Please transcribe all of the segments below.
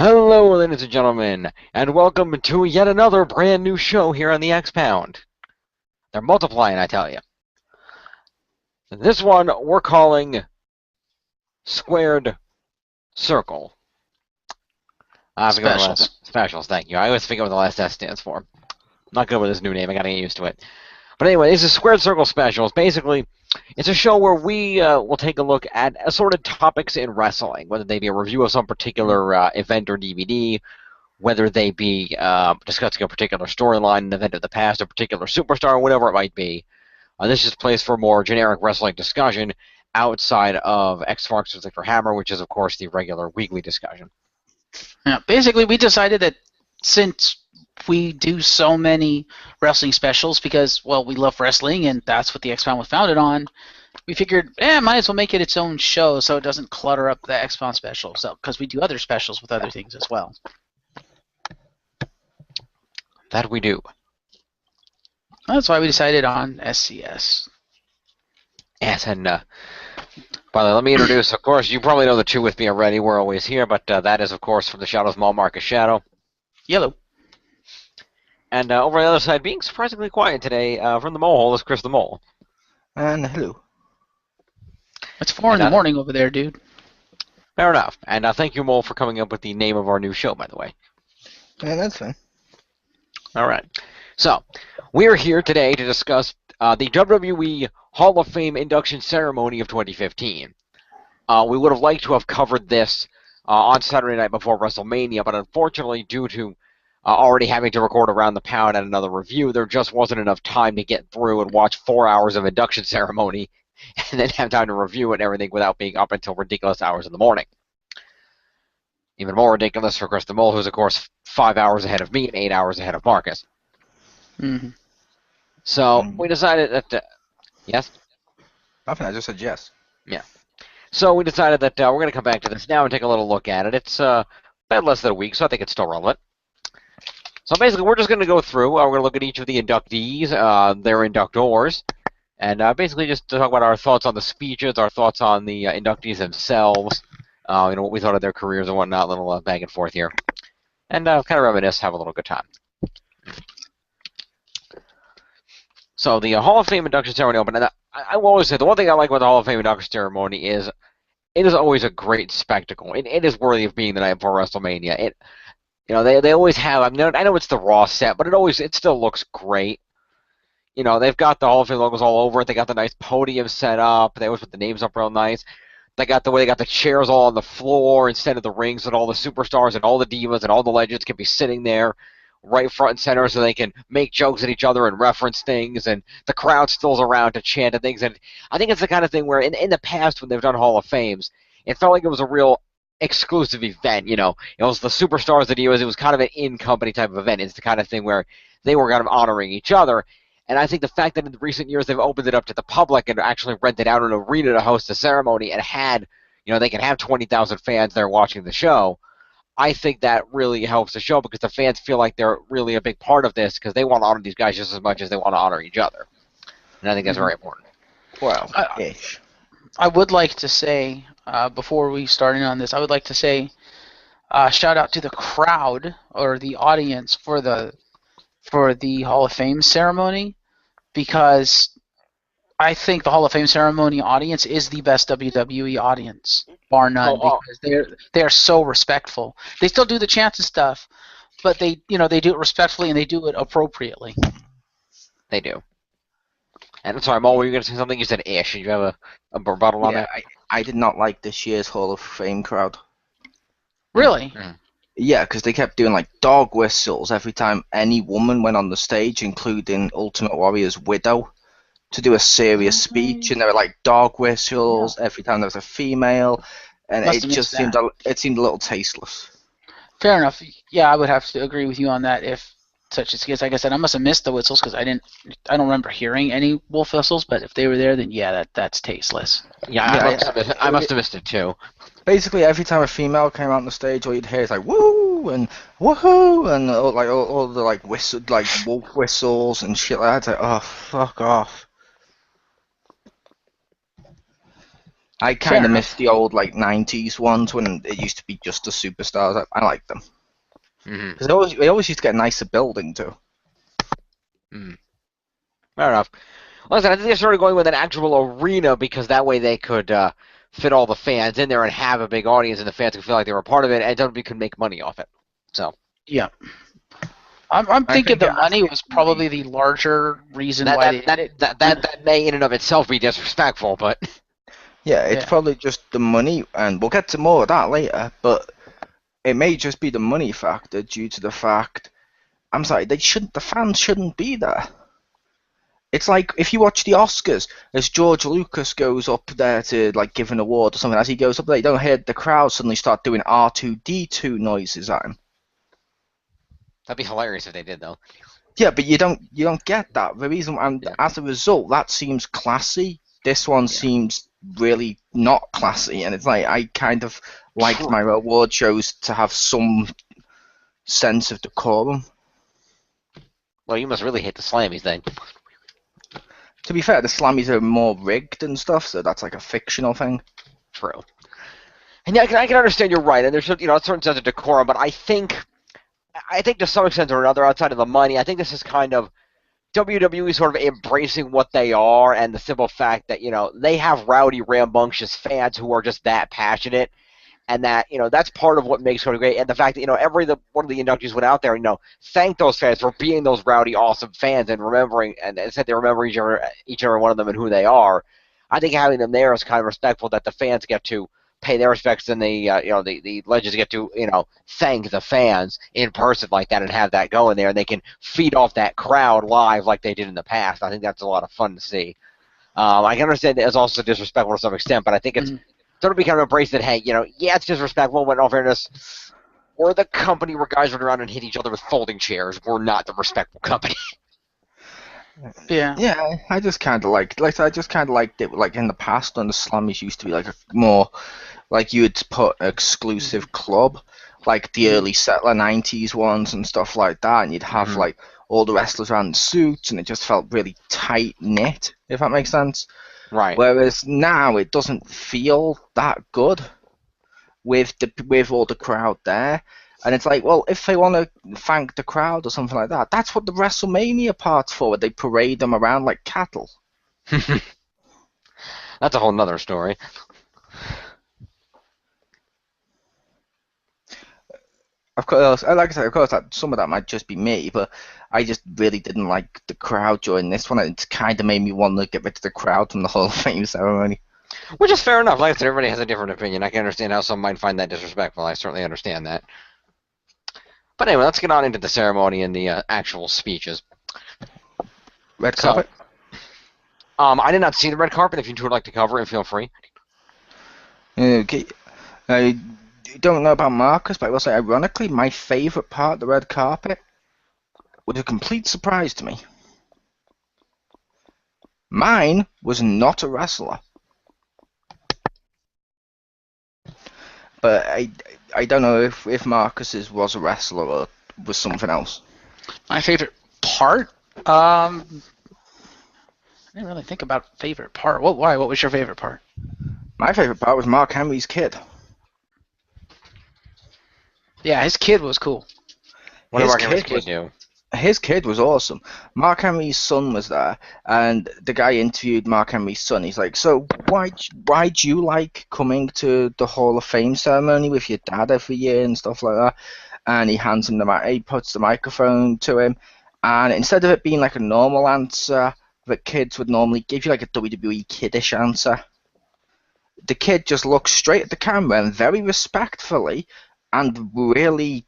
Hello, ladies and gentlemen, and welcome to yet another brand new show here on the X-Pound. They're multiplying, I tell you. This one we're calling Squared Circle. Specials, thank you. I always forget what the last S stands for. I'm not good with this new name, I gotta get used to it. But anyway, this is Squared Circle Specials. Basically, it's a show where we will take a look at assorted topics in wrestling, whether they be a review of some particular event or DVD, whether they be discussing a particular storyline, an event of the past, a particular superstar, whatever it might be. This is placed for more generic wrestling discussion outside of X-Marks for Hammer, which is, of course, the regular weekly discussion. Yeah, basically, we decided that since we do so many wrestling specials because, well, we love wrestling and that's what the X-Pound was founded on, we figured, might as well make it its own show so it doesn't clutter up the X-Pound special, because we do other specials with other things as well. That we do. That's why we decided on SCS. Yes, and by the way, let me introduce, of course, you probably know the two with me already. We're always here, but that is, of course, from the Shadows Mall, Marcus Shadow. Yellow. And over on the other side, being surprisingly quiet today, from the Mole Hole is Chriz the Mole. And hello. It's 4 in the morning over there, dude. Fair enough. And thank you, Mole, for coming up with the name of our new show, by the way. Yeah, that's fine. All right. So, we're here today to discuss the WWE Hall of Fame induction ceremony of 2015. We would have liked to have covered this on Saturday night before WrestleMania, but unfortunately, due to already having to record Around the Pound and another review, there just wasn't enough time to get through and watch 4 hours of induction ceremony and then have time to review it and everything without being up until ridiculous hours in the morning. Even more ridiculous for Chris the Mole, who's, of course, 5 hours ahead of me and 8 hours ahead of Marcus. Mm-hmm. So we decided that... yes? Nothing, I just said yes. Yeah. So we decided that we're going to come back to this now and take a little look at it. It's been less than a week, so I think it's still relevant. So basically, we're just going to go through. We're going to look at each of the inductees, their inductors, and basically just to talk about our thoughts on the speeches, our thoughts on the inductees themselves, what we thought of their careers and whatnot, a little back and forth here, and kind of reminisce, have a little good time. So the Hall of Fame induction ceremony opened, and I will always say the one thing I like about the Hall of Fame induction ceremony is it is always a great spectacle. It is worthy of being the night before WrestleMania. They always have. I mean, I know it's the Raw set, but it still looks great. They've got the Hall of Fame logos all over it. They got the nice podium set up. They always put the names up real nice. They got the chairs all on the floor instead of the rings, and all the superstars and all the divas and all the legends can be sitting there right front and center so they can make jokes at each other and reference things, and the crowd still's around to chant and things. And I think it's the kind of thing where in the past when they've done Hall of Fames, it felt like it was a real exclusive event. It was the superstars, the divas. It was kind of an in-company type of event. It's the kind of thing where they were kind of honoring each other. And I think the fact that in recent years they've opened it up to the public and actually rented out an arena to host a ceremony and had, they can have 20,000 fans there watching the show, I think that really helps the show because the fans feel like they're really a big part of this because they want to honor these guys just as much as they want to honor each other. And I think that's very important. Well, I would like to say, before we start in on this, I would like to say shout out to the crowd or the audience for the Hall of Fame ceremony, because I think the Hall of Fame ceremony audience is the best WWE audience, bar none, because they're so respectful. They still do the chants and stuff, but they do it respectfully and they do it appropriately. They do. And I'm sorry, Mo, were you going to say something? You said ish. Did you have a rebuttal on that? I did not like this year's Hall of Fame crowd. Really? Mm-hmm. Yeah, because they kept doing dog whistles every time any woman went on the stage, including Ultimate Warrior's widow, to do a serious speech, and there were dog whistles every time there was a female, and it just seemed a little tasteless. Fair enough. Yeah, I would have to agree with you on that. If such is the case, like I said, I must have missed the whistles because I don't remember hearing any wolf whistles. But if they were there, then yeah, that's tasteless. Yeah, I must have missed it too. Basically, every time a female came out on the stage, all you'd hear is woo and woohoo and all the whistle, wolf whistles and shit like that. It's oh, fuck off. I Fair kind of enough. miss the old like '90s ones when it used to be just the superstars. I like them Mm-hmm. because they always used to get a nicer building too. Mm. Fair enough. Listen, I think they started going with an actual arena because that way they could fit all the fans in there and have a big audience, and the fans could feel like they were a part of it, and WWE could make money off it. So Yeah. I'm I thinking think the it money actually was probably the larger reason that why that they did that it. that may in and of itself be disrespectful, but yeah, it's Yeah. probably just the money, and we'll get to more of that later. But it may just be the money factor due to the fact. I'm sorry, the fans shouldn't be there. It's like if you watch the Oscars, as George Lucas goes up there to like give an award or something, as he goes up there, you don't hear the crowd suddenly start doing R2D2 noises at him. that'd be hilarious if they did, though. Yeah, but you don't get that. The reason, and Yeah. as a result, that seems classy. This one Yeah. seems really not classy, and it's like I kind of liked my award shows to have some sense of decorum. Well, you must really hate the Slammies then. To be fair, the Slammies are more rigged and stuff, so that's like a fictional thing. True. And yeah, I can understand you're right, and there's a certain sense of decorum, but I think to some extent or another, outside of the money, I think this is kind of WWE sort of embracing what they are and the simple fact that they have rowdy, rambunctious fans who are just that passionate, and that that's part of what makes it great. And the fact that one of the inductees went out there and thanked those fans for being those rowdy, awesome fans and remembering and said they remember each and every one of them and who they are. I think having them there is kind of respectful that the fans get to pay their respects and the legends get to thank the fans in person like that and have that going there, and they can feed off that crowd live like they did in the past. I think that's a lot of fun to see. I can understand that it's also disrespectful to some extent, but I think it's sort of become embraced that, hey, yeah, it's disrespectful, but in all fairness, we're the company where guys run around and hit each other with folding chairs. We're not the respectful company. Yeah. Yeah, I just kind of liked it. Like in the past, when the Slammies used to be like a more, like you would put exclusive club, like the early settler '90s ones and stuff like that, and you'd have like all the wrestlers around in suits, and it just felt really tight knit, if that makes sense. Right. Whereas now it doesn't feel that good with all the crowd there. And it's like, well, if they want to thank the crowd or something like that, that's what the WrestleMania part's for, where they parade them around like cattle. That's a whole nother story. Of course, like I said, of course, some of that might just be me, but I just really didn't like the crowd during this one. It kind of made me want to get rid of the crowd from the Hall of Fame ceremony. Which is fair enough. Like I said, everybody has a different opinion. I can understand how some might find that disrespectful. I certainly understand that. But anyway, let's get on into the ceremony and the actual speeches. Red carpet? I did not see the red carpet. If you two would like to cover it, feel free. Okay. I don't know about Marcus, but I will say, ironically, my favourite part of the red carpet was a complete surprise to me. Mine was not a wrestler. But I don't know if Marcus's was a wrestler or was something else. My favorite part? I didn't really think about favorite part. Why? What was your favorite part? My favorite part was Mark Henry's kid. Yeah, his kid was cool. What did Mark Henry's kid do? His kid was awesome. Mark Henry's son was there, and the guy interviewed Mark Henry's son. He's like, so why'd you like coming to the Hall of Fame ceremony with your dad every year and stuff like that? And he hands him he puts the microphone to him, and instead of it being like a normal answer that kids would normally give you, like a WWE kiddish answer, the kid just looks straight at the camera and very respectfully and really,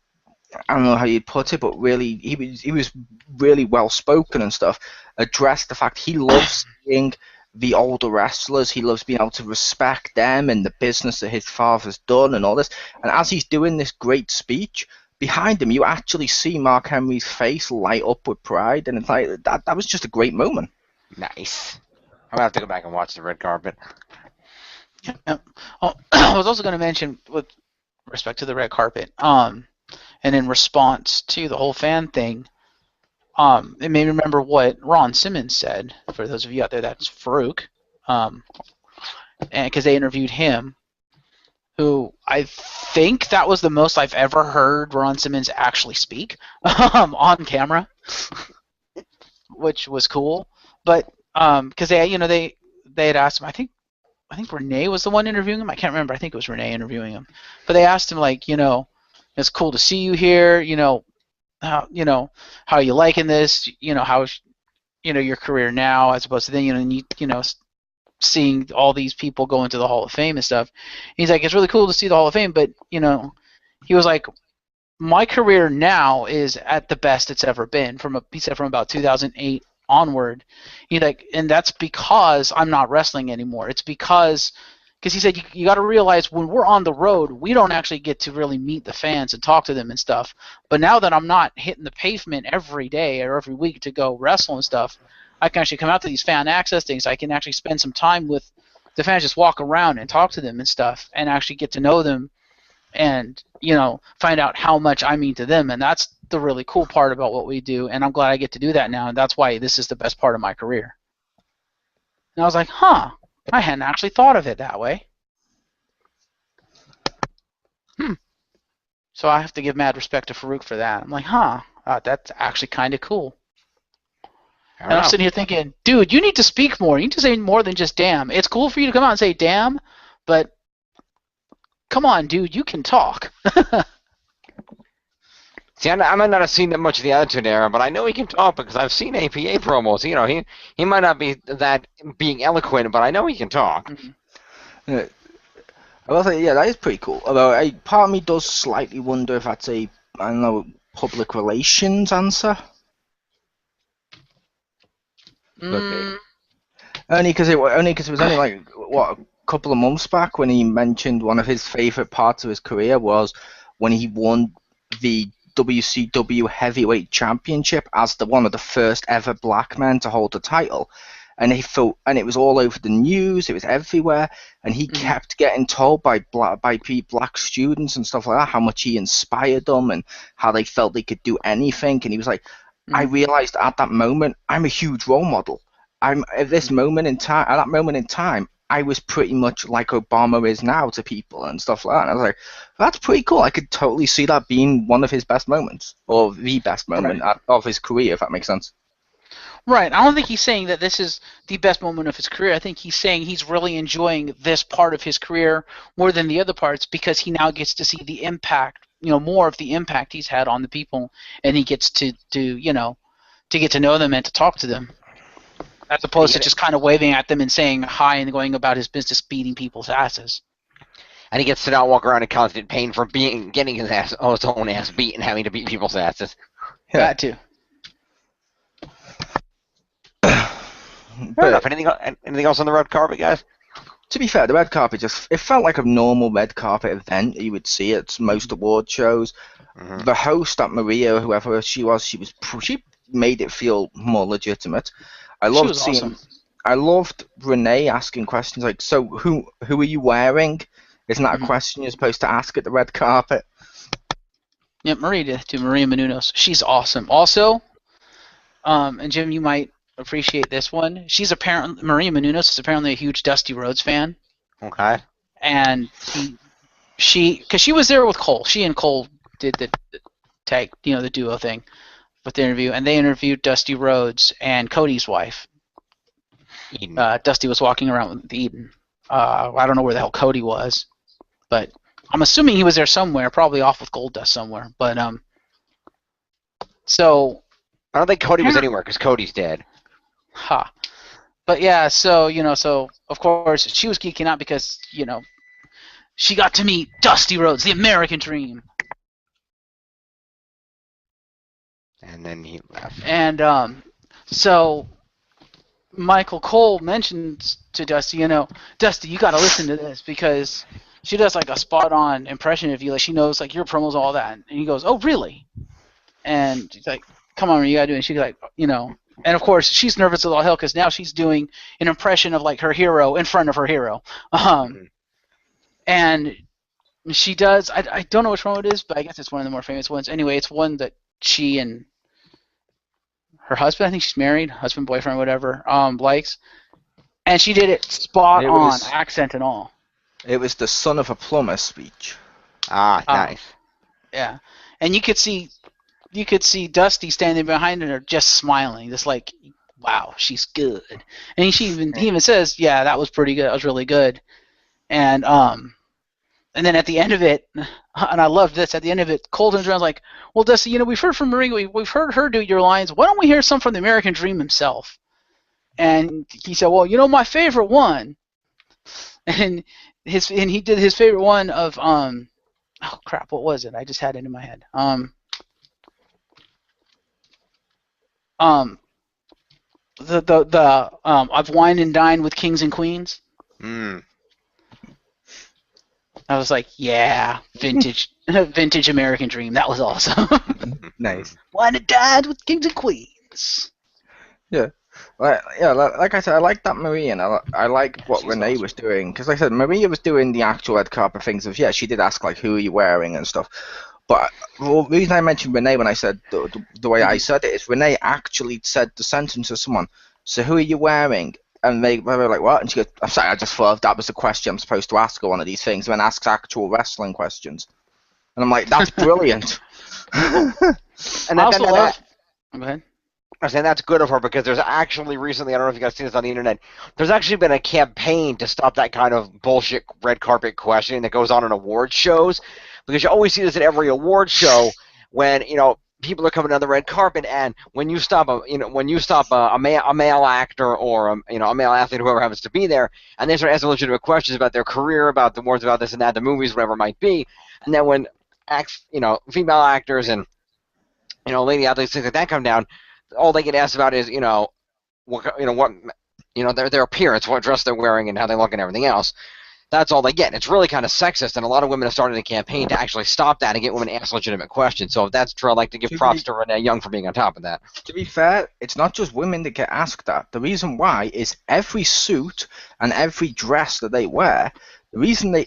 I don't know how you'd put it, but really, he was really well spoken and stuff. Addressed the fact he loves seeing the older wrestlers. He loves being able to respect them and the business that his father's done and all this. And as he's doing this great speech, behind him you actually see Mark Henry's face light up with pride, and it's like that was just a great moment. Nice. I'm gonna have to go back and watch the red carpet. Yeah. Oh, I was also going to mention with respect to the red carpet. And in response to the whole fan thing, it made me remember what Ron Simmons said. For those of you out there, that's Farouk. And and because they interviewed him, who I think that was the most I've ever heard Ron Simmons actually speak on camera, which was cool. But because they had asked him, I think Renee was the one interviewing him. I can't remember. I think it was Renee interviewing him. But they asked him like, it's cool to see you here. How are you liking this? How's your career now as opposed to then seeing all these people go into the Hall of Fame and stuff. He's like, it's really cool to see the Hall of Fame, but he was like, my career now is at the best it's ever been. He said from about 2008 onward. He's like, and that's because I'm not wrestling anymore. It's because he said you got to realize when we're on the road, we don't actually get to really meet the fans and talk to them and stuff. But now that I'm not hitting the pavement every day or every week to go wrestle and stuff, I can actually come out to these fan access things. I can actually spend some time with the fans, just walk around and talk to them and stuff, and actually get to know them and, find out how much I mean to them. And that's the really cool part about what we do, and I'm glad I get to do that now, and that's why this is the best part of my career. And I was like, huh, I hadn't actually thought of it that way. So I have to give mad respect to Farouk for that. I'm like, that's actually kind of cool. And I'm sitting here thinking, dude, you need to speak more. You need to say more than just damn. It's cool for you to come out and say damn, but come on, dude, you can talk. See, I might not have seen that much of the Attitude Era, but I know he can talk because I've seen APA promos. He might not be that being eloquent, but I know he can talk. Mm-hmm. I will say, that is pretty cool. Although, part of me does slightly wonder if that's a, I don't know, public relations answer. Only because it was only like a couple of months back when he mentioned one of his favorite parts of his career was when he won the WCW Heavyweight Championship as one of the first ever black men to hold the title, and it was all over the news. It was everywhere, and he kept getting told by black students and stuff like that how much he inspired them and how they felt they could do anything. And he was like, I realized at that moment I'm a huge role model. At that moment in time, I was pretty much like Obama is now to people and stuff like that. And I was like, that's pretty cool. I could totally see that being one of his best moments, or the best moment of his career, if that makes sense. Right. I don't think he's saying that this is the best moment of his career. I think he's saying he's really enjoying this part of his career more than the other parts because he now gets to see the impact, more of the impact he's had on the people, and he gets to get to know them and to talk to them, as opposed to just kind of waving at them and saying hi and going about his business beating people's asses. And he gets to not walk around in constant pain from getting his own ass beat and having to beat people's asses. Yeah. That too. Fair enough. Anything else on the red carpet, guys? To be fair, the red carpet it felt like a normal red carpet event you would see at most award shows. Mm-hmm. The host, that Maria, whoever she made it feel more legitimate. I loved Renee asking questions like, so who are you wearing? Isn't that a question you're supposed to ask at the red carpet? Yeah, Maria Menounos. She's awesome. Also, and Jim, you might appreciate this one. Maria Menounos is apparently a huge Dusty Rhodes fan. Okay. And because she was there with Cole. She and Cole did the tag, the duo thing with the interview, and they interviewed Dusty Rhodes and Cody's wife. Eden. Dusty was walking around with Eden. I don't know where the hell Cody was, but I'm assuming he was there somewhere, probably off with Goldust somewhere. But so I don't think Cody was anywhere because Cody's dead. But yeah, so of course she was geeking out because she got to meet Dusty Rhodes, the American Dream. And then he left. And so Michael Cole mentions to Dusty, Dusty, you got to listen to this because she does like a spot-on impression of you. Like she knows like your promos, all that. And he goes, oh, really? And she's like, come on, you got to do it. And she's like, And of course, she's nervous as all hell because now she's doing an impression of like her hero in front of her hero. And she does. I don't know which one it is, but I guess it's one of the more famous ones. Anyway, it's one that she and her husband, I think she's married, husband, boyfriend, whatever, likes. And she did it spot It on, was- accent and all. It was the son of a plumber speech. Ah, Oh. nice. Yeah, and you could see Dusty standing behind her, just smiling, just like, wow, she's good. And he even says, yeah, that was pretty good. That was really good. And then at the end of it, and I loved this. At the end of it, Cole turns around like, well, Dusty, we've heard from Marie, we've heard her do your lines. Why don't we hear some from the American Dream himself? And he said, well, my favorite one, and he did his favorite one of oh crap, what was it? I just had it in my head. I've wined and dined with kings and queens. Mm. I was like, yeah, vintage American Dream. That was awesome. Nice. Wine and dined with kings and queens. Like I said, I like that Marie, and I like what She's Renee awesome. was doing, because like I said, Maria was doing the actual red carpet things of, she did ask like, who are you wearing and stuff. But the reason I mentioned Renee when I said the way I said it is Renee actually said the sentence to someone, so who are you wearing? And they were like, what? And she goes, I'm sorry, I just thought that was the question I'm supposed to ask her one of these things, and then asks actual wrestling questions. And I'm like, that's brilliant. And I also love. Go ahead. I'm saying that's good of her, because there's actually recently, I don't know if you guys seen this on the internet, there's actually been a campaign to stop that kind of bullshit red carpet questioning that goes on in award shows, because you always see this at every award show when people are coming on the red carpet, and when you stop a male actor or a male athlete, whoever happens to be there, and they start asking legitimate questions about their career, about the awards, about this and that, the movies, whatever it might be, and then when female actors and lady athletes, things like that come down, all they get asked about is their appearance, what dress they're wearing, and how they look, and everything else. That's all they get. It's really kind of sexist, and a lot of women have started a campaign to actually stop that and get women to ask legitimate questions. So if that's true, I'd like to give props to Renee Young for being on top of that. To be fair, it's not just women that get asked that. The reason why is every suit and every dress that they wear, the reason a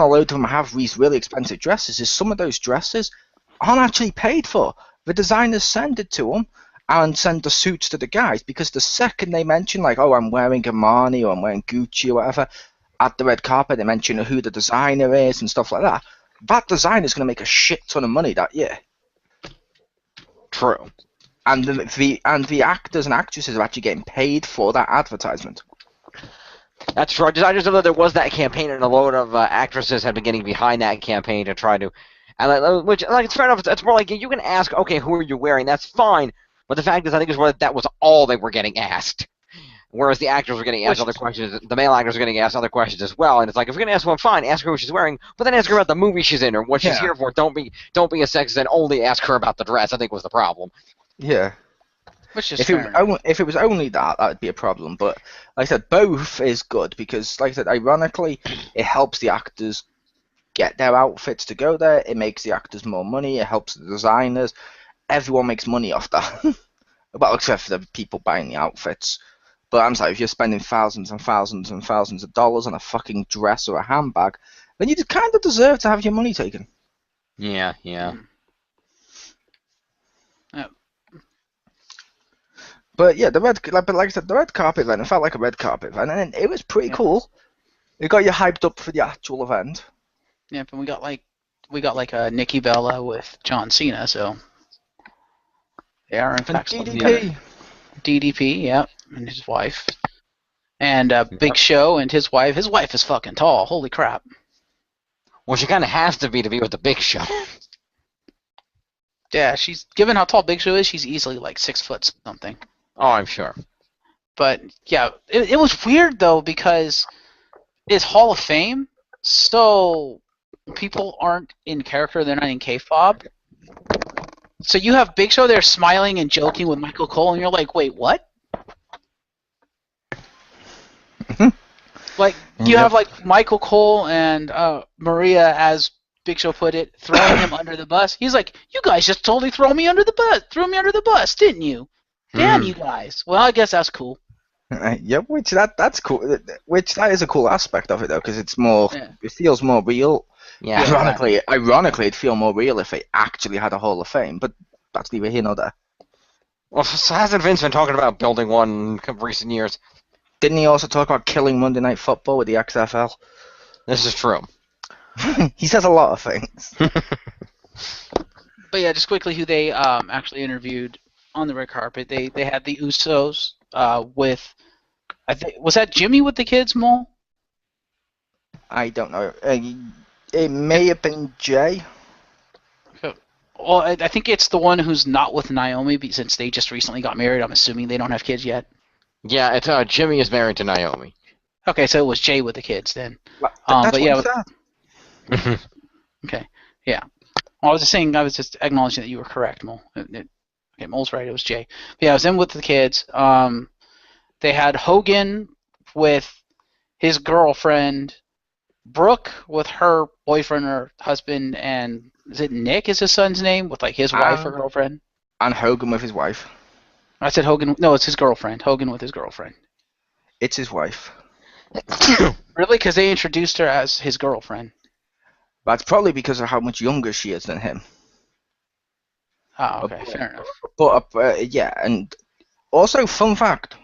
load of them have these really expensive dresses is some of those dresses aren't actually paid for. The designers send it to them and send the suits to the guys, because the second they mention, like, oh, I'm wearing Armani or I'm wearing Gucci or whatever, at the red carpet they mention who the designer is and stuff like that, that designer's going to make a shit ton of money that year. True. And the actors and actresses are actually getting paid for that advertisement. That's true. I just know that there was that campaign, and a load of actresses have been getting behind that campaign to try to, and which it's fair enough. It's more like you can ask, okay, who are you wearing? That's fine. But the fact is, I think that was all they were getting asked. Whereas the actors were getting asked other questions, the male actors were getting asked other questions as well. And it's like, if you're going to ask one, fine, ask her who she's wearing, but then ask her about the movie she's in or what she's here for. Don't be a sexist and only ask her about the dress, I think was the problem. Yeah. Which is if it was only that would be a problem. But like I said, both is good, because like I said, ironically, it helps the actors get their outfits to go there. It makes the actors more money. It helps the designers. Everyone makes money off that. Well, except for the people buying the outfits. But I'm sorry, if you're spending thousands and thousands and thousands of dollars on a fucking dress or a handbag, then you kind of deserve to have your money taken. Yeah. But yeah, like I said, the red carpet event, it felt like a red carpet event, and it was pretty cool. It got you hyped up for the actual event. Yeah, but we got like a Nikki Bella with John Cena, so they are in fact DDP. DDP, yeah, and his wife, and Big Show and his wife. His wife is fucking tall. Holy crap! Well, she kind of has to be with the Big Show. Yeah, given how tall Big Show is, she's easily like 6 foot something. Oh, I'm sure. But yeah, it was weird though, because it's Hall of Fame, so people aren't in character, they're not in K-fob. So you have Big Show there smiling and joking with Michael Cole, and you're like, wait, what? Like, you have like Michael Cole and Maria, as Big Show put it, throwing him under the bus. He's like, you guys just totally threw me under the bus, didn't you? Damn you guys. Well, I guess that's cool. Yeah, that's cool. Which that is a cool aspect of it though, because it's more. Yeah. It feels more real. Yeah. Ironically, it'd feel more real if they actually had a Hall of Fame. But that's neither here nor there. Well, so hasn't Vince been talking about building one in recent years? Didn't he also talk about killing Monday Night Football with the XFL? This is true. He says a lot of things. But yeah, just quickly, who they actually interviewed on the red carpet. They had the Usos with, I think, was that Jimmy with the kids, Mole? I don't know. It may have been Jay. Well, I think it's the one who's not with Naomi since they just recently got married. I'm assuming they don't have kids yet. Yeah, it's Jimmy is married to Naomi. Okay, so it was Jay with the kids then. That's but what yeah, he said. okay, yeah. Well, I was just acknowledging that you were correct, Mole. Okay, Mole's right. It was Jay. But yeah, I was in with the kids. They had Hogan with his girlfriend, Brooke with her boyfriend or husband, and is it Nick is his son's name, with like his wife or girlfriend? And Hogan with his wife. I said Hogan. No, it's his girlfriend. Hogan with his girlfriend. It's his wife. Really? Because they introduced her as his girlfriend. That's probably because of how much younger she is than him. Oh, okay, fair enough. But yeah, and also fun fact,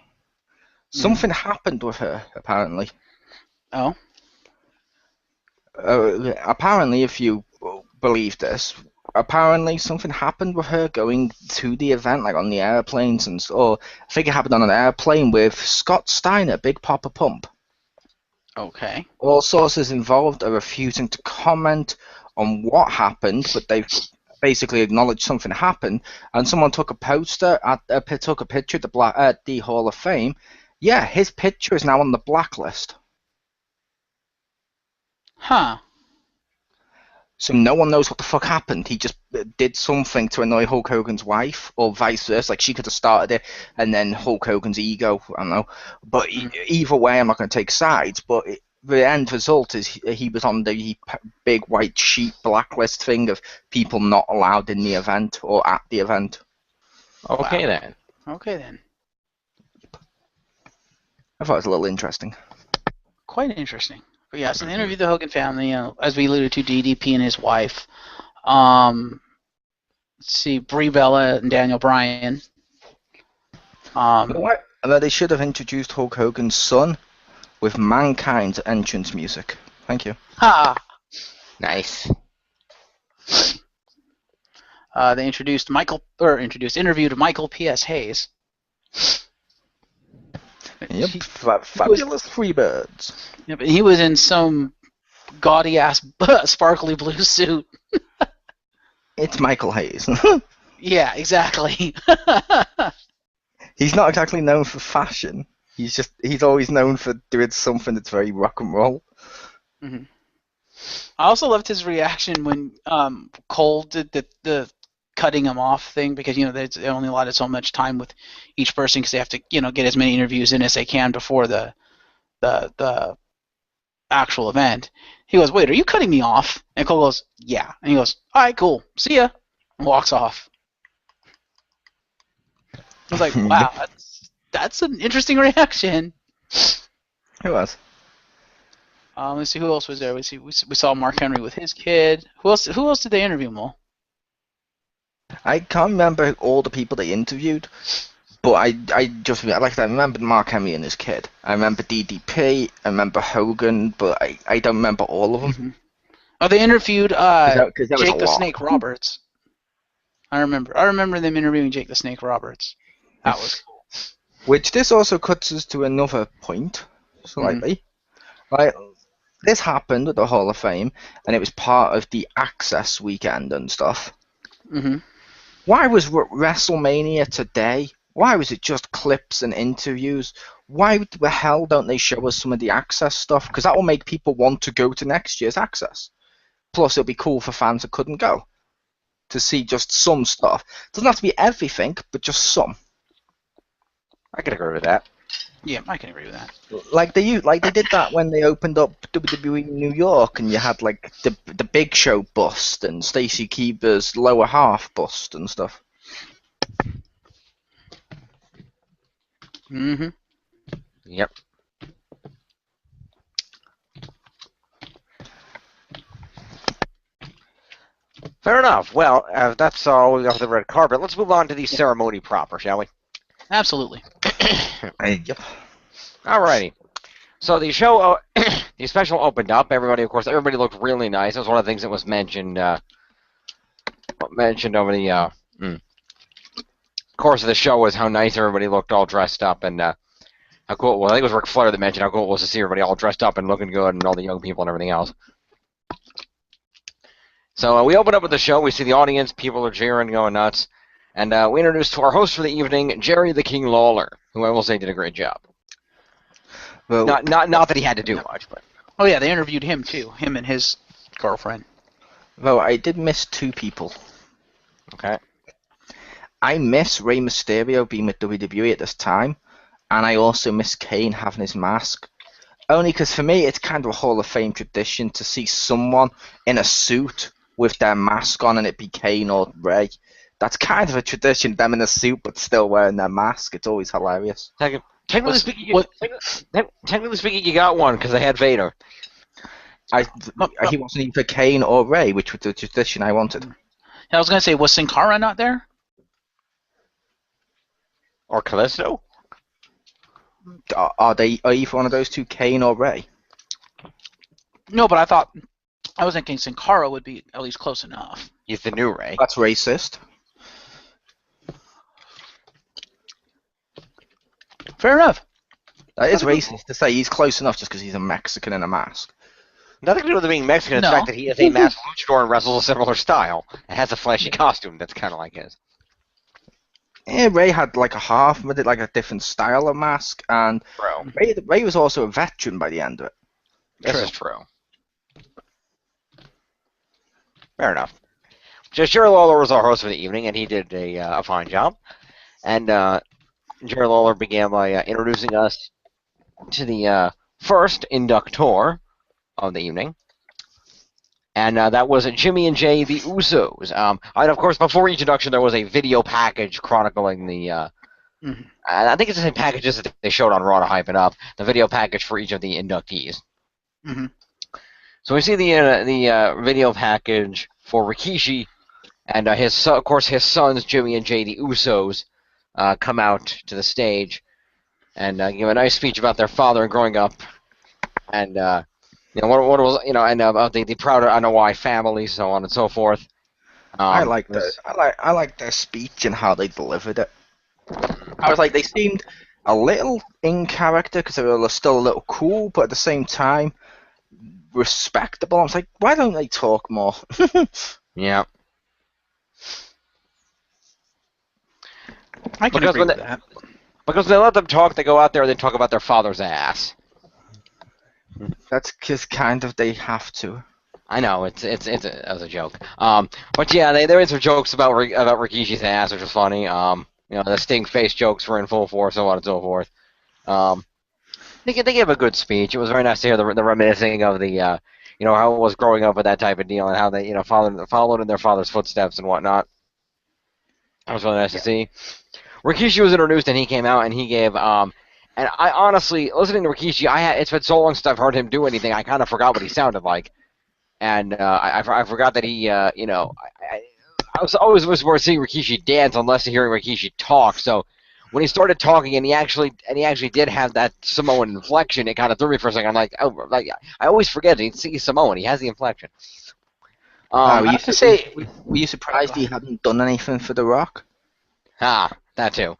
something happened with her apparently. Oh. Apparently, if you believe this, apparently something happened with her going to the event, like on the airplanes, or I think it happened on an airplane with Scott Steiner, Big Papa Pump. Okay. All sources involved are refusing to comment on what happened, but they've basically acknowledged something happened, and someone took a poster, took a picture at the Hall of Fame. Yeah, his picture is now on the blacklist. Huh. So no one knows what the fuck happened. He just did something to annoy Hulk Hogan's wife, or vice versa. Like, she could have started it, and then Hulk Hogan's ego, I don't know. But either way, I'm not going to take sides. But the end result is he was on the big white sheet blacklist thing of people not allowed in the event or at the event. Okay, then. Okay, then. I thought it was a little interesting. Quite interesting. But yeah, so they interviewed the Hogan family, as we alluded to, DDP and his wife. Let's see, Brie Bella and Daniel Bryan. What? They should have introduced Hulk Hogan's son with Mankind's entrance music. Thank you. Ha! Nice. They interviewed Michael P.S. Hayes. Yep, fabulous Freebirds. Yeah, but he was in some gaudy ass sparkly blue suit. It's Michael Hayes. Yeah, exactly. He's not exactly known for fashion. He's always known for doing something that's very rock and roll. Mm-hmm. I also loved his reaction when Cole did the cutting him off thing, because they only allotted so much time with each person because they have to get as many interviews in as they can before the actual event. He goes, "Wait, are you cutting me off?" And Cole goes, "Yeah." And he goes, "All right, cool. See ya." And walks off. I was like, wow, that's an interesting reaction. Who was? Let's see, who else was there? We saw Mark Henry with his kid. Who else did they interview, Mo? I can't remember all the people they interviewed, but I remember Mark Henry and his kid. I remember DDP. I remember Hogan, but I don't remember all of them. Mm-hmm. Oh, they interviewed Cause there was Jake the lot. Snake Roberts. I remember them interviewing Jake the Snake Roberts. That was cool. Which this also cuts us to another point, slightly. Like, this happened at the Hall of Fame, and it was part of the Access weekend and stuff. Mm-hmm. Why was WrestleMania today? Why was it just clips and interviews? Why the hell don't they show us some of the Access stuff? Because that will make people want to go to next year's Access. Plus, it'll be cool for fans that couldn't go to see just some stuff. It doesn't have to be everything, but just some. I can agree with that. Yeah, I can agree with that. Like they did that when they opened up WWE New York, and you had like the Big Show bust and Stacy Keibler's lower half bust and stuff. Mm-hmm. Yep. Fair enough. Well, that's all we got for the red carpet. Let's move on to the ceremony proper, shall we? Absolutely. Yep. Alrighty. So the show, the special opened up. Everybody looked really nice. It was one of the things that was mentioned over the course of the show was how nice everybody looked all dressed up and how cool. Well, I think it was Ric Flair that mentioned how cool it was to see everybody all dressed up and looking good and all the young people and everything else. So we open up with the show. We see the audience. People are cheering, going nuts. And we introduced to our host for the evening, Jerry the King Lawler, who I will say did a great job. Well, Not that he had to do much, but Oh yeah, they interviewed him too. Him and his girlfriend. well, I did miss two people. okay. I miss Rey Mysterio being with WWE at this time, and I also miss Kane having his mask. Only because for me, it's kind of a Hall of Fame tradition to see someone in a suit with their mask on, and it be Kane or Rey. That's kind of a tradition, them in a suit but still wearing their mask. It's always hilarious. Technically speaking, you got one because they had Vader. He wasn't either Kane or Rey, which was the tradition I wanted. I was gonna say, was Sin Cara not there? Or Callisto? Are either one of those two Kane or Rey? No, but I was thinking Sin Cara would be at least close enough. He's the new Ray. That's racist. Fair enough. That is racist to say he's close enough just because he's a Mexican in a mask. Nothing to do with him being Mexican. It's the No. fact that he is a masked luchador and wrestles a similar style and has a flashy costume that's kind of like his. Yeah, Rey had like a half with it, like a different style of mask, and Bro. Rey was also a veteran by the end of it. This is true. Fair enough. Jerry Lawler was our host for the evening, and he did a fine job. And Jerry Lawler began by introducing us to the first inductor of the evening. And that was Jimmy and Jay, the Usos. And of course, before each induction, there was a video package chronicling the. I think it's the same packages that they showed on Raw to hype it up. The video package for each of the inductees. Mm-hmm. So we see the video package for Rikishi, and his sons Jimmy and Jay, the Usos, come out to the stage and give a nice speech about their father growing up, and what was and about the proud Anoa'i family, so on and so forth. I like their speech and how they delivered it. I was like, they seemed a little in character because they were still a little cool, but at the same time respectable. I was like, why don't they talk more? Yeah. I can agree with that. Because when they let them talk, they go out there and they talk about their father's ass. That's because kind of they have to. I know that was a joke. But yeah, there is some jokes about Rikishi's ass, which was funny. The Sting face jokes were in full force, so on and so forth. They gave a good speech. It was very nice to hear the reminiscing of the how it was growing up with that type of deal and how they followed in their father's footsteps and whatnot. That was really nice to see. Rikishi was introduced and he came out and he gave and I honestly, listening to Rikishi, it's been so long since I've heard him do anything. I kind of forgot what he sounded like, and I forgot that he I was always worth seeing Rikishi dance unless hearing Rikishi talk. So when he started talking and he actually did have that Samoan inflection, it kind of threw me for a second. I'm like, oh, I always forget he's Samoan. He has the inflection. Were you surprised he hadn't done anything for The Rock? That too.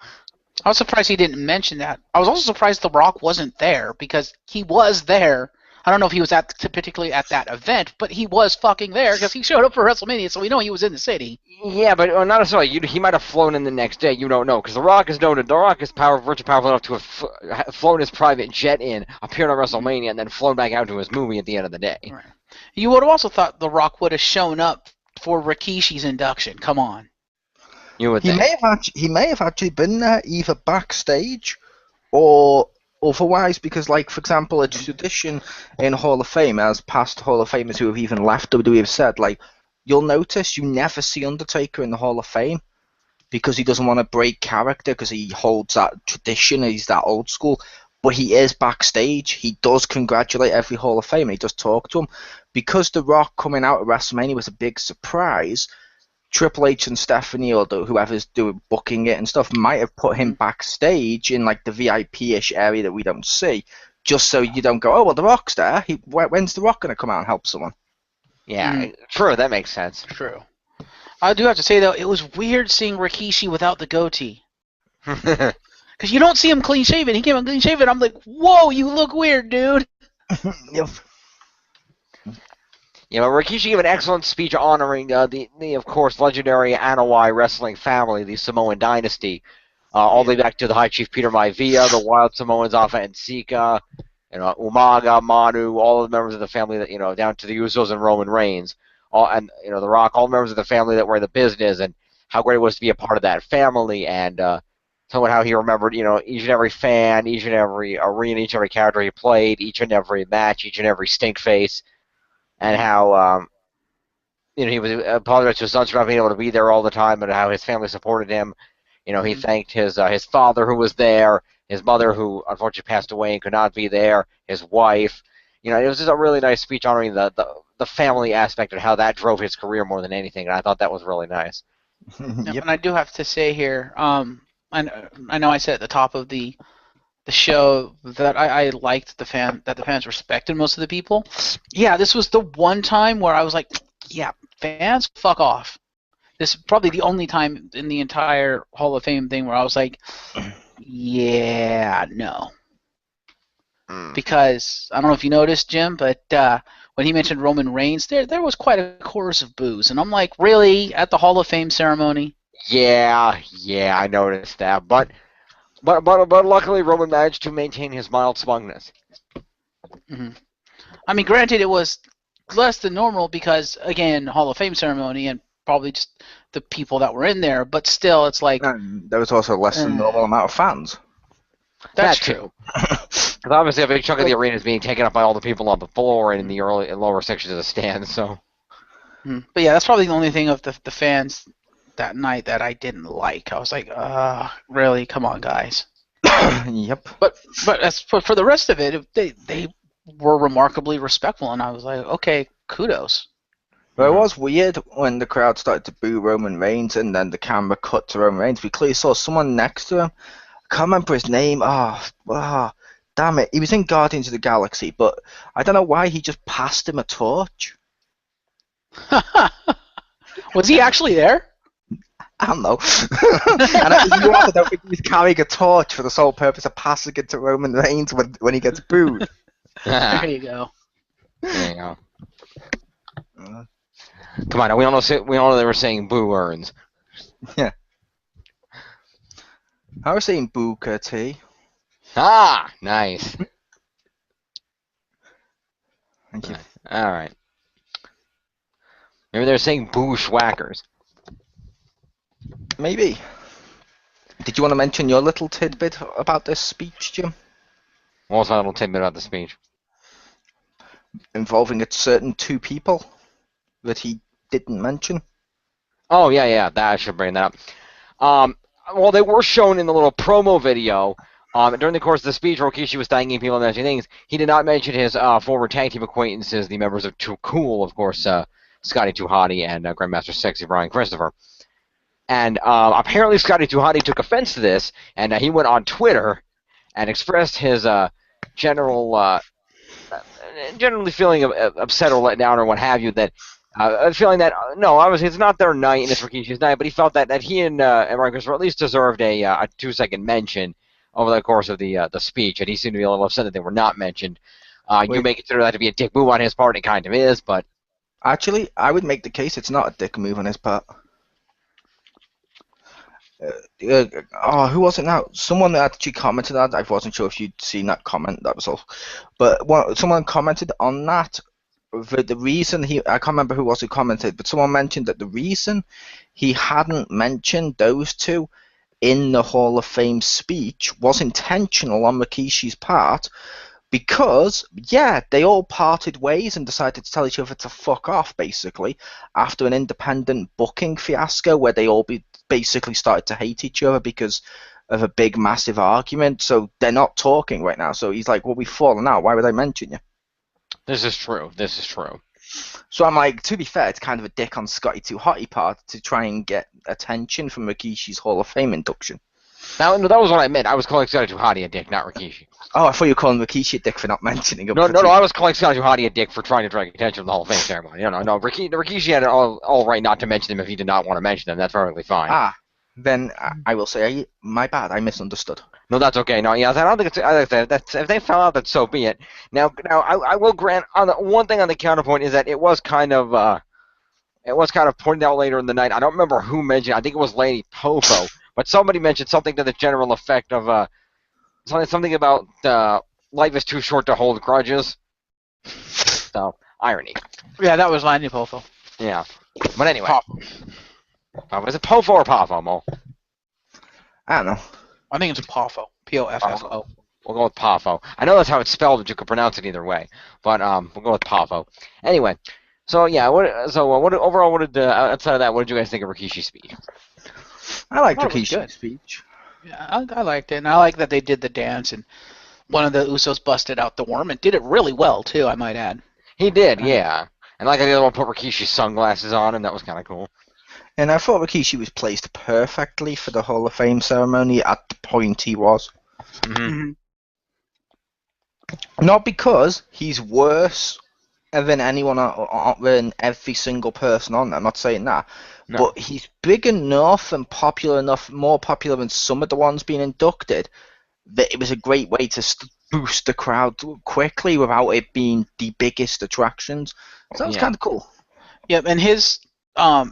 I was surprised he didn't mention that. I was also surprised The Rock wasn't there because he was there. I don't know if he was particularly at that event, but he was fucking there because he showed up for WrestleMania, so we know he was in the city. Yeah, but not necessarily. He might have flown in the next day. You don't know because The Rock is virtually powerful enough to have flown his private jet in, appeared on WrestleMania, and then flown back out to his movie at the end of the day. Right. You would have also thought The Rock would have shown up for Rikishi's induction. Come on. You would He think. may have actually been there either backstage or otherwise, because, like, for example, a tradition in Hall of Fame, as past Hall of Famers who have even left WWE have said, like, you'll notice you never see Undertaker in the Hall of Fame because he doesn't want to break character because he holds that tradition, he's that old school, but he is backstage. He does congratulate every Hall of Famer, he does talk to him. Because The Rock coming out at WrestleMania was a big surprise, Triple H and Stephanie or whoever's doing booking it and stuff might have put him backstage in like the VIP-ish area that we don't see, just so you don't go, oh well, The Rock's there. When's The Rock gonna come out and help someone? Yeah, true. That makes sense. True. I do have to say though, it was weird seeing Rikishi without the goatee. Because you don't see him clean shaven. He came out clean shaven. I'm like, whoa, you look weird, dude. Yep. You know, Rikishi gave an excellent speech honoring the of course, legendary Anoa'i wrestling family, the Samoan dynasty, all the way back to the High Chief Peter Maivia, the Wild Samoans, Afa and Sika, Umaga, Manu, all the members of the family that, down to the Usos and Roman Reigns, and The Rock, all the members of the family that were in the business, and how great it was to be a part of that family, and talking about how he remembered, each and every fan, each and every arena, each and every character he played, each and every match, each and every stink face. And how he was apologized to his sons for not being able to be there all the time, and how his family supported him. He thanked his father who was there, his mother who unfortunately passed away and could not be there, his wife. It was just a really nice speech honoring the family aspect and how that drove his career more than anything, and I thought that was really nice. Yep. And I do have to say here, I know I said at the top of the show that I liked that the fans respected most of the people. Yeah, this was the one time where I was like, yeah, fans, fuck off. This is probably the only time in the entire Hall of Fame thing where I was like, yeah, no. Because, I don't know if you noticed, Jim, but when he mentioned Roman Reigns, there was quite a chorus of boos. And I'm like, really? At the Hall of Fame ceremony? Yeah, I noticed that. But luckily Roman managed to maintain his mild smugness. Mm-hmm. I mean, granted, it was less than normal because, again, Hall of Fame ceremony and probably just the people that were in there, but still, it's like... And there was also less than normal amount of fans. That's true. Because obviously a big chunk of the arena is being taken up by all the people on the floor and in the early and lower sections of the stands, so... But yeah, that's probably the only thing of the fans that night that I didn't like. I was like, really? Come on, guys. Yep. But as for the rest of it, they were remarkably respectful, and I was like, okay, kudos. But it was weird when the crowd started to boo Roman Reigns, and then the camera cut to Roman Reigns. We clearly saw someone next to him. I can't remember his name. Damn it. He was in Guardians of the Galaxy, but I don't know why he just passed him a torch. Was he actually there? I don't know. And I don't think he's carrying a torch for the sole purpose of passing it to Roman Reigns when he gets booed. There you go. There you go. Come on, we all know they were saying boo earns. Yeah. I was saying Booker T. Ah, nice. Thank you. All right. Maybe they're saying boo schwackers. Maybe. Did you want to mention your little tidbit about this speech, Jim? What was my little tidbit about the speech? Involving a certain two people that he didn't mention. Oh, yeah, that I should bring that up. Well, they were shown in the little promo video. During the course of the speech, Rikishi was thanking people and mentioning things. He did not mention his former tag team acquaintances, the members of Too Cool, of course, Scotty 2 Hotty and Grandmaster Sexy Brian Christopher. And apparently Scotty 2 Hotty took offense to this, and he went on Twitter and expressed his generally feeling upset or let down or what have you, that feeling that, no, obviously it's not their night and it's Rikishi's night, but he felt that he and Brian Christopher at least deserved a 2-second mention over the course of the speech, and he seemed to be a little upset that they were not mentioned. You may consider that to be a dick move on his part, and it kind of is, but... Actually, I would make the case it's not a dick move on his part. Who was it now? Someone actually commented on that. I wasn't sure if you'd seen that comment, that was all. But someone commented on that. The reason I can't remember who was who commented, but someone mentioned that the reason he hadn't mentioned those two in the Hall of Fame speech was intentional on Rikishi's part, because, yeah, they all parted ways and decided to tell each other to fuck off, basically, after an independent booking fiasco where they all basically started to hate each other because of a big, massive argument. So they're not talking right now. So he's like, well, we've fallen out. Why would I mention you? This is true. So I'm like, to be fair, it's kind of a dick on Scotty 2 Hotty part to try and get attention from Rikishi's Hall of Fame induction. Now, no, that was what I meant. I was calling Scotty Tuhati a dick, not Rikishi. Oh, I thought you were calling Rikishi a dick for not mentioning him. No, I was calling Scotty Tuhati a dick for trying to drag attention to the Hall of Fame ceremony. No, Rikishi had all right not to mention him if he did not want to mention them. That's perfectly fine. Ah, then I will say, my bad, I misunderstood. No, that's okay. No, yeah, I don't think it's. I like that. That's if they fell out, that's so be it. Now, I will grant on the one thing on the counterpoint is that it was kind of pointed out later in the night. I don't remember who mentioned. I think it was Lady Popo, but somebody mentioned something to the general effect of something about life is too short to hold grudges. So irony. Yeah, that was Landy Pofo. Yeah, but anyway, is it Pofo or Pofo, Mo? I don't know. I think it's Pofo. P-O-F-F-O. We'll go with Pofo. I know that's how it's spelled, but you could pronounce it either way. But we'll go with Pofo. Anyway, so yeah, overall, outside of that, what did you guys think of Rikishi's speech? I liked thought it was Rikishi's good. speech. Yeah, I liked it, and I like that they did the dance, and one of the Usos busted out the worm and did it really well too, I might add. He did, yeah. And like the other one put Rikishi's sunglasses on, and that was kind of cool. And I thought Rikishi was placed perfectly for the Hall of Fame ceremony at the point he was. Mm-hmm. Not because he's worse than anyone, than every single person on there. I'm not saying that. No. But he's big enough and popular enough, more popular than some of the ones being inducted, that it was a great way to boost the crowd quickly without it being the biggest attractions. So that was kind of cool. Yep, and his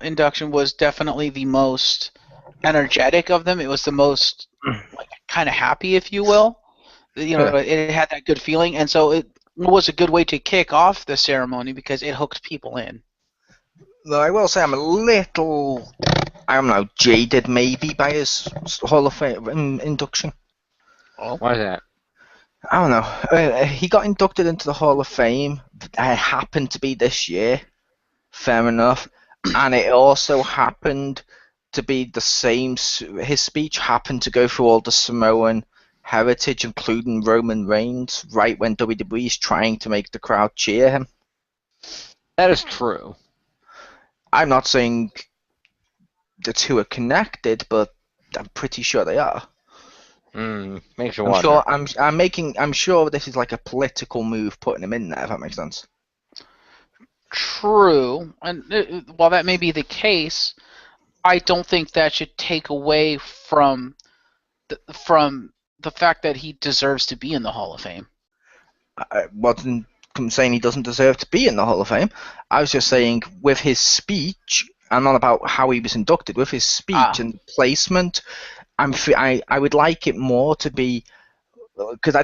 induction was definitely the most energetic of them. It was the most kind of happy, if you will. You know, it had that good feeling, and so it was a good way to kick off the ceremony because it hooked people in. Though I will say I'm a little, I don't know, jaded maybe by his Hall of Fame induction. Why is that? I don't know. He got inducted into the Hall of Fame. It happened to be this year. Fair enough. And it also happened to be the same. His speech happened to go through all the Samoan heritage, including Roman Reigns, right when WWE is trying to make the crowd cheer him. That is true. I'm not saying the two are connected, but I'm pretty sure they are. Makes you I'm wonder. sure. I'm sure this is like a political move putting him in there. If that makes sense. True, and while that may be the case, I don't think that should take away from the fact that he deserves to be in the Hall of Fame. I wasn't saying he doesn't deserve to be in the Hall of Fame. I was just saying with his speech, and not about how he was inducted. With his speech and placement, I would like it more to be, because I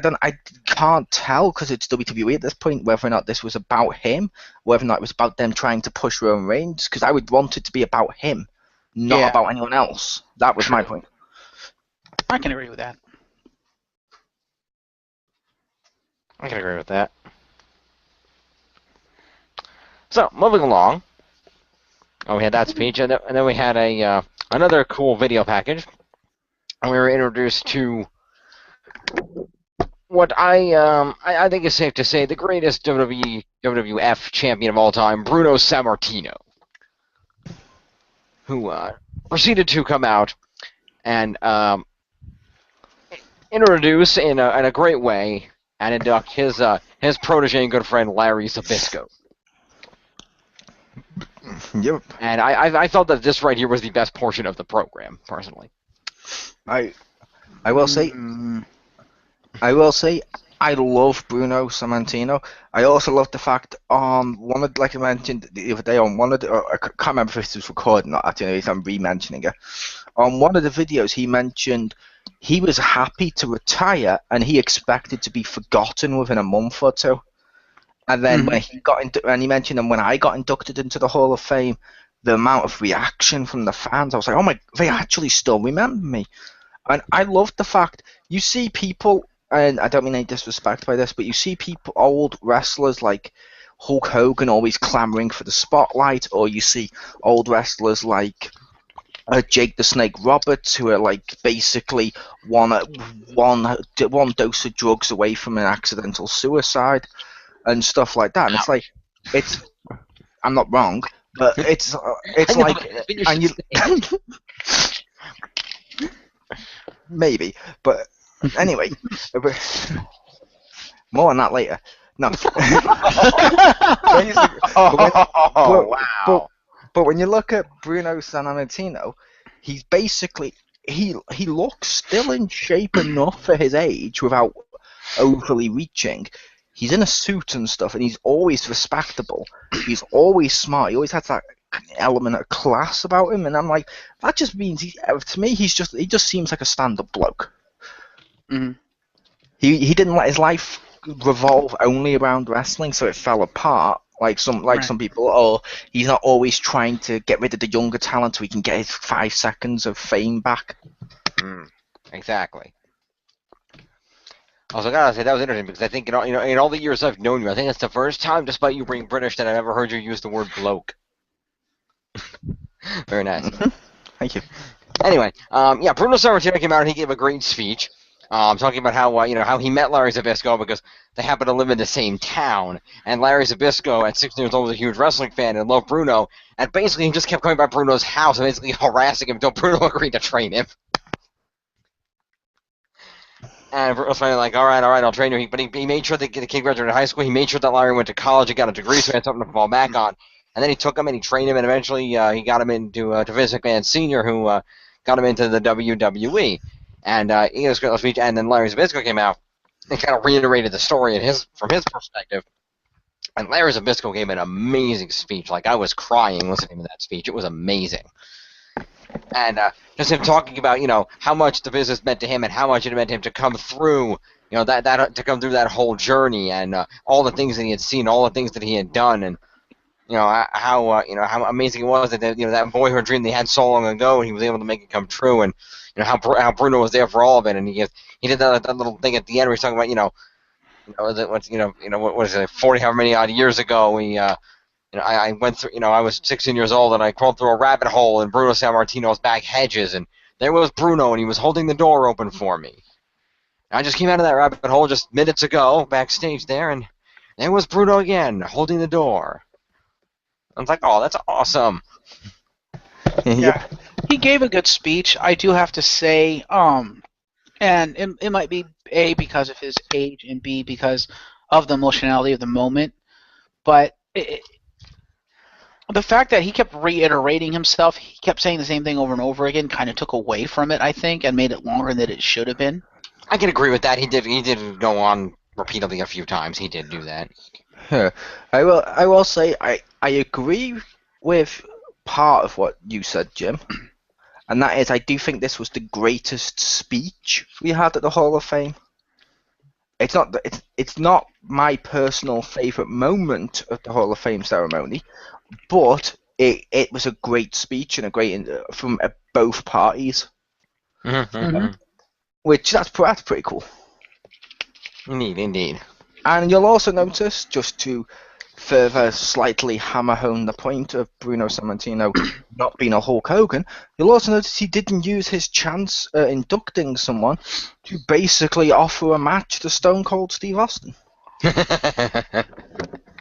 can't tell because it's WWE at this point whether or not this was about him, whether or not it was about them trying to push Roman Reigns. Because I would want it to be about him, not about anyone else. That was my point. I can agree with that. I can agree with that. So, moving along. Oh, we had that speech, and then we had another cool video package. And we were introduced to what I think is safe to say the greatest WWF champion of all time, Bruno Sammartino, who proceeded to come out and introduce in a great way and induct his protege and good friend Larry Zbyszko. Yep. And I felt that this right here was the best portion of the program, personally. I will say I love Bruno Sammartino. I also love the fact one of, like I mentioned the other day on one of the, I can't remember if this was recorded or not. Actually, I'm re-mentioning it. On one of the videos, he mentioned he was happy to retire and he expected to be forgotten within a month or two. And then when he got into, and he mentioned, and when I got inducted into the Hall of Fame, the amount of reaction from the fans, I was like, oh my, they actually still remember me. And I love the fact you see people, and I don't mean any disrespect by this, but you see people, old wrestlers like Hulk Hogan, always clamoring for the spotlight, or you see old wrestlers like Jake the Snake Roberts, who are like basically one dose of drugs away from an accidental suicide and stuff like that. And it's like I'm not wrong, but it's I know, like, but that's what you and should you say. maybe, but anyway, more on that later. No. Basically, Oh, but, but, wow. but when you look at Bruno Sammartino, he's basically he looks still in shape enough for his age without overly reaching. He's in a suit and stuff, and he's always respectable. He's always smart. He always has that element of class about him, and I'm like, that just means to me he just seems like a stand-up bloke. Mhm. He didn't let his life revolve only around wrestling, so it fell apart. Like some Right. people, or he's not always trying to get rid of the younger talent so he can get his 5 seconds of fame back. Exactly. Also, I gotta say that was interesting because I think in all the years I've known you, I think it's the first time, despite you being British, that I've ever heard you use the word bloke. Very nice. Thank you. Anyway, yeah, Bruno Sammartino came out and he gave a great speech, talking about how how he met Larry Zbyszko because they happen to live in the same town, and Larry Zbyszko at 16 years old was a huge wrestling fan and loved Bruno, and basically he just kept coming by Bruno's house and basically harassing him until Bruno agreed to train him. And Bruno's finally like, all right, I'll train you. But he made sure that the kid graduated high school. He made sure that Larry went to college and got a degree, so he had something to fall back on. And then he took him and he trained him, and eventually he got him into to Vince McMahon Sr., who got him into the WWE. And he gave a great speech. And then Larry Zbyszko came out and kind of reiterated the story from his perspective. And Larry Zbyszko gave an amazing speech. Like, I was crying listening to that speech. It was amazing. And just him talking about, how much the business meant to him and how much it meant to him to come through, that to come through that whole journey and all the things that he had seen, all the things that he had done, and how amazing it was that that boyhood dream they had so long ago, and he was able to make it come true, and how Bruno was there for all of it, and he did that little thing at the end where he's talking about what is it, 40 however many odd years ago I went through, I was 16 years old and I crawled through a rabbit hole in Bruno Sammartino's back hedges, and there was Bruno and he was holding the door open for me. And I just came out of that rabbit hole just minutes ago, backstage there, and there was Bruno again, holding the door. I was like, oh, that's awesome. Yeah, he gave a good speech. I do have to say, and it might be A, because of his age, and B, because of the emotionality of the moment, but the fact that he kept reiterating himself, he kept saying the same thing over and over again, kind of took away from it, I think, and made it longer than it should have been. I can agree with that. He did go on repeatedly a few times. He did do that. I will say I agree with part of what you said, Jim, and that is I do think this was the greatest speech we had at the Hall of Fame. It's not my personal favourite moment of the Hall of Fame ceremony, but it was a great speech and a great from both parties, which that's pretty cool. Indeed. And you'll also notice, just to further slightly hammer home the point of Bruno Sammartino not being a Hulk Hogan, you'll also notice he didn't use his chance at inducting someone to basically offer a match to Stone Cold Steve Austin. Do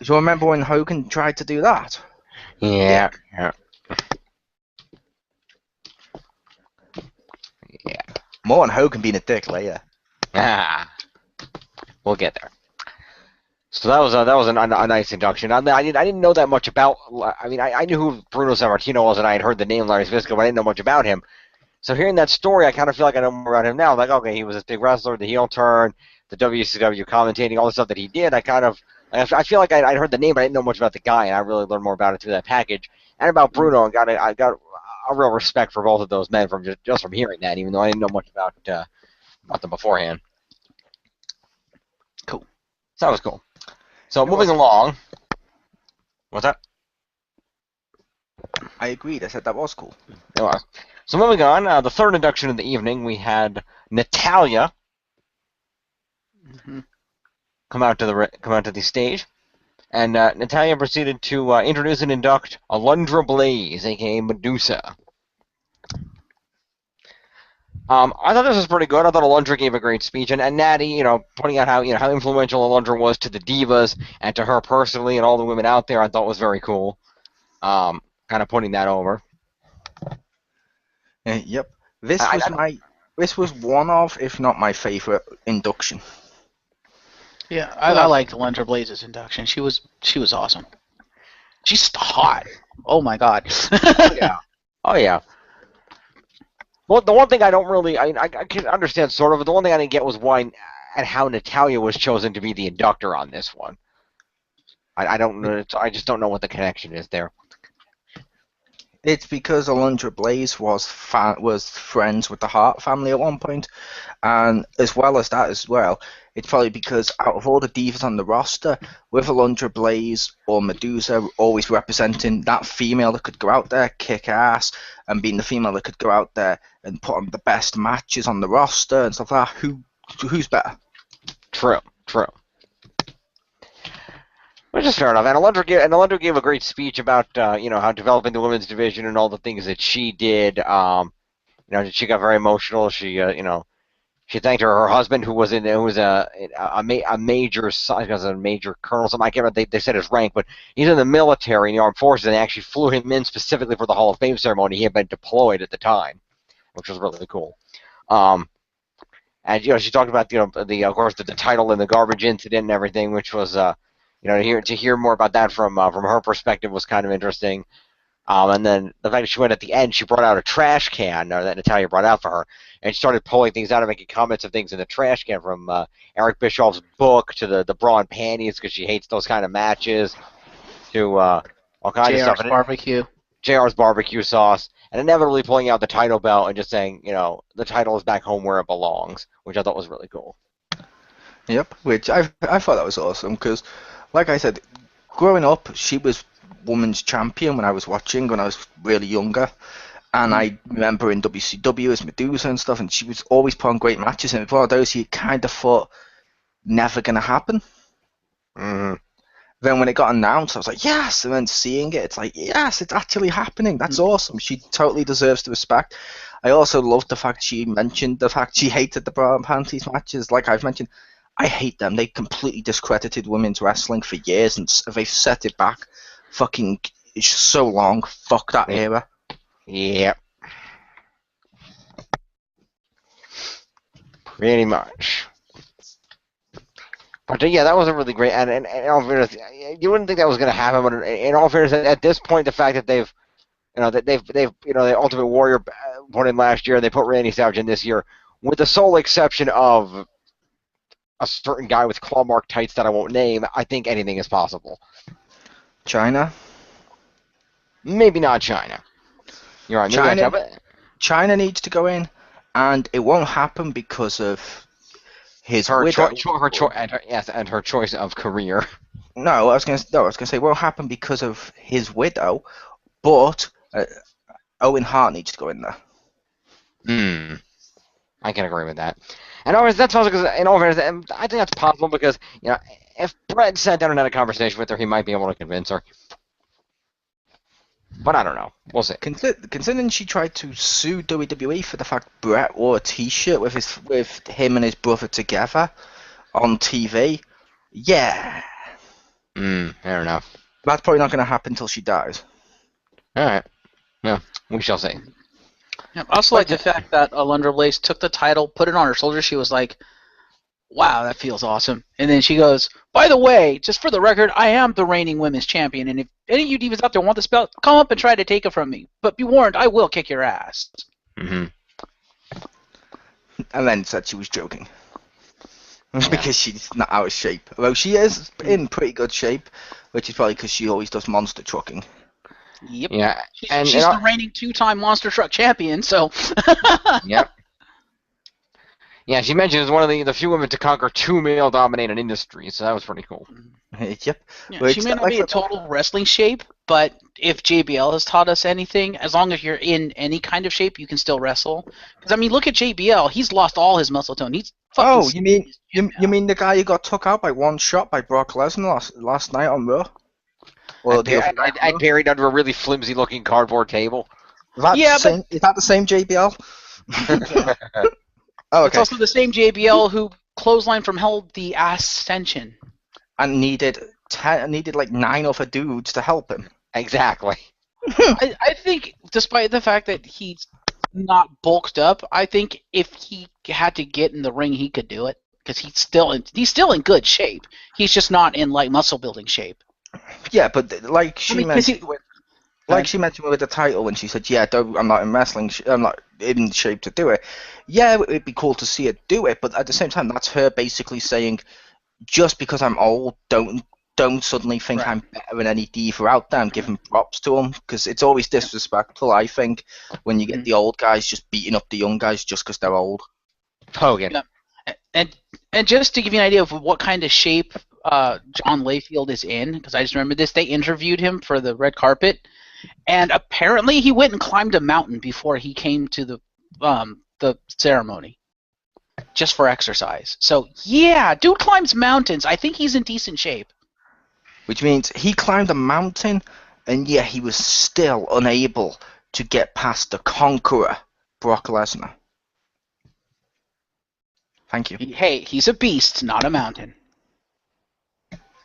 you remember when Hogan tried to do that? Yeah. More on Hogan being a dick later. We'll get there. So that was a nice induction. I didn't know that much about. I mean, I knew who Bruno Sammartino was, and I had heard the name Larry Zbyszko, but I didn't know much about him. So hearing that story, I kind of feel like I know more about him now. Like, okay, he was this big wrestler, the heel turn, the WCW commentating, all the stuff that he did. I feel like I'd heard the name, but I didn't know much about the guy, and I really learned more about it through that package and about Bruno, and I got a real respect for both of those men from just from hearing that, even though I didn't know much about them beforehand. Cool. So that was cool. So moving along. What's that? I agreed. I said that was cool. It was. So moving on, the third induction of the evening, we had Natalya come out to the stage, and Natalya proceeded to introduce and induct Alundra Blaze, aka Medusa. I thought this was pretty good. I thought Alundra gave a great speech, and Natty, pointing out how how influential Alundra was to the Divas and to her personally and all the women out there, I thought was very cool. kind of putting that over. Yep. This I, was I, this was one of, if not my favorite, induction. Yeah, I liked Alundra Blaze's induction. She was awesome. She's hot. Oh my god. yeah. Oh yeah. Well, the one thing I don't really, I can understand sort of, but the one thing I didn't get was why and how Natalya was chosen to be the inductor on this one. I don't know. I just don't know what the connection is there. It's because Alundra Blaze was friends with the Hart family at one point, and as well as that as well, it's probably because out of all the divas on the roster, with Alundra Blaze or Medusa always representing that female that could go out there, kick ass, and being the female that could go out there and put on the best matches on the roster and stuff like that, who's better? True. Which is fair enough. And Alundra gave a great speech about how developing the women's division and all the things that she did. She got very emotional. She she thanked her husband who was a major colonel. Something I can't remember. They said his rank, but he's in the military in the armed forces, and they actually flew him in specifically for the Hall of Fame ceremony. He had been deployed at the time, which was really cool. And she talked about of course the title and the garbage incident and everything, which was to hear more about that from her perspective was kind of interesting. And then the fact that she went at the end, she brought out a trash can that Natalya brought out for her, and she started pulling things out and making comments of things in the trash can, from Eric Bischoff's book to the bra and panties because she hates those kind of matches, to all kinds of stuff. Barbecue. JR's barbecue sauce, and inevitably pulling out the title belt and just saying, the title is back home where it belongs, which I thought was really cool. Yep, which I thought that was awesome because, like I said, growing up, she was women's champion when I was watching when I was really younger, and I remember in WCW as Medusa and stuff, and she was always putting great matches, and one of those you kind of thought never gonna happen. Mm-hmm. Then when it got announced, I was like, yes, and then seeing it, it's like, yes, it's actually happening. That's awesome. She totally deserves the respect. I also loved the fact she mentioned the fact she hated the bra and panties matches. Like I've mentioned, I hate them. They completely discredited women's wrestling for years, and they've set it back fucking so long. Fuck that era. Yep. Pretty much. But yeah, that was a really great. And in all fairness, you wouldn't think that was going to happen, but in all fairness, at this point, the fact that they've the Ultimate Warrior put in last year, and they put Randy Savage in this year, with the sole exception of a certain guy with claw mark tights that I won't name, I think anything is possible. China? Maybe not China. You're right. China needs to go in, and it won't happen because of his her widow. And her choice of career. No, I was gonna say it won't happen because of his widow, but Owen Hart needs to go in there. I can agree with that. And that's also because, in all fairness, I think that's possible because if Brett sat down and had a conversation with her, he might be able to convince her. But I don't know. We'll see. Considering she tried to sue WWE for the fact Brett wore a T-shirt with him and his brother together on TV, yeah. Fair enough. That's probably not going to happen until she dies. All right. Yeah, we shall see. I also like the fact that Alundra Blaze took the title, put it on her shoulder. She was like, wow, that feels awesome. And then she goes, by the way, just for the record, I am the reigning women's champion, and if any of you divas out there want this belt, come up and try to take it from me. But be warned, I will kick your ass. And then said she was joking. Because she's not out of shape. Although she is in pretty good shape, which is probably because she always does monster trucking. Yep. Yeah. She's the reigning 2-time monster truck champion, so... Yep. Yeah, she mentioned as one of the few women to conquer 2 male-dominated industries, so that was pretty cool. Yep. Yeah, she may not be in total wrestling shape, but if JBL has taught us anything, as long as you're in any kind of shape, you can still wrestle. Because, I mean, look at JBL. He's lost all his muscle tone. He's fucking you mean the guy who got took out by one shot by Brock Lesnar last night on Raw? I buried under a really flimsy-looking cardboard table. Is that the same JBL? Oh, okay. It's also the same JBL who clothesline from hell the Ascension. And needed like 9 other dudes to help him. Exactly. I think, despite the fact that he's not bulked up, I think if he had to get in the ring, he could do it because he's still in good shape. He's just not in like muscle building shape. Yeah, but like I she mean, because mentioned, like she mentioned with the title when she said, "Yeah, I'm not in wrestling. I'm not in shape to do it." Yeah, it'd be cool to see her do it, but at the same time, that's her basically saying, "Just because I'm old, don't suddenly think Right. I'm better than any diva out there." I'm giving props to them because it's always disrespectful. I think when you get the old guys just beating up the young guys just because they're old. Hogan. Yeah. And just to give you an idea of what kind of shape John Layfield is in, because I just remember this, they interviewed him for the red carpet, and apparently he went and climbed a mountain before he came to the ceremony, just for exercise. So yeah, dude climbs mountains. I think he's in decent shape. Which means he climbed a mountain, and yet he was still unable to get past the conqueror, Brock Lesnar. Thank you. Hey, he's a beast, not a mountain.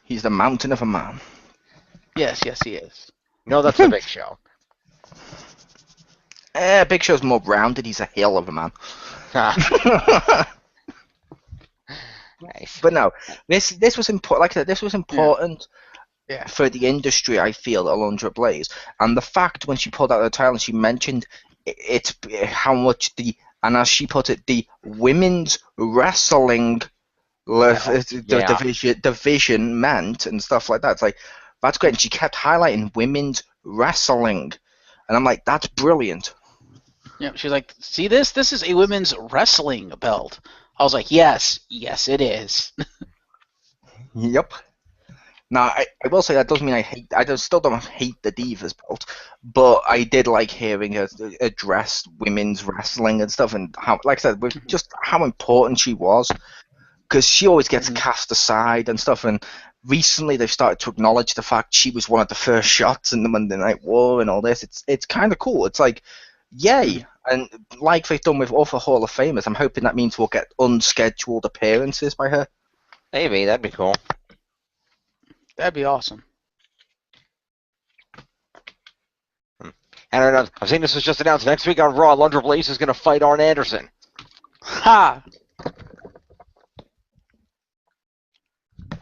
He's the mountain of a man. Yes, he is. No, that's the Big Show. Big Show's more rounded. He's a hill of a man. Nice. But no, this was important. Like I said, this was important for the industry. I feel Alundra Blaze, and the fact when she pulled out the title and she mentioned it's how much and as she put it, the women's wrestling division meant and stuff like that. It's like that's great. And she kept highlighting women's wrestling, and I'm like, that's brilliant. Yeah, she's like, see this? This is a women's wrestling belt. I was like, yes, it is. Yep. Now, I will say that doesn't mean I still don't hate the Divas belt, but I did like hearing her address women's wrestling and stuff, and how, like I said, with just how important she was, because she always gets cast aside and stuff, and recently they've started to acknowledge the fact she was one of the first shots in the Monday Night War and all this. It's kind of cool. It's like, yay. And like they've done with other Hall of Famers, I'm hoping that means we'll get unscheduled appearances by her. Maybe, that'd be cool. That'd be awesome. And I've seen this was just announced. Next week on Raw, Alundra Blaze is going to fight Arn Anderson. Ha!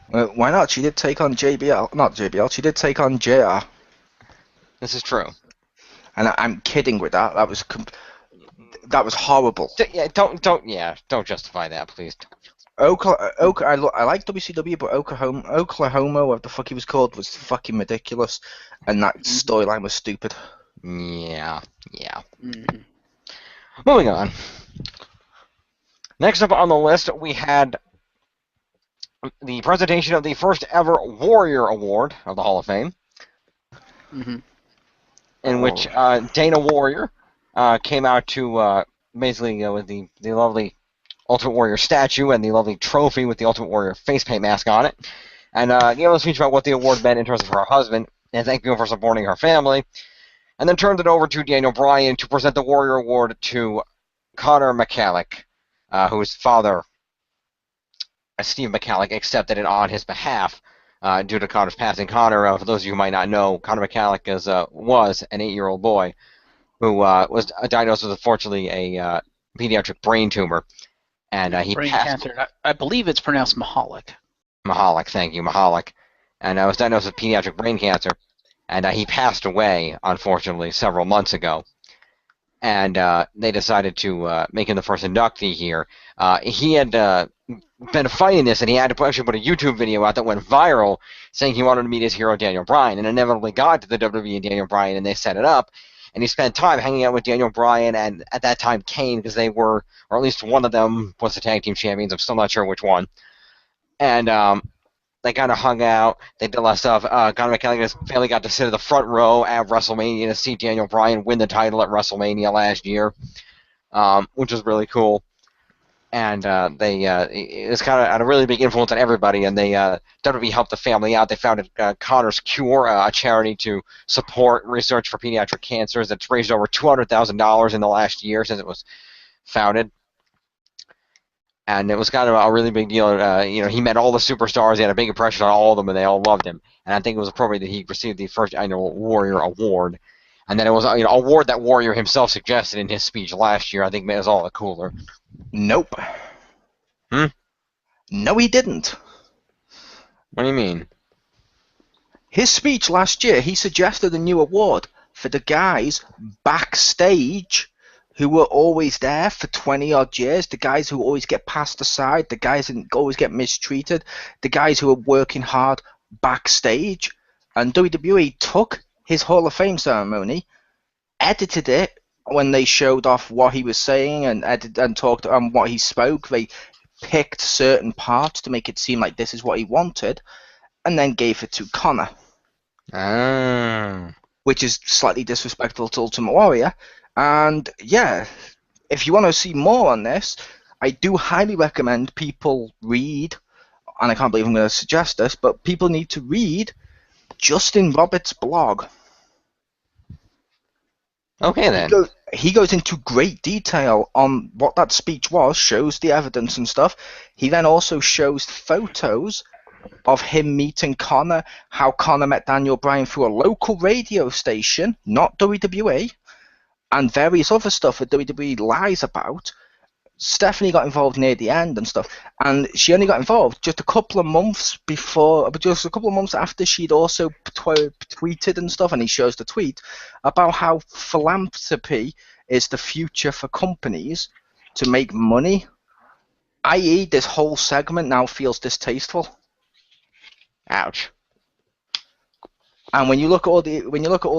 Why not? She did take on JBL. Not JBL. She did take on JR. This is true. And I'm kidding with that. That was horrible. Yeah, don't justify that, please. I like WCW, but Oklahoma, whatever the fuck he was called, was fucking ridiculous, and that storyline was stupid. Yeah. Moving on. Next up on the list, we had the presentation of the first ever Warrior Award of the Hall of Fame, in which Dana Warrior came out to basically with the lovely Ultimate Warrior statue and the lovely trophy with the Ultimate Warrior face paint mask on it, and gave a speech about what the award meant in terms of her husband, and thank you for supporting her family, and then turned it over to Daniel Bryan to present the Warrior Award to Connor McCallick, whose father, Steve McCallick, accepted it on his behalf due to Connor's passing. Connor, for those of you who might not know, Connor McCallick was an 8-year-old boy who was diagnosed with, unfortunately, a pediatric brain tumor. And he brain passed. Cancer. I believe it's pronounced Mahalik. Mahalik, thank you, Mahalik. And I was diagnosed with pediatric brain cancer. And he passed away, unfortunately, several months ago. And they decided to make him the first inductee here. He had been fighting this, and he had to actually put a YouTube video out that went viral saying he wanted to meet his hero, Daniel Bryan. And inevitably got to the WWE and Daniel Bryan, and they set it up. And he spent time hanging out with Daniel Bryan and, at that time, Kane, because they were, or at least one of them was the tag team champions. I'm still not sure which one. And they kind of hung out. They did a lot of stuff. Conor McCallick and his family got to sit in the front row at WrestleMania to see Daniel Bryan win the title at WrestleMania last year, which was really cool. And it was kind of had a really big influence on everybody, and they WWE helped the family out. They founded Connor's Cure, a charity to support research for pediatric cancers. That's raised over $200,000 in the last year since it was founded. And it was kind of a really big deal. He met all the superstars. He had a big impression on all of them, and they all loved him. And I think it was appropriate that he received the first annual Warrior Award. And then it was a award that Warrior himself suggested in his speech last year. I think made us all the cooler. Nope. Hmm? No, he didn't. What do you mean? His speech last year, he suggested a new award for the guys backstage who were always there for 20 odd years, the guys who always get passed aside, the guys who always get mistreated, the guys who are working hard backstage. And WWE took his Hall of Fame ceremony, edited it when they showed off what he was saying and talked on what he spoke. They picked certain parts to make it seem like this is what he wanted, and then gave it to Connor. Which is slightly disrespectful to Ultimate Warrior. And yeah, if you want to see more on this, I do highly recommend people read, and I can't believe I'm going to suggest this, but people need to read Justin Roberts' blog. Okay, then. He goes into great detail on what that speech was, shows the evidence and stuff. He then also shows photos of him meeting Connor, how Connor met Daniel Bryan through a local radio station, not WWE, and various other stuff that WWE lies about. Stephanie got involved near the end and stuff, and she only got involved just a couple of months after she'd also tweeted and stuff, and he shows the tweet about how philanthropy is the future for companies to make money, i.e. this whole segment now feels distasteful. Ouch. And when you look at all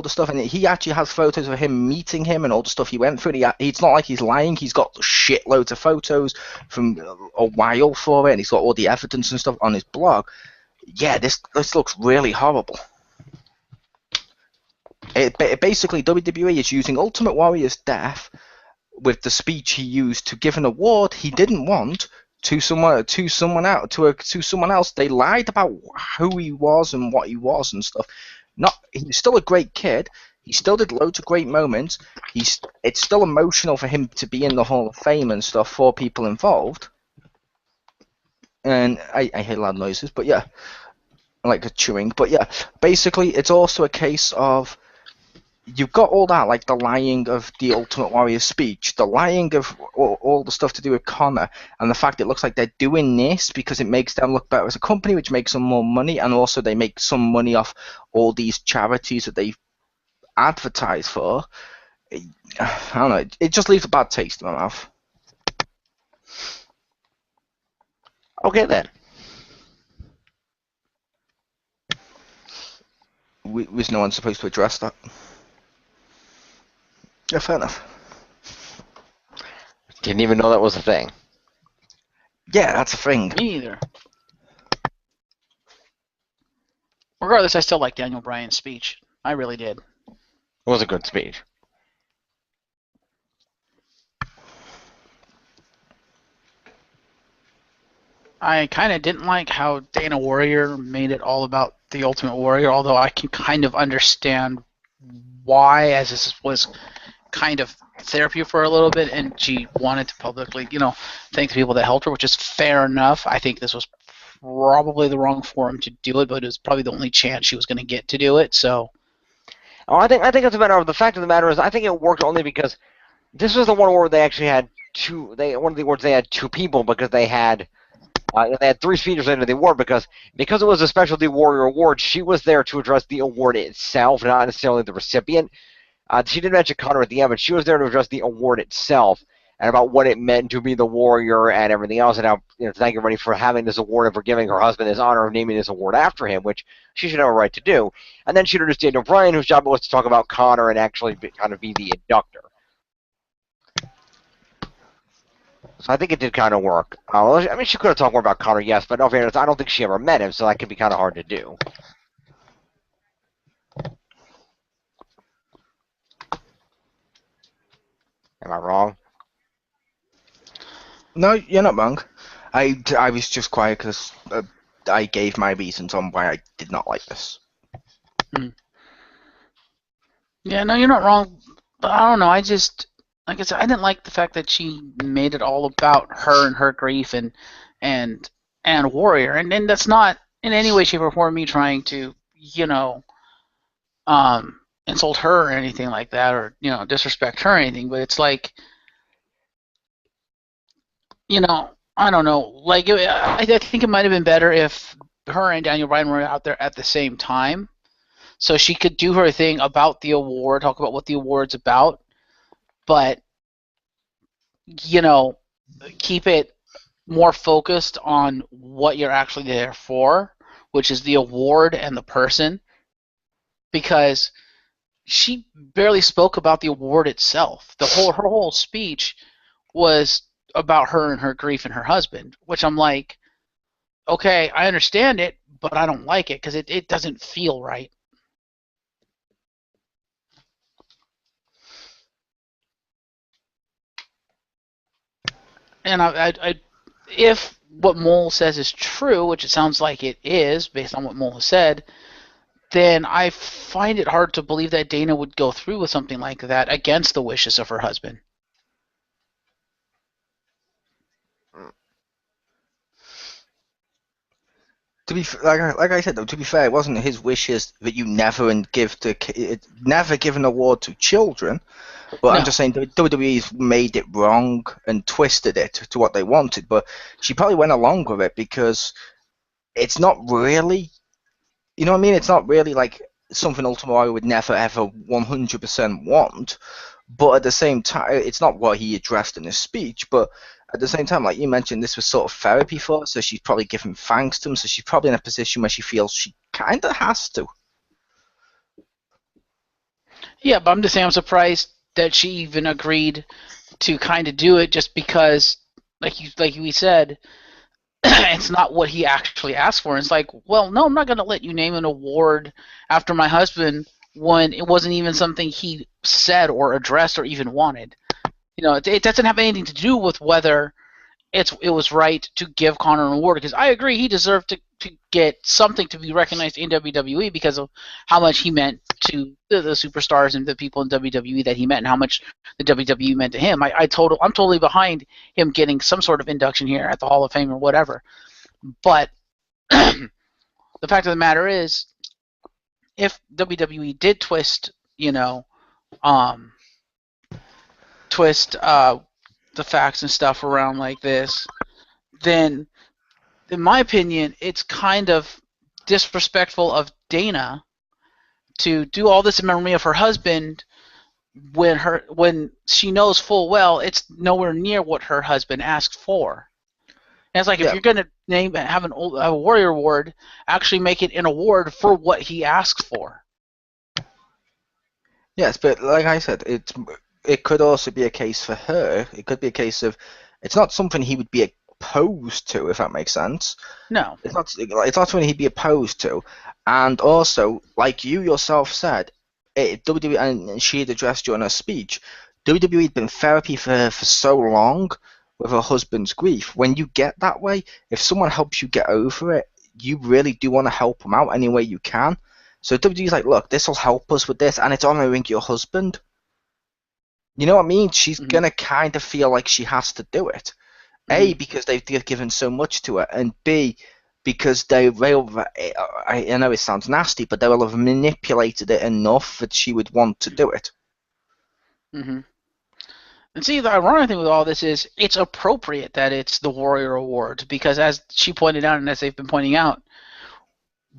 the stuff, and he actually has photos of him meeting him and all the stuff he went through. It's not like he's lying. He's got shitloads of photos from a while for it, and he's got all the evidence and stuff on his blog. Yeah, this looks really horrible. Basically, WWE is using Ultimate Warrior's death with the speech he used to give an award he didn't want to someone else. They lied about who he was and what he was and stuff. He's still a great kid. He still did loads of great moments. It's still emotional for him to be in the Hall of Fame and stuff for people involved. And I hear loud noises, but yeah, I like the chewing. But yeah, basically, it's also a case of you've got all that, like the lying of the Ultimate Warrior speech, the lying of all the stuff to do with Connor, and the fact it looks like they're doing this because it makes them look better as a company, which makes them more money, and also they make some money off all these charities that they advertise for. I don't know, it just leaves a bad taste in my mouth. Okay, then. Was no one supposed to address that? Yeah, fair enough. Didn't even know that was a thing. Yeah, that's a thing. Me either. Regardless, I still like Daniel Bryan's speech. I really did. It was a good speech. I kind of didn't like how Dana Warrior made it all about the Ultimate Warrior, although I can kind of understand why, as this was kind of therapy for her a little bit, and she wanted to publicly, thank the people that helped her, which is fair enough. I think this was probably the wrong forum to do it, but it was probably the only chance she was going to get to do it. So, I think it's a matter of the fact of the matter is I think it worked only because this was the one where they actually had one of the awards they had two people because they had three speakers into the award because it was a Specialty Warrior award. She was there to address the award itself, not necessarily the recipient. She did mention Connor at the end, but she was there to address the award itself and about what it meant to be the Warrior and everything else, and how thank everybody for having this award and for giving her husband this honor of naming this award after him, which she should have a right to do. And then she introduced Daniel Bryan, whose job was to talk about Connor and actually kind of be the inductor. So I think it did kind of work. She could have talked more about Connor, yes, but in all fairness, I don't think she ever met him, so that could be kind of hard to do. Am I wrong? No, you're not wrong. I was just quiet because I gave my reasons on why I did not like this. Yeah, no, you're not wrong. But I don't know. I just, like I said, I didn't like the fact that she made it all about her and her grief and Warrior, and that's not in any way, shape, or form me trying to, insult her or anything like that, or disrespect her or anything, but it's like, I don't know. Like, I think it might have been better if her and Daniel Bryan were out there at the same time, so she could do her thing about the award, talk about what the award's about, but keep it more focused on what you're actually there for, which is the award and the person, because she barely spoke about the award itself. Her whole speech was about her and her grief and her husband, which I'm like, okay, I understand it, but I don't like it because it doesn't feel right. And if what Mole says is true, which it sounds like it is based on what Mole has said, then I find it hard to believe that Dana would go through with something like that against the wishes of her husband. To be like I said though, to be fair, it wasn't his wishes that you never give an award to children. But No. I'm just saying WWE's made it wrong and twisted it to what they wanted. But she probably went along with it because it's not really, you know what I mean? It's not really like something Ultimate Warrior would never ever 100% want. But at the same time, it's not what he addressed in his speech. But at the same time, like you mentioned, this was sort of therapy for her, so she's probably giving thanks to him. So she's probably in a position where she feels she kind of has to. Yeah, but I'm just saying I'm surprised that she even agreed to kind of do it, just because, like we said, it's not what he actually asked for. It's like, well, no, I'm not going to let you name an award after my husband when it wasn't even something he said or addressed or even wanted. It doesn't have anything to do with whether it was right to give Connor an award, because I agree he deserved to get something to be recognized in WWE because of how much he meant to the superstars and the people in WWE that he met, and how much the WWE meant to him. I'm totally behind him getting some sort of induction here at the Hall of Fame or whatever. But the fact of the matter is, if WWE did twist the facts and stuff around like this, then in my opinion, it's kind of disrespectful of Dana to do all this in memory of her husband when she knows full well it's nowhere near what her husband asked for. And it's like, if you're going to have a Warrior Award, actually make it an award for what he asked for. Yes, but like I said, it could also be a case for her. It could be a case of it's not something he would be opposed to, if that makes sense. No. It's not something he'd be opposed to. And also, like you yourself said, WWE, and she had addressed during her speech, WWE had been therapy for her for so long with her husband's grief. When you get that way, if someone helps you get over it, you really do want to help them out any way you can. So WWE's like, look, this will help us with this, and it's honouring your husband. You know what I mean? She's going to kind of feel like she has to do it. A, because they've given so much to her, and B, because I know it sounds nasty, but they will have manipulated it enough that she would want to do it. Mm-hmm. And see, the ironic thing with all this is it's appropriate that it's the Warrior Awards, because as she pointed out and as they've been pointing out,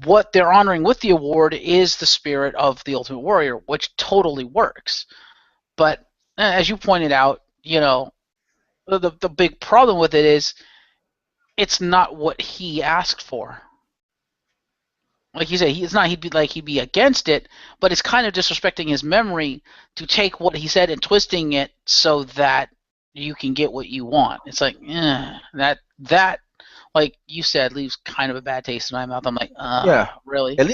what they're honoring with the award is the spirit of the Ultimate Warrior, which totally works. But as you pointed out, the big problem with it is it's not what he asked for. Like you say, he'd be against it, but it's kind of disrespecting his memory to take what he said and twisting it so that you can get what you want. It's like, that, like you said, leaves kind of a bad taste in my mouth. I'm like, yeah, really? It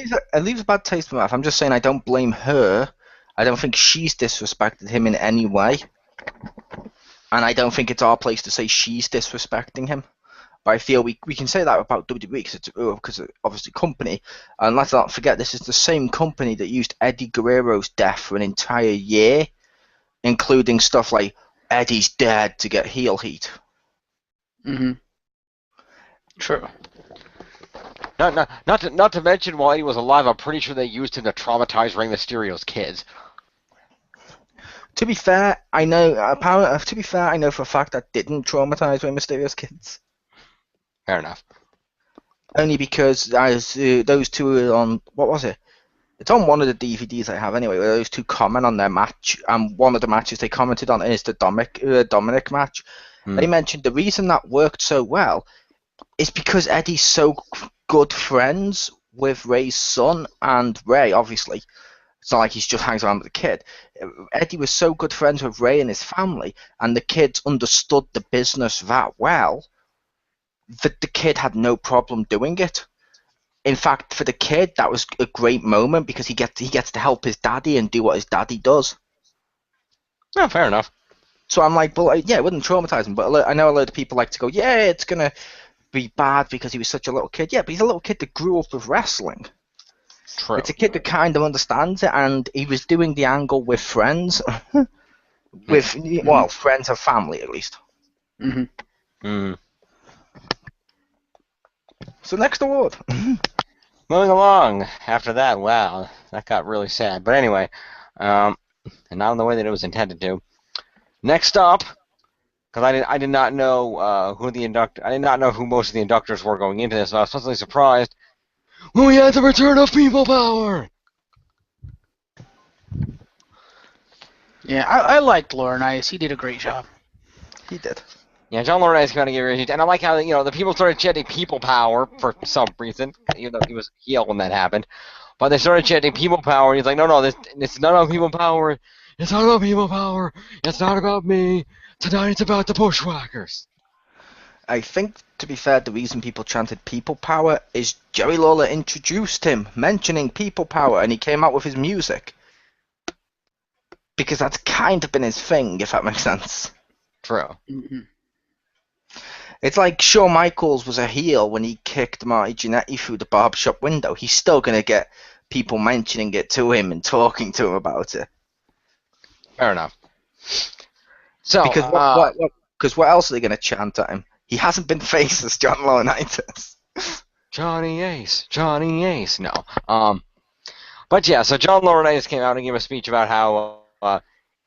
leaves a bad taste in my mouth. I'm just saying I don't blame her. I don't think she's disrespected him in any way. And I don't think it's our place to say she's disrespecting him. But I feel we can say that about WWE because it's obviously company. And let's not forget, this is the same company that used Eddie Guerrero's death for an entire year, including stuff like Eddie's dead to get heel heat. Mm-hmm. True. Not to mention, while Eddie was alive, I'm pretty sure they used him to traumatize Rey Mysterio's kids. To be fair, I know. Apparently, to be fair, I know for a fact that didn't traumatize Rey Mysterio's kids. Fair enough. Only because those two are on. What was it? It's on one of the DVDs I have anyway, where those two comment on their match, and one of the matches they commented on is the Dominic match. They mentioned the reason that worked so well is because Eddie's so good friends with Ray's son, and Ray, obviously. It's not like he just hangs around with the kid. Eddie was so good friends with Ray and his family, and the kids understood the business that well, that the kid had no problem doing it. In fact, for the kid, that was a great moment because he gets to help his daddy and do what his daddy does. Yeah, fair enough. So I'm like, well, yeah, it wouldn't traumatize him, but I know a lot of people like to go, yeah, it's going to be bad because he was such a little kid. Yeah, but he's a little kid that grew up with wrestling. True. It's a kid that kind of understands it, and he was doing the angle with friends, with friends of family at least. So next award. Moving along. After that, wow, that got really sad. But anyway, and not in the way that it was intended to. Next up, because I did not know I did not know who most of the inductors were going into this, so I was pleasantly surprised when we had the return of People Power. Yeah, I liked Laurinaitis. He did a great job. He did. Yeah, John Laurinaitis kind of gave it, and I like how the people started chanting People Power for some reason, even though he was heel when that happened. But they started chanting People Power, and he's like, no, it's not about People Power. It's not about People Power. It's not about me. Tonight it's about the Bushwhackers. I think, to be fair, the reason people chanted People Power is Jerry Lawler introduced him, mentioning People Power, and he came out with his music. Because that's kind of been his thing, if that makes sense. True. It's like Shawn Michaels was a heel when he kicked Marty Jannetty through the barbershop window. He's still going to get people mentioning it to him and talking to him about it. Fair enough. So, because what else are they going to chant at him? He hasn't been faced as John Laurinaitis. Johnny Ace. No. But yeah, so John Laurinaitis came out and gave a speech about how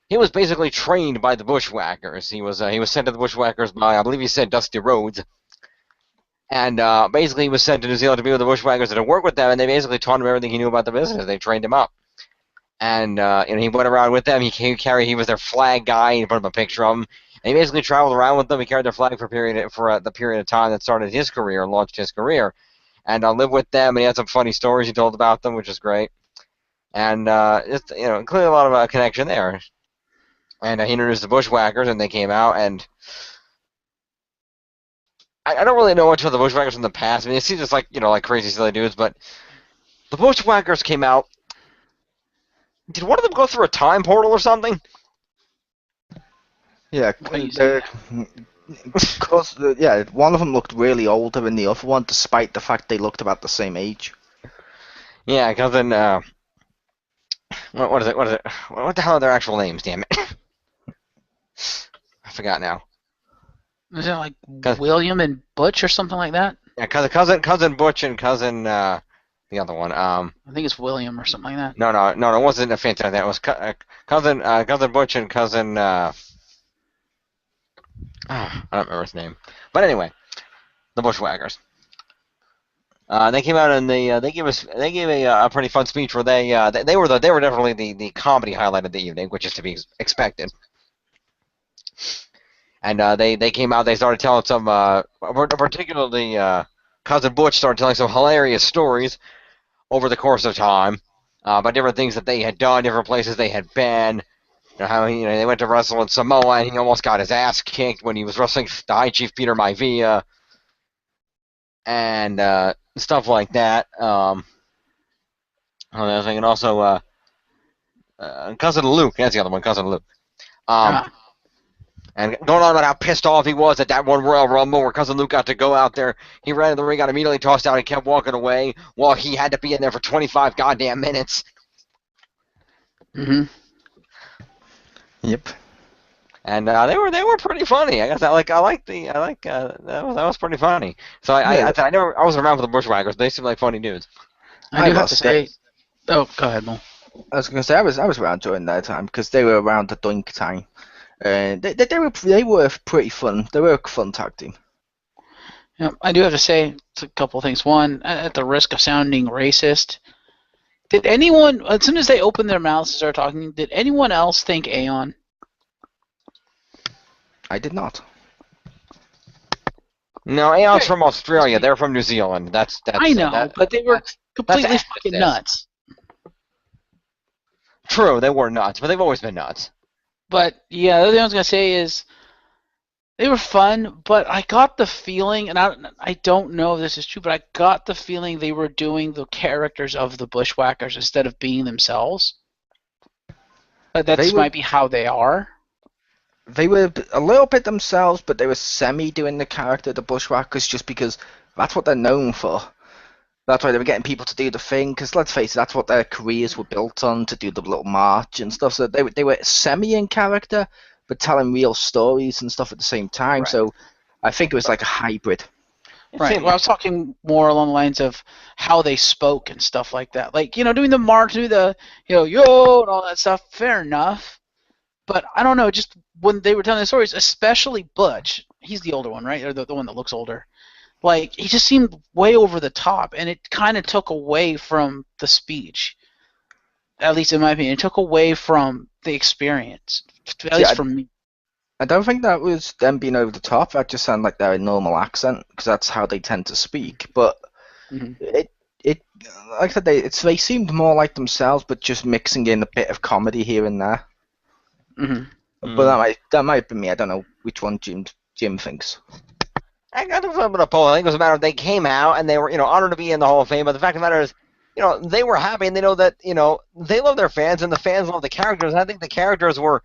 he was basically trained by the Bushwhackers. He was sent to the Bushwhackers by, I believe he said, Dusty Rhodes. And basically he was sent to New Zealand to be with the Bushwhackers and to work with them, and they basically taught him everything he knew about the business. They trained him up. And he went around with them. He was their flag guy. He put up a picture of him. And he basically traveled around with them. He carried their flag for the period of time that started his career and launched his career. And lived with them, and he had some funny stories he told about them, which is great. And clearly a lot of connection there. And he introduced the Bushwhackers, and they came out, and I don't really know much about the Bushwhackers from the past. I mean, it seems just like crazy silly dudes, but the Bushwhackers came out. Did one of them go through a time portal or something? Yeah, because one of them looked really older than the other one, despite the fact they looked about the same age. Yeah, because then what is it? What the hell are their actual names? Damn it, I forgot now. Is it like William and Butch or something like that? Yeah, cousin Butch and cousin the other one. I think it's William or something like that. No, it wasn't a fancy like that. It was cousin Butch and cousin. I don't remember his name, but anyway, the Bushwhackers. They came out and they gave a pretty fun speech where they were definitely the comedy highlight of the evening, which is to be expected. And they came out. They started telling some, particularly cousin Butch started telling some hilarious stories over the course of time about different things that they had done, different places they had been. How they went to wrestle in Samoa and he almost got his ass kicked when he was wrestling the High Chief Peter Maivia, and stuff like that. And also cousin Luke. That's the other one, cousin Luke. And going on about how pissed off he was at that one Royal Rumble where cousin Luke got to go out there. He ran in the ring, got immediately tossed out, and kept walking away while he had to be in there for 25 goddamn minutes. Yep. And they were pretty funny. I guess that was pretty funny. So Yeah, I wasn't around for the Bushwhackers. They seem like funny dudes. I do have to say. Oh, go ahead, Mo. I was gonna say I was around during their time because they were around the Doink time. They were pretty fun. They were a fun tag team. Yeah, I do have to say a couple of things. One, at the risk of sounding racist, did anyone, as soon as they opened their mouths and started talking, did anyone else think Aeon? I did not. No, Aeon's from Australia. They're from New Zealand. I know, but they were completely fucking SCS. nuts. True, they were nuts, but they've always been nuts. But yeah, the other thing I was gonna say is they were fun, but I got the feeling, and I don't know if this is true, but I got the feeling they were doing the characters of the Bushwhackers instead of being themselves. That might be how they are. They were a little bit themselves, but they were semi doing the character of the Bushwhackers just because that's what they're known for. That's why they were getting people to do the thing, because let's face it, that's what their careers were built on, to do the little march and stuff. So they were semi in character, but telling real stories and stuff at the same time. Right. So I think it was like a hybrid. Right. Well, I was talking more along the lines of how they spoke and stuff like that. Like, doing the march, doing the, yo, and all that stuff, fair enough. But I don't know, just when they were telling the stories, especially Butch, he's the older one, right? Or the one that looks older. Like, he just seemed way over the top, and it kind of took away from the speech. At least in my opinion. It took away from the experience. At least from me. I don't think that was them being over the top. That just sounded like their normal accent, because that's how they tend to speak. But it like I said, they seemed more like themselves, but just mixing in a bit of comedy here and there. But that might have been me. I don't know which one Jim thinks. I got a little bit of both. I think it was a matter of they came out and they were, honored to be in the Hall of Fame. But the fact of the matter is, they were happy and they know that, they love their fans and the fans love the characters. And I think the characters were,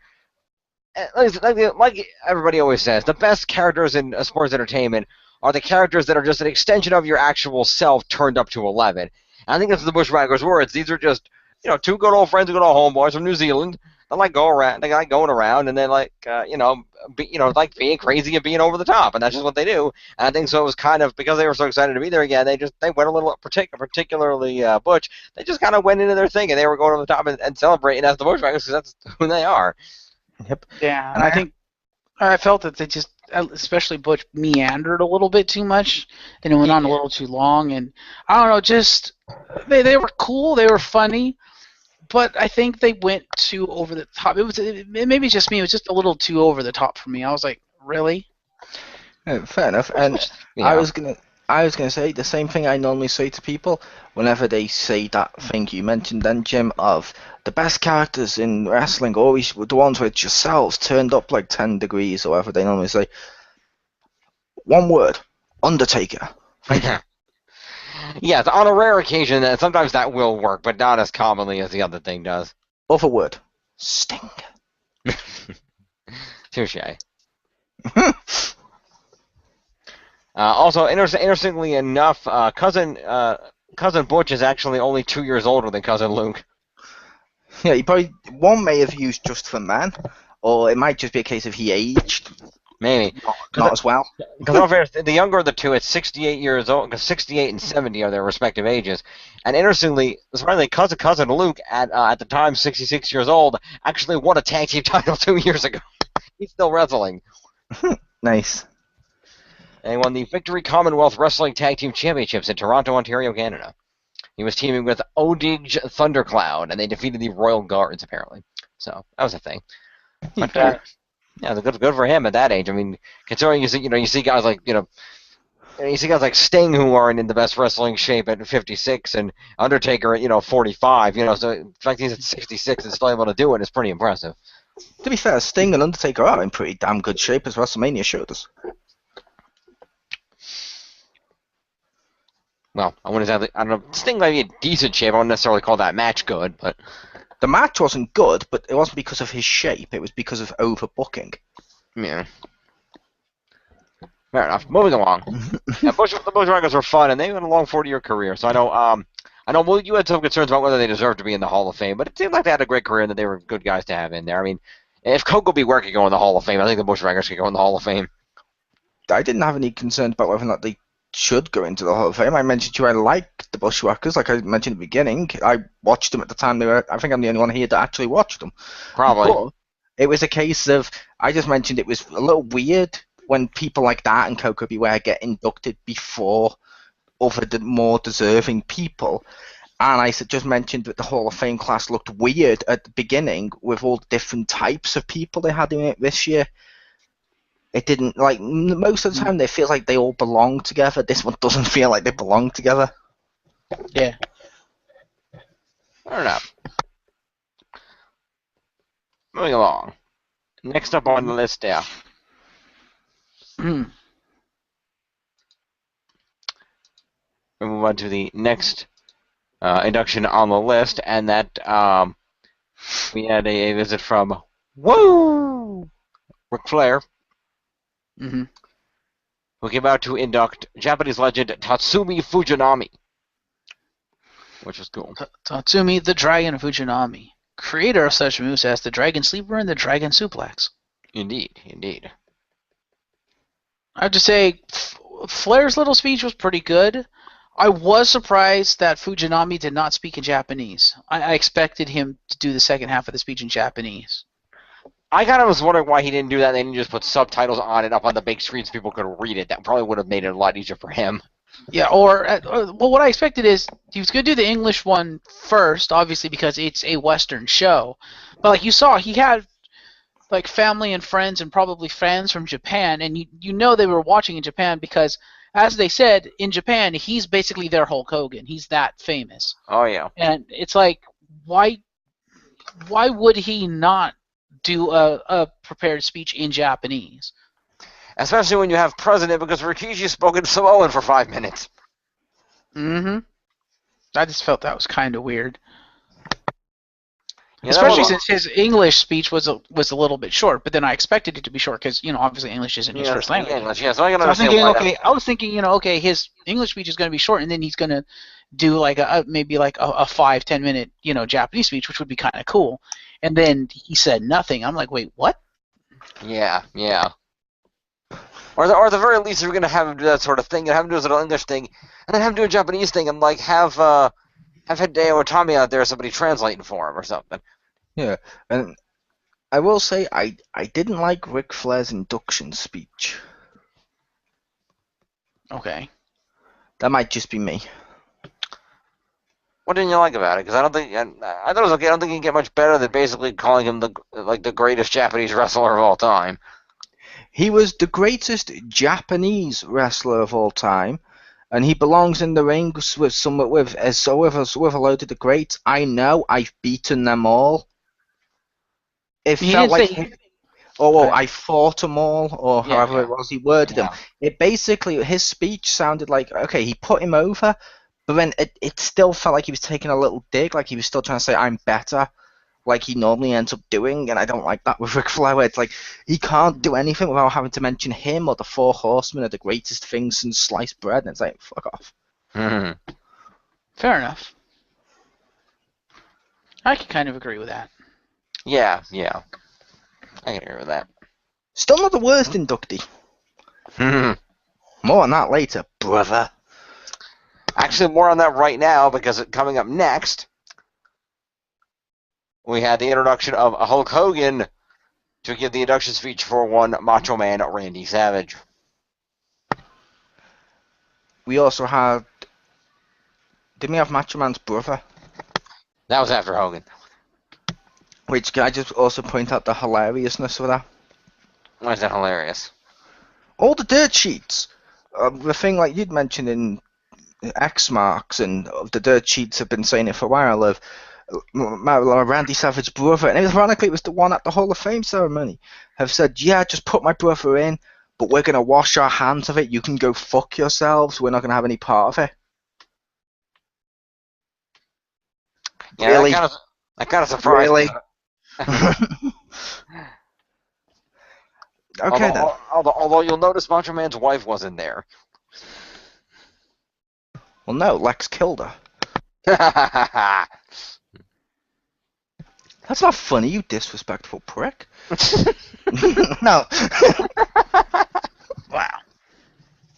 like everybody always says, the best characters in sports entertainment are the characters that are just an extension of your actual self turned up to 11. And I think that's the Bushwhackers' words. These are just, two good old friends, good old homeboys from New Zealand. They like going around, and they like like being crazy and being over the top, and that's just what they do. And I think so. It was kind of because they were so excited to be there again. They went a little particularly Butch. They just kind of went into their thing, and they were going over the top and celebrating as the Bushwhackers because that's who they are. Yep. Yeah, and I think I felt that they just, especially Butch, meandered a little bit too much, and it went on a little too long. And I don't know, just they were cool, they were funny. But I think they went too over the top. Maybe it's just me. It was just a little too over the top for me. I was like, really? Yeah, fair enough. And yeah. I was gonna say the same thing I normally say to people whenever they say that thing you mentioned then, Jim, of the best characters in wrestling always the ones with yourselves turned up like 10 degrees or whatever they normally say. One word: Undertaker. Yes, on a rare occasion, sometimes that will work, but not as commonly as the other thing does. Other word: Sting. Touche. Also, interestingly enough, cousin Butch is actually only 2 years older than cousin Luke. Yeah, one may have used just for man, or it might just be a case of he aged. Maybe. Not as well. Because the younger of the two, it's 68 years old, because 68 and 70 are their respective ages. And interestingly, cousin Luke, at the time 66 years old, actually won a tag team title 2 years ago. He's still wrestling. Nice. And he won the Victory Commonwealth Wrestling Tag Team Championships in Toronto, Ontario, Canada. He was teaming with Odige Thundercloud, and they defeated the Royal Guards, apparently. So, that was a thing. But, yeah, good for him at that age. I mean, considering you see guys like Sting who aren't in the best wrestling shape at 56, and Undertaker at 45. So the fact he's at 66 and still able to do it is pretty impressive. To be fair, Sting and Undertaker are in pretty damn good shape, as WrestleMania showed us. Well, I don't know. Sting might be in decent shape. I wouldn't necessarily call that match good, but. The match wasn't good, but it wasn't because of his shape. It was because of overbooking. Yeah. Fair enough. Moving along. The Bushwhackers were fun, and they had a long 40-year career. So I know you had some concerns about whether they deserved to be in the Hall of Fame, but it seemed like they had a great career and that they were good guys to have in there. I mean, If Coco Beware could go in the Hall of Fame, I think the Bushwhackers could go in the Hall of Fame. I didn't have any concerns about whether or not they should go into the Hall of Fame. I mentioned to you I like the Bushwhackers, like I mentioned at the beginning. I watched them at the time they were. I think I'm the only one here that actually watched them. Probably. But it was a case of, I just mentioned it was a little weird when people like that and Coco Beware get inducted before other more deserving people. And I just mentioned that the Hall of Fame class looked weird at the beginning with all the different types of people they had in it this year. It didn't, like, most of the time they feel like they all belong together. This one doesn't feel like they belong together. Yeah. I don't know. Moving along. Next up on the list there. Mm. We move on to the next induction on the list, and that we had a visit from Ric Flair, Mm-hmm. who came out to induct Japanese legend Tatsumi Fujinami, which was cool. Tatsumi the Dragon Fujinami, creator of such moves as the Dragon Sleeper and the Dragon Suplex. Indeed, indeed. I have to say, Flair's little speech was pretty good. I was surprised that Fujinami did not speak in Japanese. I expected him to do the second half of the speech in Japanese. I kind of was wondering why he didn't do that. They didn't just put subtitles on it up on the big screen so people could read it. That probably would have made it a lot easier for him. Yeah, or well, what I expected is he was going to do the English one first, obviously because it's a Western show. But like you saw, he had like family and friends and probably fans from Japan, and you know they were watching in Japan because, as they said, in Japan he's basically their Hulk Hogan. He's that famous. Oh yeah. And it's like, why would he not do a prepared speech in Japanese? Especially when you have President, because Rikishi spoke in Samoan for 5 minutes. Mm-hmm. I just felt that was kind of weird. Yeah, Especially since his English speech was a little bit short, but then I expected it to be short because, obviously English isn't his first language. English, yeah, so I can So understand I was thinking, okay, his English speech is going to be short, and then he's going to do like maybe like a 5-10 minute, Japanese speech, which would be kind of cool. And then he said nothing. I'm like, wait, what? Yeah. Or at the very least, if you're going to have him do that sort of thing, and have him do his little English thing, and then have him do a Japanese thing, and like have Hideo Itami out there, somebody translating for him or something. Yeah, and I will say I didn't like Ric Flair's induction speech. Okay. That might just be me. What didn't you like about it? Because I thought it was okay. I don't think you can get much better than basically calling him the greatest Japanese wrestler of all time. He was the greatest Japanese wrestler of all time, and he belongs in the ring with a load of the greats. I know I've beaten them all. It felt like I fought them all, or however it was he worded them. It basically, his speech sounded like, okay, he put him over, but then it still felt like he was taking a little dig, like he was still trying to say, I'm better, like he normally ends up doing, and I don't like that with Ric Flair, where it's like, he can't do anything without having to mention him or the Four Horsemen are the greatest things since sliced bread, and it's like, fuck off. Mm-hmm. Fair enough. I can kind of agree with that. Yeah. I can agree with that. Still not the worst inductee. More on that later, brother. Actually, more on that right now, because coming up next, we had the introduction of Hulk Hogan to give the induction speech for one Macho Man Randy Savage. We also had... Didn't we have Macho Man's brother? That was after Hogan. Which, can I just also point out the hilariousness of that? Why is that hilarious? All the dirt sheets. The thing like you'd mentioned in X marks, and the dirt sheets have been saying it for a while, of Randy Savage's brother, and ironically it was the one at the Hall of Fame ceremony, have said, yeah, just put my brother in, but we're going to wash our hands of it. You can go fuck yourselves. We're not going to have any part of it. Yeah, really? That kind of surprised me. Really? Okay, then. Although you'll notice Macho Man's wife wasn't there. Well, no, Lex killed her. That's not funny, you disrespectful prick. No. Wow.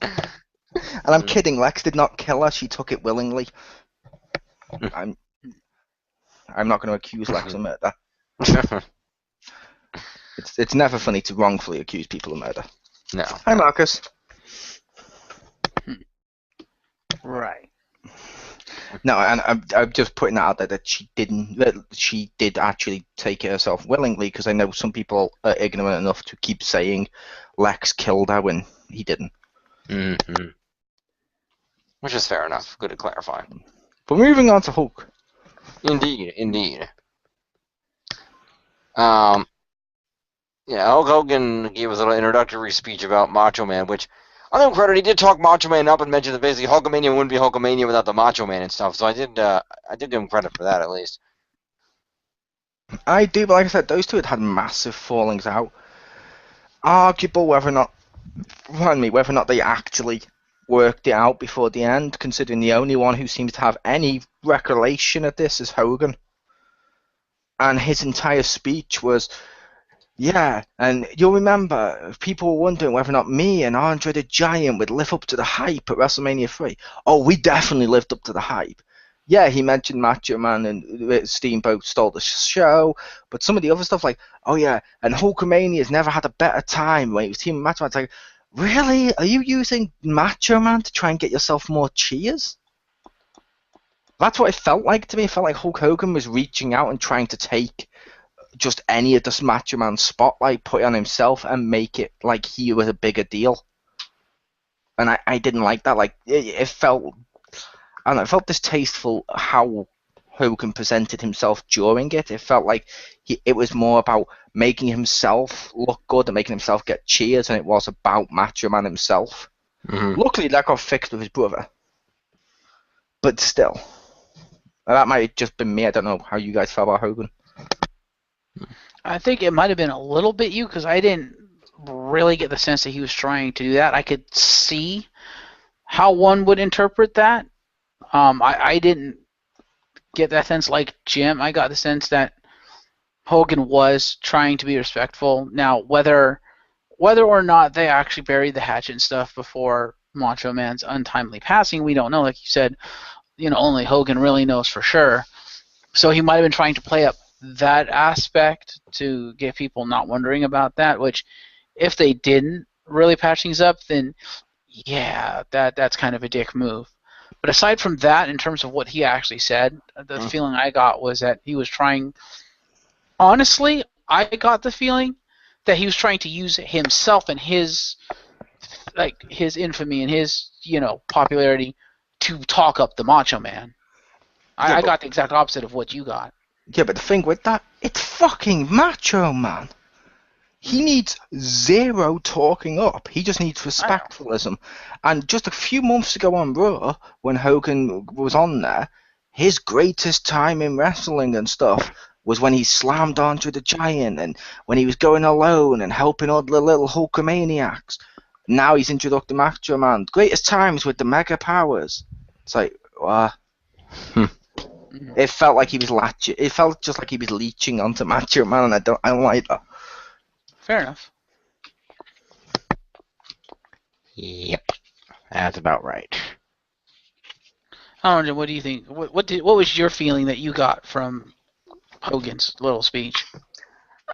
And I'm kidding, Lex did not kill her, she took it willingly. I'm not going to accuse Lex of murder. It's never funny to wrongfully accuse people of murder. No. Hi, Marcus. Right. No, and I'm just putting that out there that she did actually take it herself willingly, because I know some people are ignorant enough to keep saying Lex killed her when he didn't. Mm-hmm. Which is fair enough. Good to clarify. But moving on to Hulk. Indeed. Yeah, Hulk Hogan gave us a little introductory speech about Macho Man, which, on him credit, he did talk Macho Man up and mentioned that basically Hulkamania wouldn't be Hulkamania without the Macho Man and stuff. So I did give him credit for that at least. I do, but like I said, those two had massive fallings out. Arguable whether or not they actually worked it out before the end, considering the only one who seems to have any recollection of this is Hogan. And his entire speech was, yeah, and you'll remember, people were wondering whether or not me and Andre the Giant would live up to the hype at WrestleMania 3. Oh, we definitely lived up to the hype. Yeah, he mentioned Macho Man and Steamboat stole the show, but some of the other stuff like, oh yeah, and Hulkamania's never had a better time when he was teaming Macho Man. It's like, really? Are you using Macho Man to try and get yourself more cheers? That's what it felt like to me. It felt like Hulk Hogan was reaching out and trying to take just any of this Macho Man spotlight, put it on himself, and make it like he was a bigger deal. And I didn't like that. Like, it felt, I don't know, it felt distasteful how Hogan presented himself during it. It felt like it was more about making himself look good and making himself get cheers than it was about Macho Man himself. Mm-hmm. Luckily, that got fixed with his brother. But still, that might have just been me. I don't know how you guys felt about Hogan. I think it might have been a little bit you, because I didn't really get the sense that he was trying to do that. I could see how one would interpret that. I didn't get that sense like Jim. I got the sense that Hogan was trying to be respectful. Now, whether or not they actually buried the hatchet and stuff before Macho Man's untimely passing, we don't know. Like you said, only Hogan really knows for sure. So he might have been trying to play up that aspect to get people not wondering about that, which if they didn't really patch things up, then yeah, that's kind of a dick move. But aside from that, in terms of what he actually said, the feeling I got was that he was trying, honestly, I got the feeling that he was trying to use himself and his infamy and his popularity to talk up the Macho Man. I got the exact opposite of what you got. Yeah, but the thing with that, it's fucking Macho Man. He needs zero talking up. He just needs respectfulism. And just a few months ago on Raw, when Hogan was on there, his greatest time in wrestling and stuff was when he slammed Andre the Giant and when he was going alone and helping all the little Hulkamaniacs. Now he's introduced Macho Man. Greatest times with the Mega Powers. It's like, what? It felt like he was latching. It felt just like he was leeching onto Macho Man, and I don't like that. Fair enough. Yep, that's about right. Jim, what do you think? What was your feeling that you got from Hogan's little speech?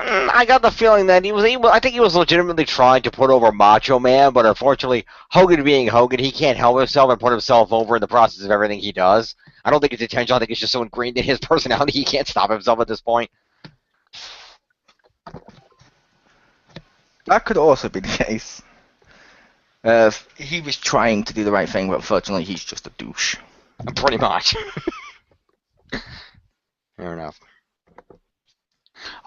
I got the feeling that I think he was legitimately trying to put over Macho Man, but unfortunately, Hogan being Hogan, he can't help himself and put himself over in the process of everything he does. I don't think it's intentional. I think it's just so ingrained in his personality he can't stop himself at this point. That could also be the case. He was trying to do the right thing, but unfortunately, he's just a douche. Pretty much. Fair enough.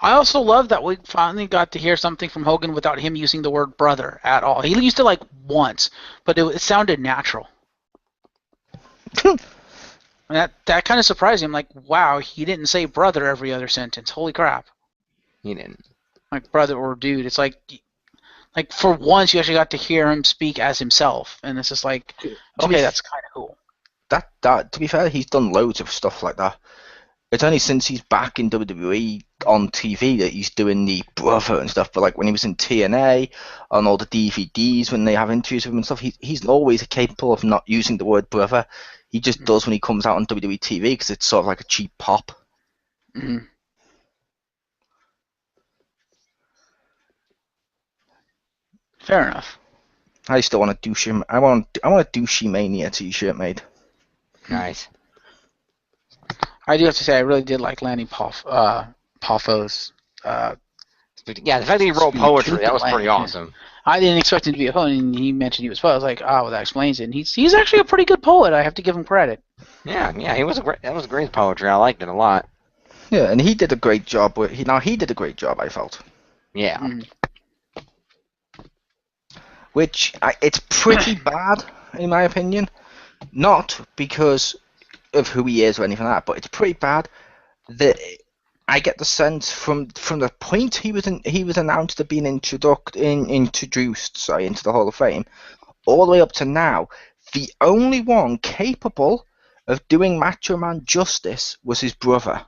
I also love that we finally got to hear something from Hogan without him using the word brother at all. He used it once, but it sounded natural. That kind of surprised me. I'm like, wow, he didn't say brother every other sentence. Holy crap. He didn't. Like brother or dude. It's like for once you actually got to hear him speak as himself. And it's just like, okay, that's kind of cool. That to be fair, he's done loads of stuff like that. It's only since he's back in WWE on TV that he's doing the brother and stuff, but like when he was in TNA on all the DVDs when they have interviews with him and stuff, he's always capable of not using the word brother. He just does when he comes out on WWE TV because it's sort of like a cheap pop. Mm-hmm. Fair enough. I still want a douche. I want a douchey mania T-shirt made. Nice. I do have to say, I really did like Lanny Poffo's. Yeah, the fact that he wrote poetry, that was pretty awesome. I didn't expect him to be a poet, and he mentioned he was a poet. I was like, well, that explains it. And he's actually a pretty good poet. I have to give him credit. Yeah, that was great poetry. I liked it a lot. Yeah, and he did a great job. He did a great job, I felt. Yeah. Mm. It's pretty bad, in my opinion. Not because of who he is or anything like that, but it's pretty bad that I get the sense from the point he was announced to being introduced into the Hall of Fame, all the way up to now, the only one capable of doing Macho Man justice was his brother.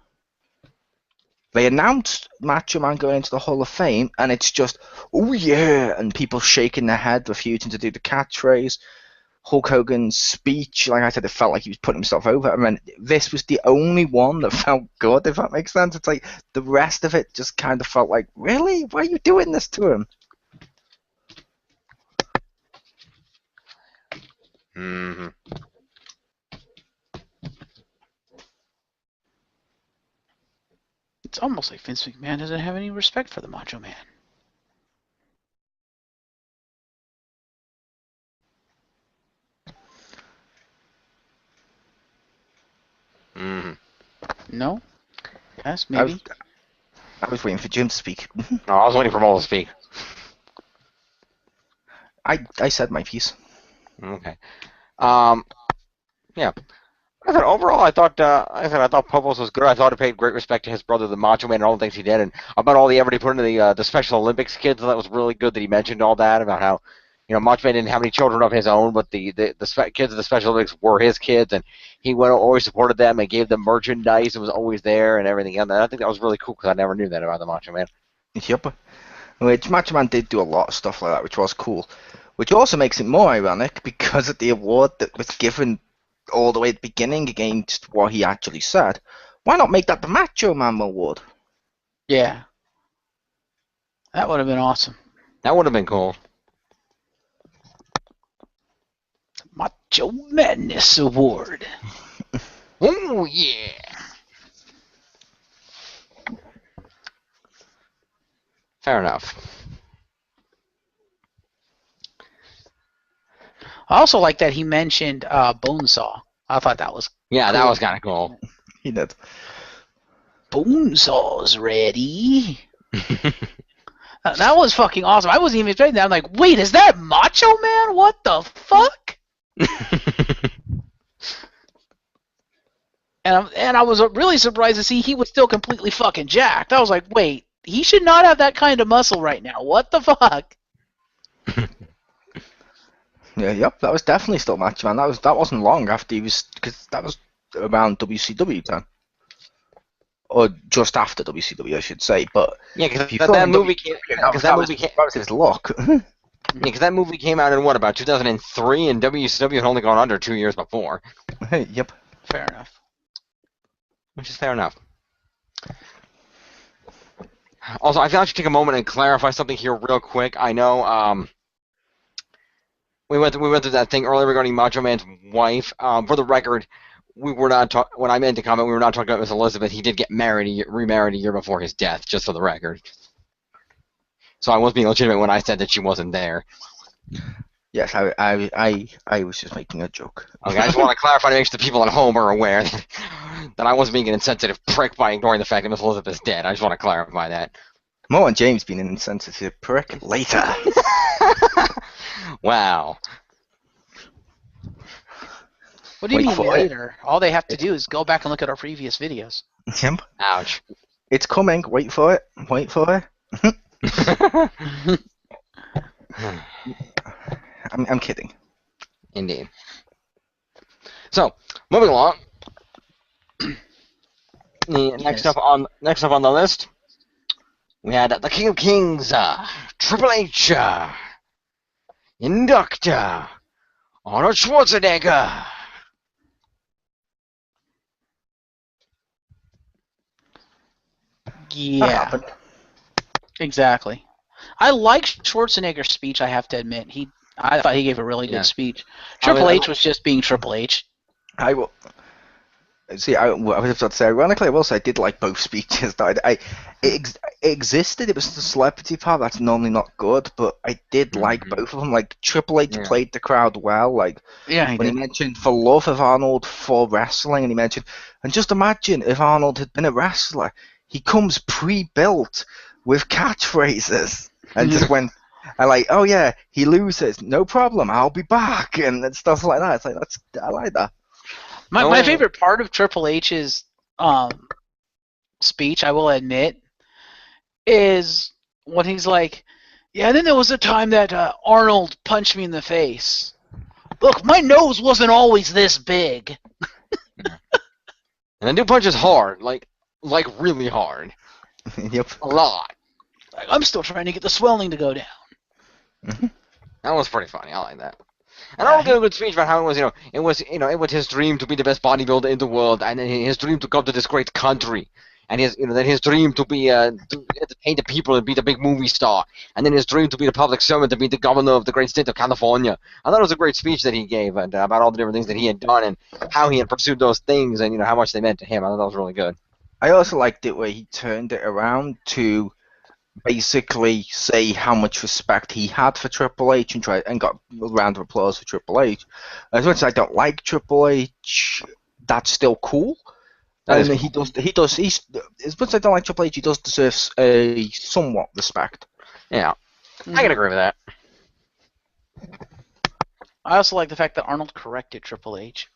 They announced Macho Man going into the Hall of Fame, and it's just, oh yeah, and people shaking their head, refusing to do the catchphrase. Hulk Hogan's speech, like I said, it felt like he was putting himself over. I mean, this was the only one that felt good, if that makes sense. It's like the rest of it just kind of felt like, really? Why are you doing this to him? Mm-hmm. It's almost like Vince McMahon doesn't have any respect for the Macho Man. Mm-hmm. No? Yes, maybe. I was waiting for Jim to speak. No, I was waiting for Mole to speak. I said my piece. Okay. Yeah. I thought overall, I thought Popos was good. I thought it paid great respect to his brother, the Macho Man, and all the things he did, and about all the effort he put into the Special Olympics kids. That was really good that he mentioned all that about how, Macho Man didn't have any children of his own, but the kids of the Special Olympics were his kids, and he always supported them and gave them merchandise and was always there and everything. And I think that was really cool because I never knew that about the Macho Man. Yep. Which Macho Man did do a lot of stuff like that, which was cool. Which also makes it more ironic because of the award that was given all the way at the beginning against what he actually said. Why not make that the Macho Man Award? Yeah. That would have been awesome. That would have been cool. Macho Madness Award. Oh, yeah. Fair enough. I also like that he mentioned Bonesaw. I thought that was Yeah, cool. that was kind of cool. He did. Bonesaw's ready. That was fucking awesome. I wasn't even expecting that. I'm like, wait, is that Macho Man? What the fuck? And I was really surprised to see he was still completely fucking jacked. I was like, wait, he should not have that kind of muscle right now. What the fuck? Yeah, yep, that was definitely still Macho Man. That wasn't long after he was, because that was around WCW time, or just after WCW, I should say. But yeah, because that movie came. That was his luck. Yeah, because that movie came out in about 2003, and WCW had only gone under 2 years before. Yep. Fair enough. Which is fair enough. Also, I thought I should take a moment and clarify something here real quick. I know we went through that thing earlier regarding Macho Man's wife. For the record, we were not when I meant to comment, we were not talking about Miss Elizabeth. He did get remarried a year before his death, just for the record. So I was being legitimate when I said that she wasn't there. Yes, I was just making a joke. Okay, I just want to clarify to make sure the people at home are aware that I wasn't being an insensitive prick by ignoring the fact that Miss Elizabeth's dead. I just want to clarify that. More on James being an insensitive prick later. Wow. What do you Wait mean for it. later? All they have to do is go back and look at our previous videos. Yep. Ouch. It's coming. Wait for it. Wait for it. I'm kidding. Indeed. So, moving along. Next up on the list, We had the King of Kings, Triple H, Inductor, Arnold Schwarzenegger. That Yeah, happened. exactly. I liked Schwarzenegger's speech. I have to admit, I thought he gave a really Yeah. good speech. I mean, Triple H was just being Triple H. I will see. I was about to say, ironically, I will say I did like both speeches. It existed. It was the celebrity part that's normally not good, but I did like both of them. Like Triple H Yeah. played the crowd well. Like Yeah, he when did. he mentioned for love of Arnold for wrestling, and he mentioned, and just imagine if Arnold had been a wrestler, he comes pre-built with catchphrases, and just went. And like, oh yeah, he loses, no problem, I'll be back, and stuff like that. It's like I like that. My favorite part of Triple H's speech, I will admit, is when he's like, yeah, then there was a time that Arnold punched me in the face. Look, my nose wasn't always this big. And the new punch is hard, like really hard. Yep. A lot. Like, I'm still trying to get the swelling to go down. That was pretty funny. I like that. And Arnold gave a good speech about how it was his dream to be the best bodybuilder in the world, and his dream to come to this great country, and his dream to be to entertain the people and be the big movie star, and then his dream to be the public servant, to be the governor of the great state of California. I thought it was a great speech that he gave, and about all the different things that he had done and how he had pursued those things, and how much they meant to him. I thought that was really good. I also liked it where he turned it around to basically say how much respect he had for Triple H and got a round of applause for Triple H. As much as I don't like Triple H, that's still cool. And he's as much as I don't like Triple H, he does deserve a somewhat respect. Yeah, I can agree with that. I also like the fact that Arnold corrected Triple H.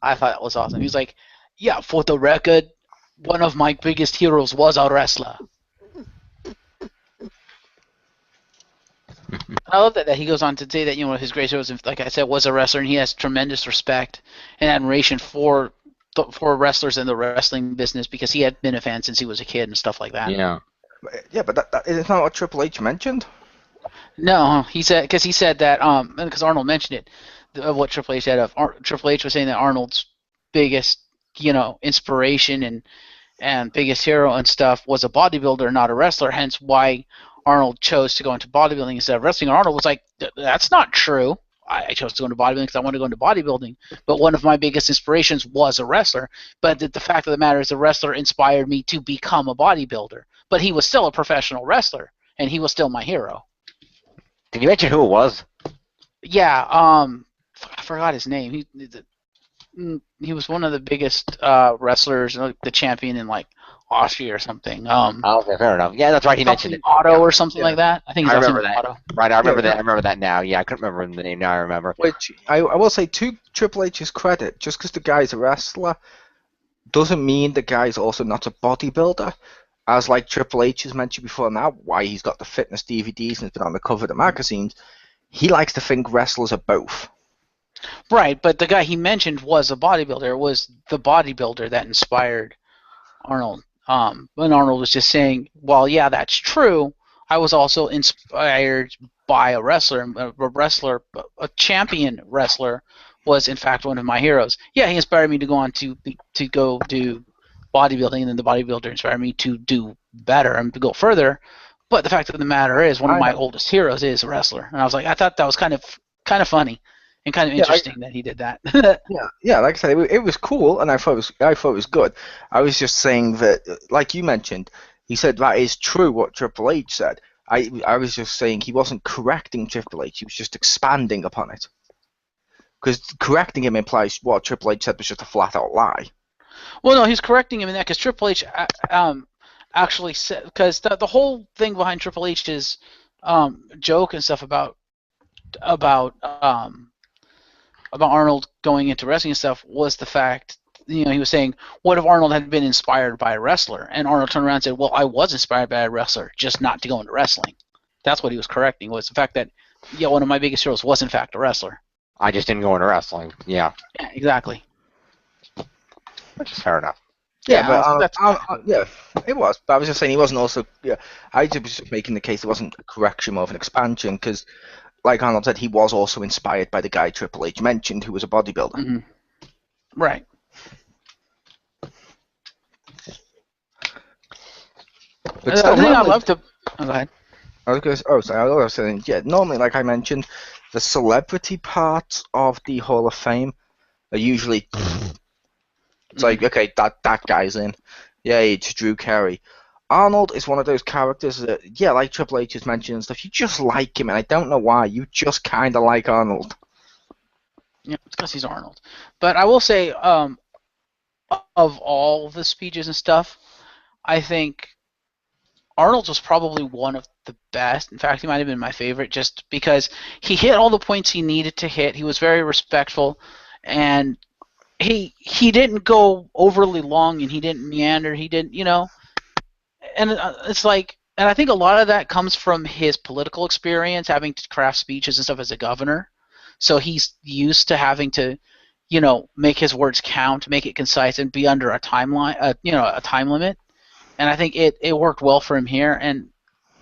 I thought that was awesome. He's like, yeah, for the record, one of my biggest heroes was a wrestler. I love that he goes on to say that his greatest hero, like I said, was a wrestler, and he has tremendous respect and admiration for wrestlers in the wrestling business because he had been a fan since he was a kid and stuff like that. Yeah. Yeah, but that is not what Triple H mentioned. No, he said that because Arnold mentioned it, what Triple H said Triple H was saying that Arnold's biggest inspiration and biggest hero and stuff was a bodybuilder, not a wrestler. Hence why Arnold chose to go into bodybuilding instead of wrestling. Arnold was like, that's not true. I chose to go into bodybuilding because I want to go into bodybuilding. But one of my biggest inspirations was a wrestler. But the fact of the matter is the wrestler inspired me to become a bodybuilder. But he was still a professional wrestler, and he was still my hero. Did you mention who it was? Yeah, I forgot his name. He was one of the biggest wrestlers, the champion in like Austria or something. Okay, fair enough. Yeah, that's right. He mentioned it. Otto or something like that. I think I he's remember that. Otto. Right, I remember that. I remember that now. Yeah, I couldn't remember the name. Now I remember. Which I will say, to Triple H's credit, just because the guy's a wrestler doesn't mean the guy's also not a bodybuilder. As like Triple H has mentioned before now, why he's got the fitness DVDs and has been on the cover of the magazines, he likes to think wrestlers are both. Right, but the guy he mentioned was a bodybuilder. It was the bodybuilder that inspired Arnold. When Arnold was just saying, well, yeah, that's true. I was also inspired by a wrestler. A champion wrestler was in fact one of my heroes. Yeah, he inspired me to go on to go do bodybuilding, and then the bodybuilder inspired me to do better and to go further. But the fact of the matter is, one of my oldest heroes is a wrestler, and I was like, I thought that was kind of funny and kind of interesting that he did that. yeah. Like I said, it was cool, and I thought it was good. I was just saying that, like you mentioned, he said that is true what Triple H said. I was just saying he wasn't correcting Triple H; he was just expanding upon it. Because correcting him implies what Triple H said was just a flat-out lie. Well, no, he's correcting him in that because Triple H actually said, because the whole thing behind Triple H's joke and stuff about Arnold going into wrestling and stuff was the fact, he was saying, what if Arnold had been inspired by a wrestler? And Arnold turned around and said, well, I was inspired by a wrestler, just not to go into wrestling. That's what he was correcting, was the fact that, one of my biggest heroes was in fact a wrestler. I just didn't go into wrestling. Yeah. Yeah, exactly. Which is fair enough. Yeah, but that's yeah, it was. But I was just saying he wasn't also. Yeah, I was just making the case it wasn't a correction, more of an expansion, because, like Arnold said, he was also inspired by the guy Triple H mentioned, who was a bodybuilder. mm-hmm. Right. But The still, other thing I normally, love to. Oh, go ahead. I was saying, yeah, normally, like I mentioned, the celebrity parts of the Hall of Fame are usually. It's like, okay, that guy's in. Yeah, it's Drew Carey. Arnold is one of those characters that, yeah, like Triple H has mentioned and stuff, you just like him, and I don't know why. You just kind of like Arnold. Yeah, it's because he's Arnold. But I will say, of all the speeches and stuff, I think Arnold's was probably one of the best. In fact, he might have been my favorite, just because he hit all the points he needed to hit. He was very respectful, and he didn't go overly long, and he didn't meander. He didn't, and it's like, and I think a lot of that comes from his political experience, having to craft speeches and stuff as a governor. So he's used to having to, make his words count, make it concise, and be under a timeline, a time limit. And I think it worked well for him here, and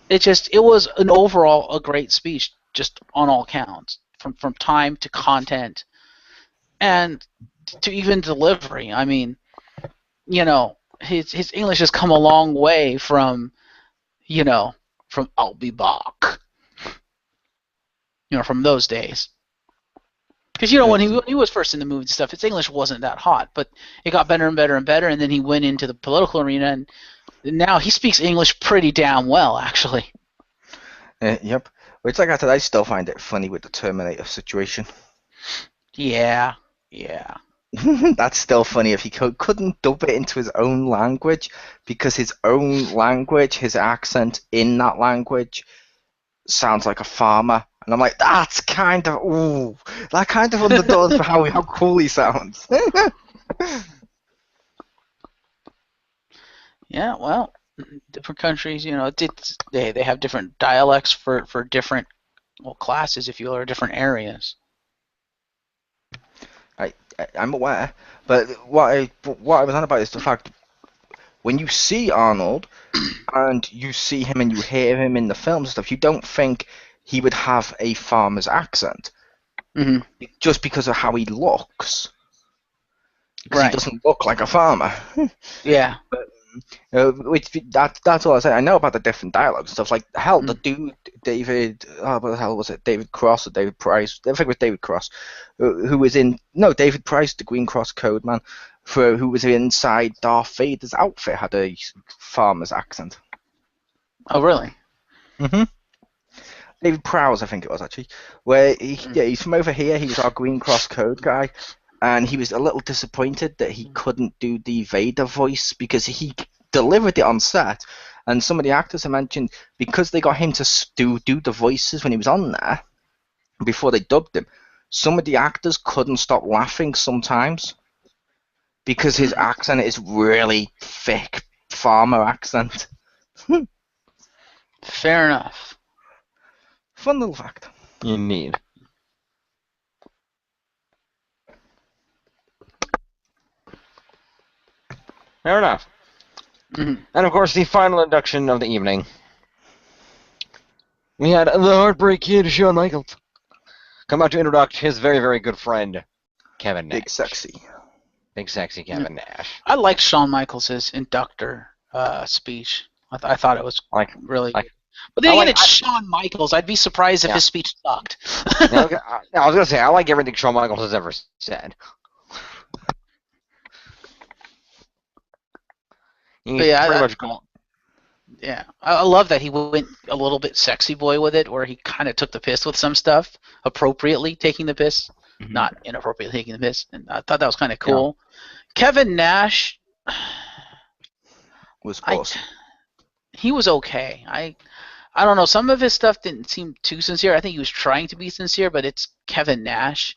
it was an overall a great speech, just on all counts, from time to content, and to even delivery. I mean, his English has come a long way from I'll be back, from those days. Because when he was first in the movie and stuff, his English wasn't that hot, but it got better and better and better, and then he went into the political arena, and now he speaks English pretty damn well, actually. Yep. Which, like I said, I still find it funny with the Terminator situation. Yeah. That's still funny if he couldn't dub it into his own language, because his own language, his accent in that language, sounds like a farmer. And I'm like, that's kind of, ooh, that kind of underdoes for how cool he sounds. Yeah, well, different countries, they have different dialects for different classes, if you will, or different areas. I'm aware, but what I was on about is the fact when you see Arnold and you see him and you hear him in the film stuff, you don't think he would have a farmer's accent, just because of how he looks. Because he doesn't look like a farmer. Yeah. But, that's all I say. I know about the different dialogues and stuff. Like, hell, the dude, David, what the hell was it? David Cross or David Price? I think it was David Cross, who was in, no, David Price, the Green Cross Code man, who was inside Darth Vader's outfit, had a farmer's accent. Oh, really? David Prowse, I think it was, actually. Where he's from over here. He was our Green Cross Code guy. And he was a little disappointed that he couldn't do the Vader voice, because he delivered it on set. And some of the actors have mentioned, because they got him to do the voices when he was on there, before they dubbed him, some of the actors couldn't stop laughing sometimes, because his accent is really thick farmer accent. Fair enough. Fun little fact. Indeed. Fair enough. And of course, the final induction of the evening. We had the Heartbreak Kid, Shawn Michaels, come out to introduce his very, very good friend, Kevin Nash. Big sexy Kevin Nash. I liked Shawn Michaels' inductor speech. I thought it was really good. But then again, it's Shawn Michaels. I'd be surprised if his speech sucked. I was going to say, I like everything Shawn Michaels has ever said. Yeah, I love that he went a little bit sexy boy with it, where he kind of took the piss with some stuff, appropriately taking the piss, not inappropriately taking the piss, and I thought that was kind of cool. Yeah. Kevin Nash was awesome. He was okay. I don't know. Some of his stuff didn't seem too sincere. I think he was trying to be sincere, but it's Kevin Nash,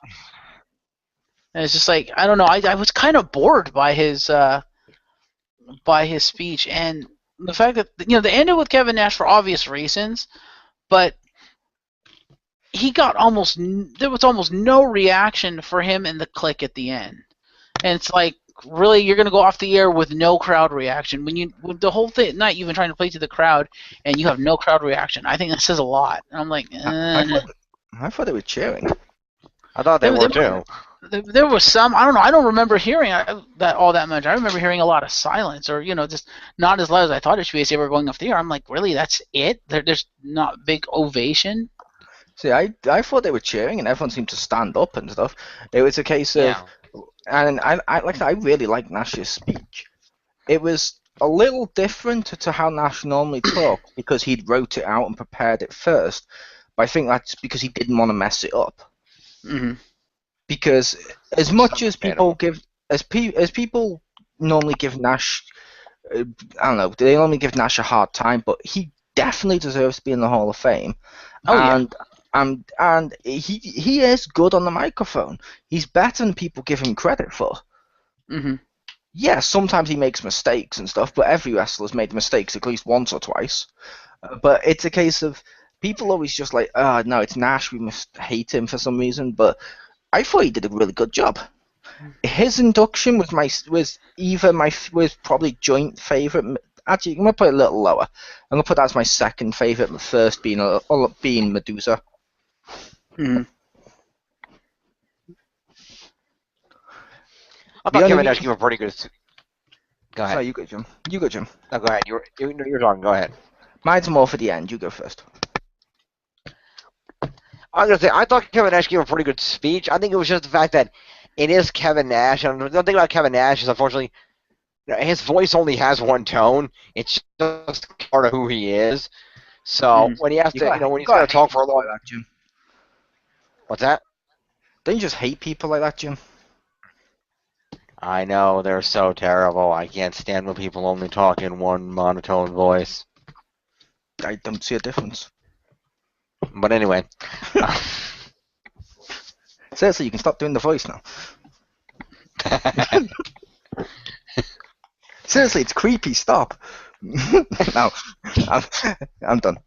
and it's just like, I don't know. I was kind of bored by his speech, and the fact that they ended with Kevin Nash for obvious reasons, but he got there was almost no reaction for him in the click at the end, and it's like, really, you're gonna go off the air with no crowd reaction when the whole night you've been trying to play to the crowd and you have no crowd reaction. I think that says a lot. And I'm like, I thought they were cheering. I thought they were too. There was some, I don't know, I don't remember hearing that all that much. I remember hearing a lot of silence, or just not as loud as I thought it should be as they were going off the air. I'm like, really, that's it? There's not big ovation? See, I thought they were cheering and everyone seemed to stand up and stuff. It was a case of, and I really liked Nash's speech. It was a little different to how Nash normally talked because he'd wrote it out and prepared it first. But I think that's because he didn't want to mess it up. Mm-hmm. Because as much as people people normally give Nash, I don't know, they normally give Nash a hard time, but he definitely deserves to be in the Hall of Fame. And he is good on the microphone. He's better than people give him credit for. Mm-hmm. Yeah, sometimes he makes mistakes and stuff, but every wrestler's made mistakes at least once or twice. But it's a case of people always just like, oh, no, it's Nash, we must hate him for some reason, but I thought he did a really good job. His induction was probably joint favorite. Actually, I'm gonna put it a little lower. I'm gonna put that as my second favorite. The first being Medusa. Mm-hmm. I thought Kevin Nash gave a pretty good. Go ahead. Sorry, you go, Jim. You go, Jim. No, go ahead. You're talking. Go ahead. Mine's more for the end. You go first. I was gonna say I thought Kevin Nash gave a pretty good speech. I think it was just the fact that it is Kevin Nash, and the thing about Kevin Nash is unfortunately his voice only has one tone. It's just part of who he is. So when he has to, when he's got to talk for a long time, Jim. What's that? Don't you just hate people like that, Jim? I know, they're so terrible. I can't stand when people only talk in one monotone voice. I don't see a difference. But anyway. Seriously, you can stop doing the voice now. Seriously, it's creepy. Stop. No, I'm done.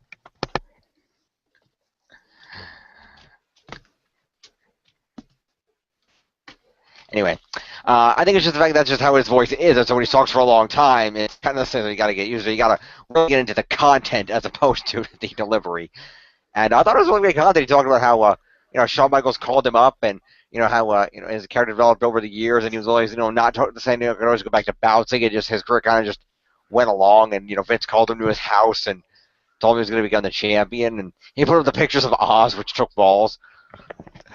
Anyway, I think it's just the fact that's just how his voice is. And so when he talks for a long time, it's kind of necessarily you got to get used to it. You got to really get into the content as opposed to the delivery. And I thought it was really great content. He talked about how Shawn Michaels called him up, and how his character developed over the years, and he was always not saying could always go back to bouncing. It just his career kind of just went along, and Vince called him to his house and told him he was going to become the champion, and he put up the pictures of Oz, which took balls.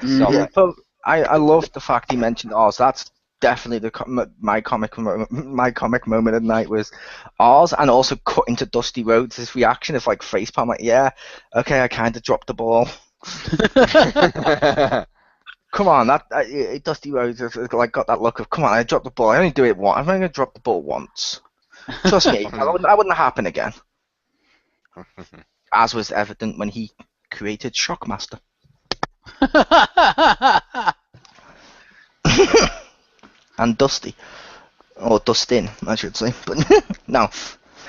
So, but I love the fact he mentioned Oz. That's definitely my comic moment of the night was Oz, and also cutting to Dusty Rhodes' his reaction of like facepalm, like, yeah, okay, I kind of dropped the ball. Come on, Dusty Rhodes like got that look of, come on, I dropped the ball. I only do it once. I'm only going to drop the ball once. Trust me, that wouldn't happen again. As was evident when he created Shockmaster. And Dusty. Or Dustin, I should say. But no,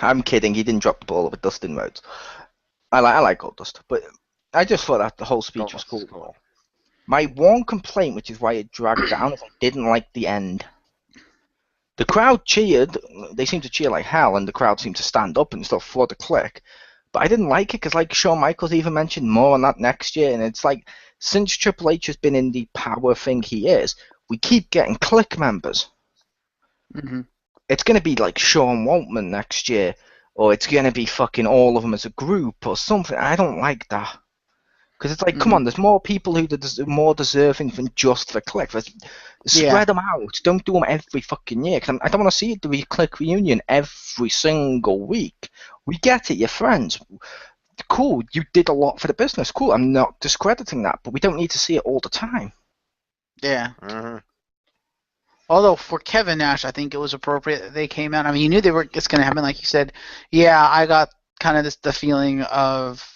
I'm kidding. He didn't drop the ball with Dustin Rhodes. I like Goldust, but I just thought that the whole speech was cool. My one complaint, which is why it dragged down, is I didn't like the end. The crowd cheered. They seemed to cheer like hell, and the crowd seemed to stand up and stuff for the click. But I didn't like it because, like Shawn Michaels even mentioned more on that next year, and it's like, since Triple H has been in the power thing he is, we keep getting click members. Mm-hmm. It's going to be like Sean Waltman next year, or it's going to be fucking all of them as a group or something. I don't like that. Because it's like, come on, there's more people who are more deserving than just the click. Spread them out. Don't do them every fucking year. Cause I don't want to see the click reunion every single week. We get it, you're friends. Cool, you did a lot for the business. Cool, I'm not discrediting that, but we don't need to see it all the time. Yeah. Mm-hmm. Although for Kevin Nash, I think it was appropriate that they came out. I mean, you knew it's going to happen, like you said. Yeah, I got kind of the feeling of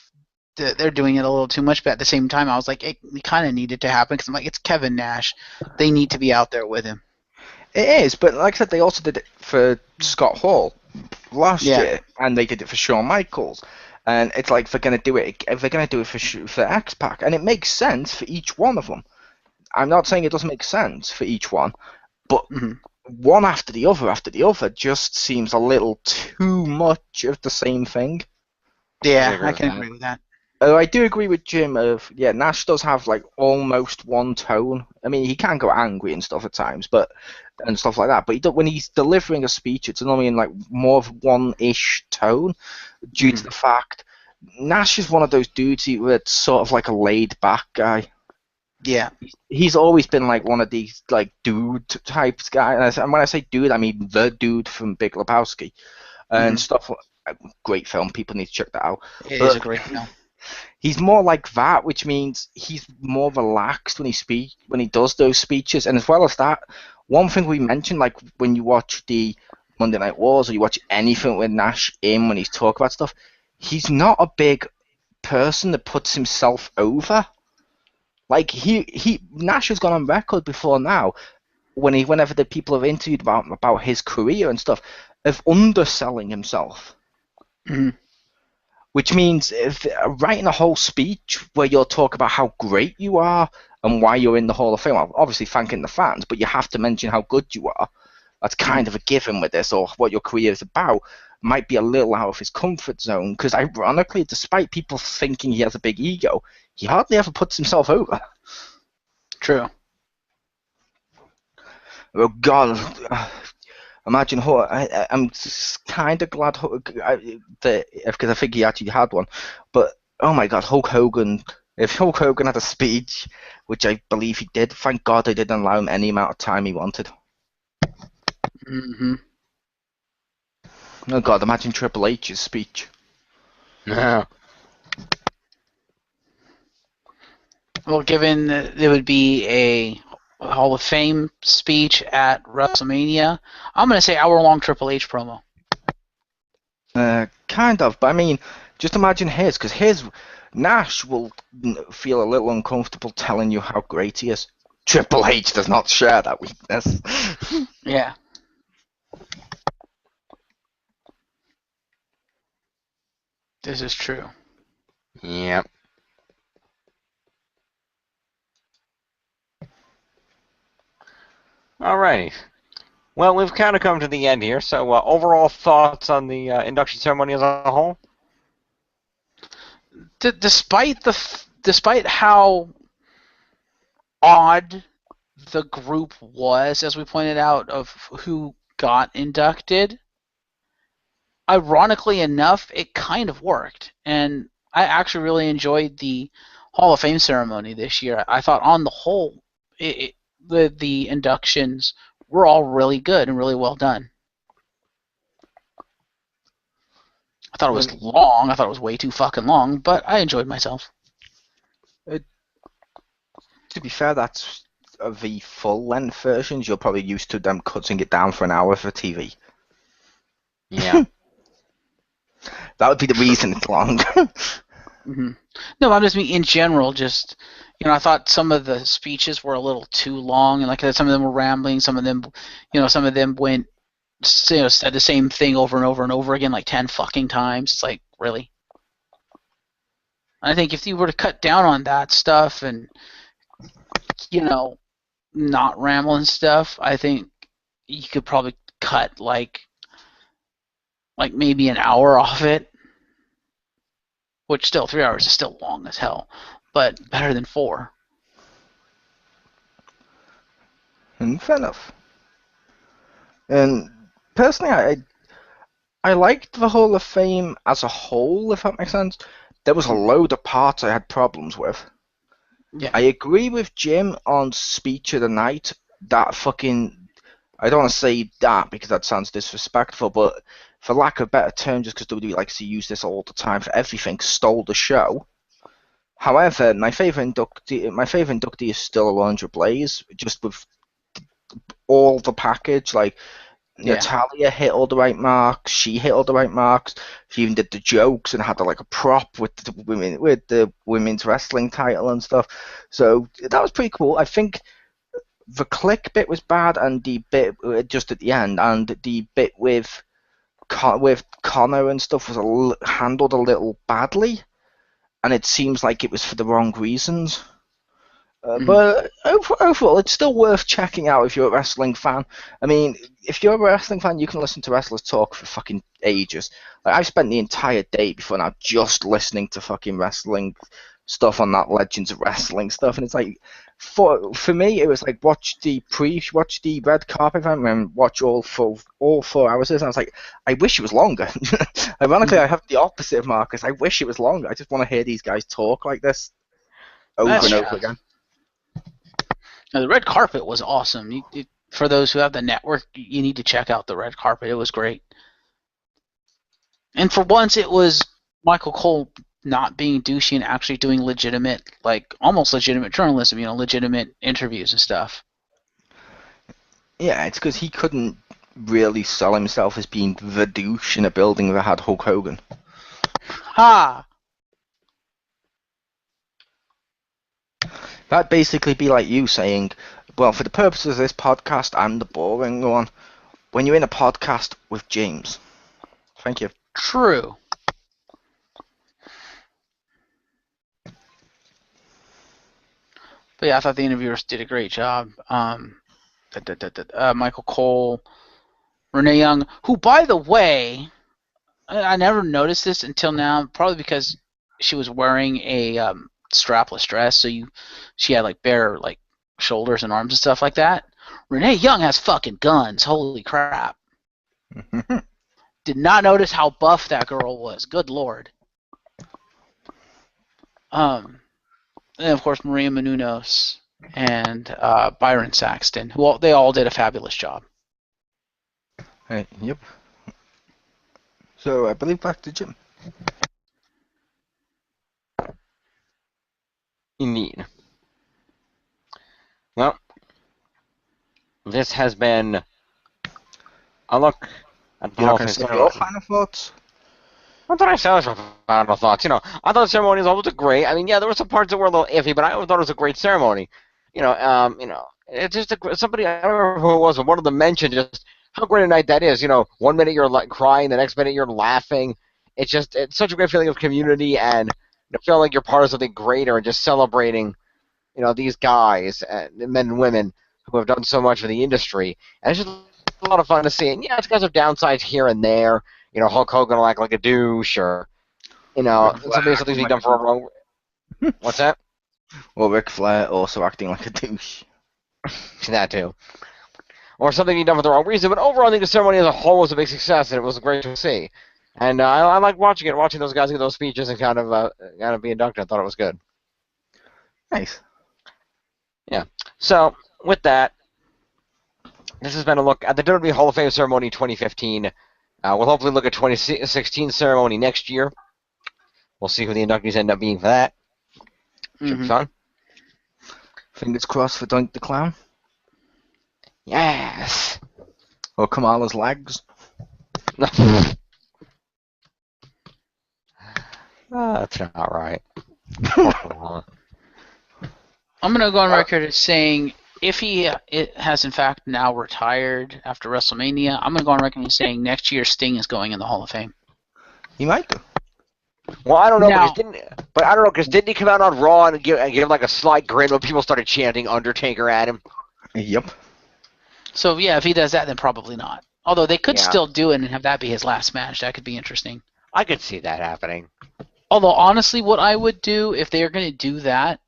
they're doing it a little too much, but at the same time, I was like, it kind of needed to happen because I'm like, it's Kevin Nash. They need to be out there with him. It is, but like I said, they also did it for Scott Hall last year, and they did it for Shawn Michaels. And it's like they're going to do it for X-Pac, and it makes sense for each one of them. I'm not saying it doesn't make sense for each one, but one after the other just seems a little too much of the same thing. Yeah, agree I with can that. agree with that. I do agree with Jim of, yeah, Nash does have like almost one tone. I mean, he can go angry and stuff at times, and stuff like that. But when he's delivering a speech, it's normally in like more of one-ish tone, due to the fact Nash is one of those dudes that's sort of like a laid-back guy. Yeah. He's always been like one of these like dude types guy, and when I say dude, I mean the dude from Big Lebowski and stuff. Great film, people need to check that out. It is But a great film. he's more like that, which means he's more relaxed when he does those speeches. And as well as that, one thing we mentioned, like when you watch the Monday Night Wars or you watch anything with Nash in when he's talking about stuff, he's not a big person that puts himself over. Like Nash has gone on record before now whenever the people have interviewed about his career and stuff, of underselling himself. Mhm. Which means if writing a whole speech where you'll talk about how great you are and why you're in the Hall of Fame, obviously thanking the fans, but you have to mention how good you are. That's kind of a given with this, or what your career is about, might be a little out of his comfort zone. Because ironically, despite people thinking he has a big ego, he hardly ever puts himself over. True. Oh God, imagine I'm kind of glad that because I think he actually had one, but oh my God, Hulk Hogan. If Hulk Hogan had a speech, which I believe he did, thank God they didn't allow him any amount of time he wanted. Hmm. Oh God, imagine Triple H's speech. Yeah. Well, given that it would be a Hall of Fame speech at WrestleMania, I'm going to say hour-long Triple H promo. Kind of, but I mean, just imagine his, because Nash will feel a little uncomfortable telling you how great he is. Triple H does not share that weakness. Yeah. This is true. Yep. Alrighty. Well, we've kind of come to the end here. So, overall thoughts on the induction ceremony as a whole? Despite how odd the group was, as we pointed out, of who got inducted, ironically enough, it kind of worked. And I actually really enjoyed the Hall of Fame ceremony this year. I thought, on the whole, the inductions were all really good and really well done. I thought it was long. I thought it was way too fucking long, but I enjoyed myself. To be fair, that's the full-length versions. You're probably used to them cutting it down for an hour for TV. Yeah. That would be the reason it's long. Mm-hmm. No, I'm just mean in general. Just I thought some of the speeches were a little too long, and like I said, some of them were rambling. Some of them, some of them went, said the same thing over and over and over again, like 10 fucking times. It's like, really? I think if you were to cut down on that stuff and not rambling stuff, I think you could probably cut like maybe an hour off it. Which still 3 hours is still long as hell, but better than 4. Fair enough. And personally, I liked the Hall of Fame as a whole, if that makes sense. There was a load of parts I had problems with. Yeah. I agree with Jim on Speech of the Night. That fucking... I don't want to say that because that sounds disrespectful, but for lack of a better term, just because WWE likes to use this all the time for everything, stole the show. However, my favorite inductee is still Alondra Blaze, just with all the package. Like, Natalia hit all the right marks. She hit all the right marks. She even did the jokes and had like a prop with the women's wrestling title and stuff. So that was pretty cool. I think the click bit was bad, and the bit just at the end, and the bit with Connor and stuff was handled a little badly, and it seems like it was for the wrong reasons. But overall, it's still worth checking out if you're a wrestling fan. I mean, if you're a wrestling fan, you can listen to wrestlers talk for fucking ages. Like, I've spent the entire day before now just listening to fucking wrestling stuff on that Legends of Wrestling stuff, and it's like, for me, it was like watch the red carpet event and watch all 4 hours. And I was like, I wish it was longer. Ironically, I have the opposite of Marcus. I wish it was longer. I just want to hear these guys talk like this over and over again. Now, the red carpet was awesome. For those who have the network, you need to check out the red carpet. It was great. And for once, it was Michael Cole not being douchey and actually doing legitimate, like almost legitimate journalism, legitimate interviews and stuff. Yeah, it's because he couldn't really sell himself as being the douche in a building that had Hulk Hogan. Ha! That'd basically be like you saying, well, for the purposes of this podcast, I'm the boring one. When you're in a podcast with James. Thank you. True. But yeah, I thought the interviewers did a great job. Michael Cole, Renee Young, who, by the way, I never noticed this until now, probably because she was wearing a strapless dress, so she had like bare like shoulders and arms and stuff like that. Renee Young has fucking guns. Holy crap. Did not notice how buff that girl was. Good lord. And of course Maria Menounos and Byron Saxton, who they all did a fabulous job. Hey, yep. So I believe back to Jim. Indeed. Well, this has been a look at the You're Hall not of going to Fame say your ceremony. final thoughts? What did I say? Was final thoughts. I thought the ceremony was great. I mean, yeah, there were some parts that were a little iffy, but I thought it was a great ceremony. It's just somebody, I don't remember who it was, but one of them mentioned just how great a night that is. 1 minute you're like crying, the next minute you're laughing. It's such a great feeling of community and feel like you're part of something greater and just celebrating, these guys, men and women who have done so much for the industry. And it's just a lot of fun to see. And yeah, it's got some downsides here and there. Hulk Hogan will act like a douche, or something's being done for a wrong. What's that? Or Ric Flair also acting like a douche. That too. Or something being done for the wrong reason. But overall, I think the ceremony as a whole was a big success, and it was great to see. And I like watching those guys give those speeches and kind of be inducted. I thought it was good. Nice. Yeah. So with that, this has been a look at the WWE Hall of Fame ceremony 2015. We'll hopefully look at 2016 ceremony next year. We'll see who the inductees end up being for that. Should be fun. Fingers crossed for Doink the Clown. Yes. Or Kamala's legs. That's not right. I'm going to go on record as saying if he has in fact now retired after WrestleMania, I'm going to go on record as saying next year Sting is going in the Hall of Fame. He might do. Well, I don't know, Now, because didn't he come out on Raw and give like a slight grin when people started chanting Undertaker at him? Yep. So yeah, if he does that, then probably not. Although they could Yeah. still do it and have that be his last match. That could be interesting. I could see that happening. Although honestly, what I would do if they are going to do that,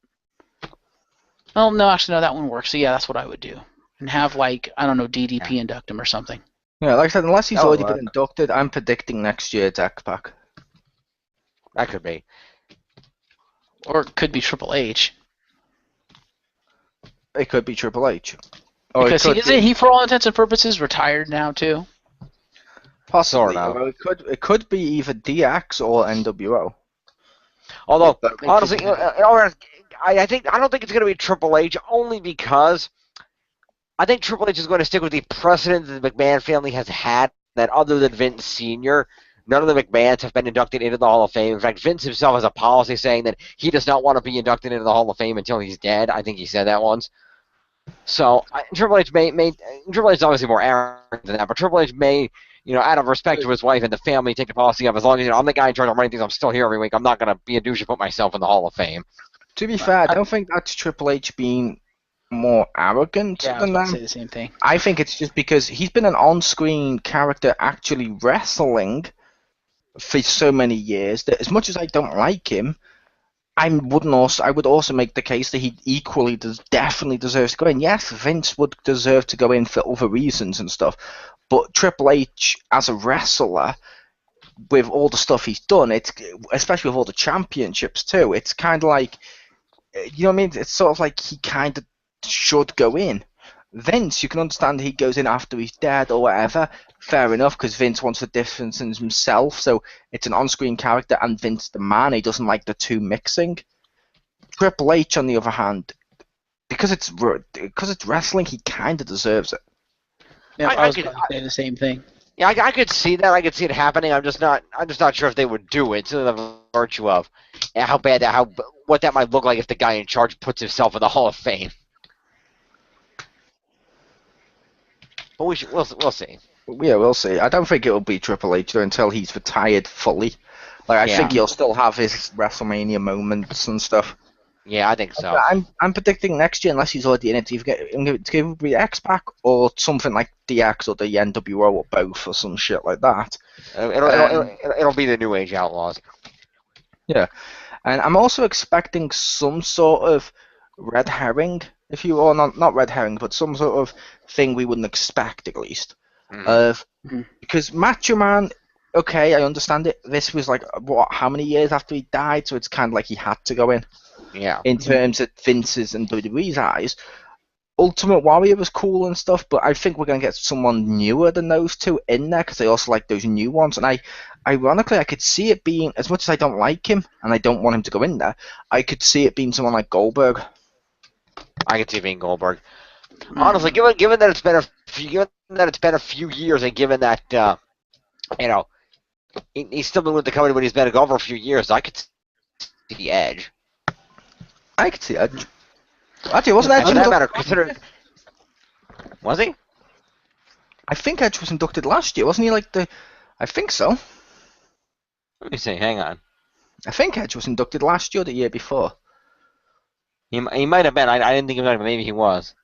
well, no, actually, no, that one works. So yeah, that's what I would do, and have DDP induct him or something. Yeah, like I said, unless he's That'll already work. been inducted, I'm predicting next year it's X-Pac. That could be. Or it could be Triple H. It could be Triple H. Or Because isn't he, for all intents and purposes, retired now too? possibly. Sort of. Or it could be either DX or NWO. Although, That makes honestly, it- I don't think it's going to be Triple H, only because I think Triple H is going to stick with the precedent that the McMahon family has had, that other than Vince Sr., none of the McMahons have been inducted into the Hall of Fame. In fact, Vince himself has a policy saying that he does not want to be inducted into the Hall of Fame until he's dead. I think he said that once. So Triple H Triple H is obviously more arrogant than that, but Triple H may, out of respect to his wife and the family, take the policy of, as long as I'm the guy in charge of running things, I'm still here every week. I'm not going to be a douche and put myself in the Hall of Fame. To be fair, I don't think that's Triple H being more arrogant Yeah, I was than about to them. say the same thing. I think it's just because he's been an on-screen character actually wrestling for so many years that as much as I don't like him, I would also make the case that he equally definitely deserves to go in. Yes, Vince would deserve to go in for other reasons and stuff, but Triple H as a wrestler, with all the stuff he's done, it's especially with all the championships too. It's kind of like, you know what I mean? It's sort of like he kind of should go in. Vince, you can understand he goes in after he's dead or whatever. Fair enough, because Vince wants the difference in himself, so it's an on-screen character and Vince the man. He doesn't like the two mixing. Triple H, on the other hand, because it's wrestling, he kind of deserves it. Yeah, I I was could- going to say the same thing. Yeah, I could see that. I could see it happening. I'm just not sure if they would do it. To the virtue of what that might look like if the guy in charge puts himself in the Hall of Fame. But we'll see. Yeah, we'll see. I don't think it'll be Triple H though, until he's retired fully. Like, I Yeah. think he'll still have his WrestleMania moments and stuff. Yeah, I think so. I'm predicting next year, unless he's already in it, it's going to be X-Pac or something like DX or the NWO or both or some shit like that. It'll be the New Age Outlaws. Yeah, and I'm also expecting some sort of red herring, if you or not red herring, but some sort of thing we wouldn't expect at least. Because Macho Man, okay, I understand it. This was like how many years after he died, so it's kind of like he had to go in. Yeah. In terms of Vince's and WWE's eyes, Ultimate Warrior was cool and stuff, but I think we're going to get someone newer than those two in there because they also like those new ones. And ironically, I could see it being, as much as I don't like him and I don't want him to go in there, I could see it being someone like Goldberg. I could see it being Goldberg. Honestly, given that it's been a few years, and given that he's still been with the company, but he's been gone for a few years, I could see the Edge. I could see Edge. Actually, wasn't Edge For that inducted? matter, consider. Was he? I think Edge was inducted last year, wasn't he? I think so. Let me see. Hang on. I think Edge was inducted last year or the year before. He might have been. I didn't think of that, but maybe he was.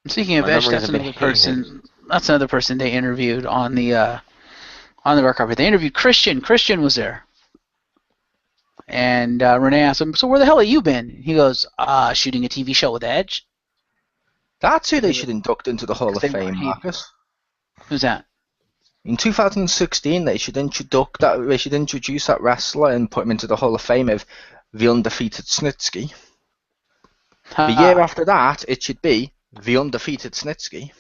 Speaking of My Edge, memories that's have been another person. That's another person they interviewed on the red carpet. They interviewed Christian. Christian was there, and Renee asked him, "So where the hell have you been?" He goes, "Shooting a TV show with Edge." That's who they should induct into the Hall of They Fame, weren't Marcus. Who's that? In 2016, they should introduce that wrestler and put him into the Hall of Fame of the undefeated Snitsky. The year after that, it should be the undefeated Snitsky.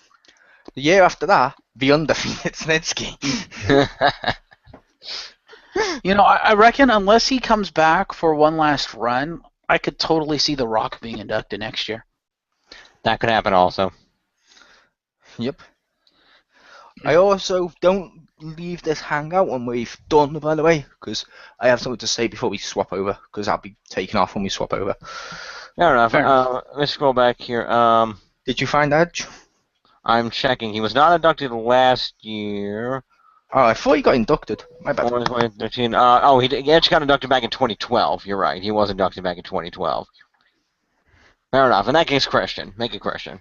The year after that, the undefeated Snitsky. You know, I reckon unless he comes back for one last run, I could totally see The Rock being inducted next year. That could happen also. Yep. I also don't leave this hangout when we've done, by the way, because I have something to say before we swap over, because I'll be taken off when we swap over. Fair enough. Let's scroll back here. Did you find Edge? I'm checking. He was not inducted last year. Oh, I thought he got inducted. My bad. Edge got inducted back in 2012. You're right. He was inducted back in 2012. Fair enough. In that case, Christian. Make it Christian.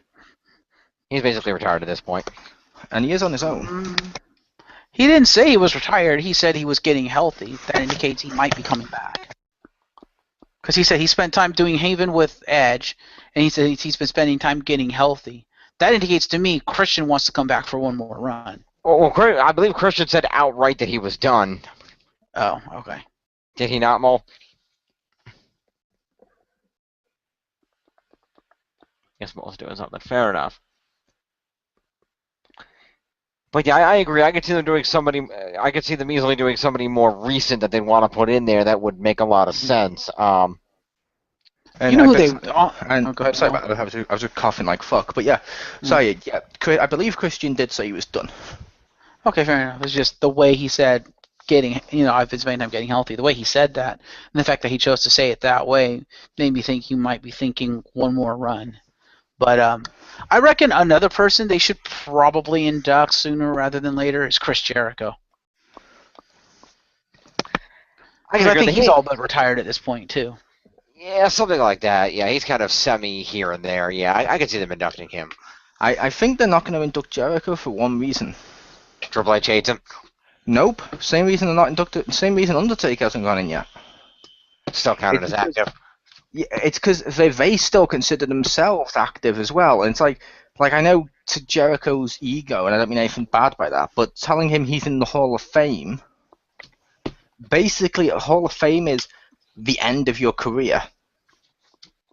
He's basically retired at this point. And he is on his own. He didn't say he was retired. He said he was getting healthy. That indicates he might be coming back. Because he said he spent time doing Haven with Edge, and he said he's been spending time getting healthy. That indicates to me Christian wants to come back for one more run. Well, I believe Christian said outright that he was done. Oh, okay. Did he not, Mole? Guess Mole's doing something. Fair enough. But yeah, I agree. I could see them doing somebody. I could see them easily doing somebody more recent that they'd want to put in there. That would make a lot of sense. And You know who they? go Go ahead. sorry, I was just coughing like fuck. But yeah, sorry. Yeah, I believe Christian did say he was done. Okay, fair enough. It's just the way he said I've been spending time getting healthy. The way he said that, and the fact that he chose to say it that way, made me think he might be thinking one more run. But I reckon another person they should probably induct sooner rather than later is Chris Jericho. I Because can I agree think with he's that. all but retired at this point too. Yeah, something like that. Yeah, he's kind of semi here and there. Yeah, I can see them inducting him. I think they're not going to induct Jericho for one reason. Triple H hates him. Nope. Same reason they're not inducted. Same reason Undertaker hasn't gone in yet. Still counted as active. Yeah, it's because they still consider themselves active as well. And it's like I know to Jericho's ego, and I don't mean anything bad by that, but telling him he's in the Hall of Fame, basically, a Hall of Fame is the end of your career.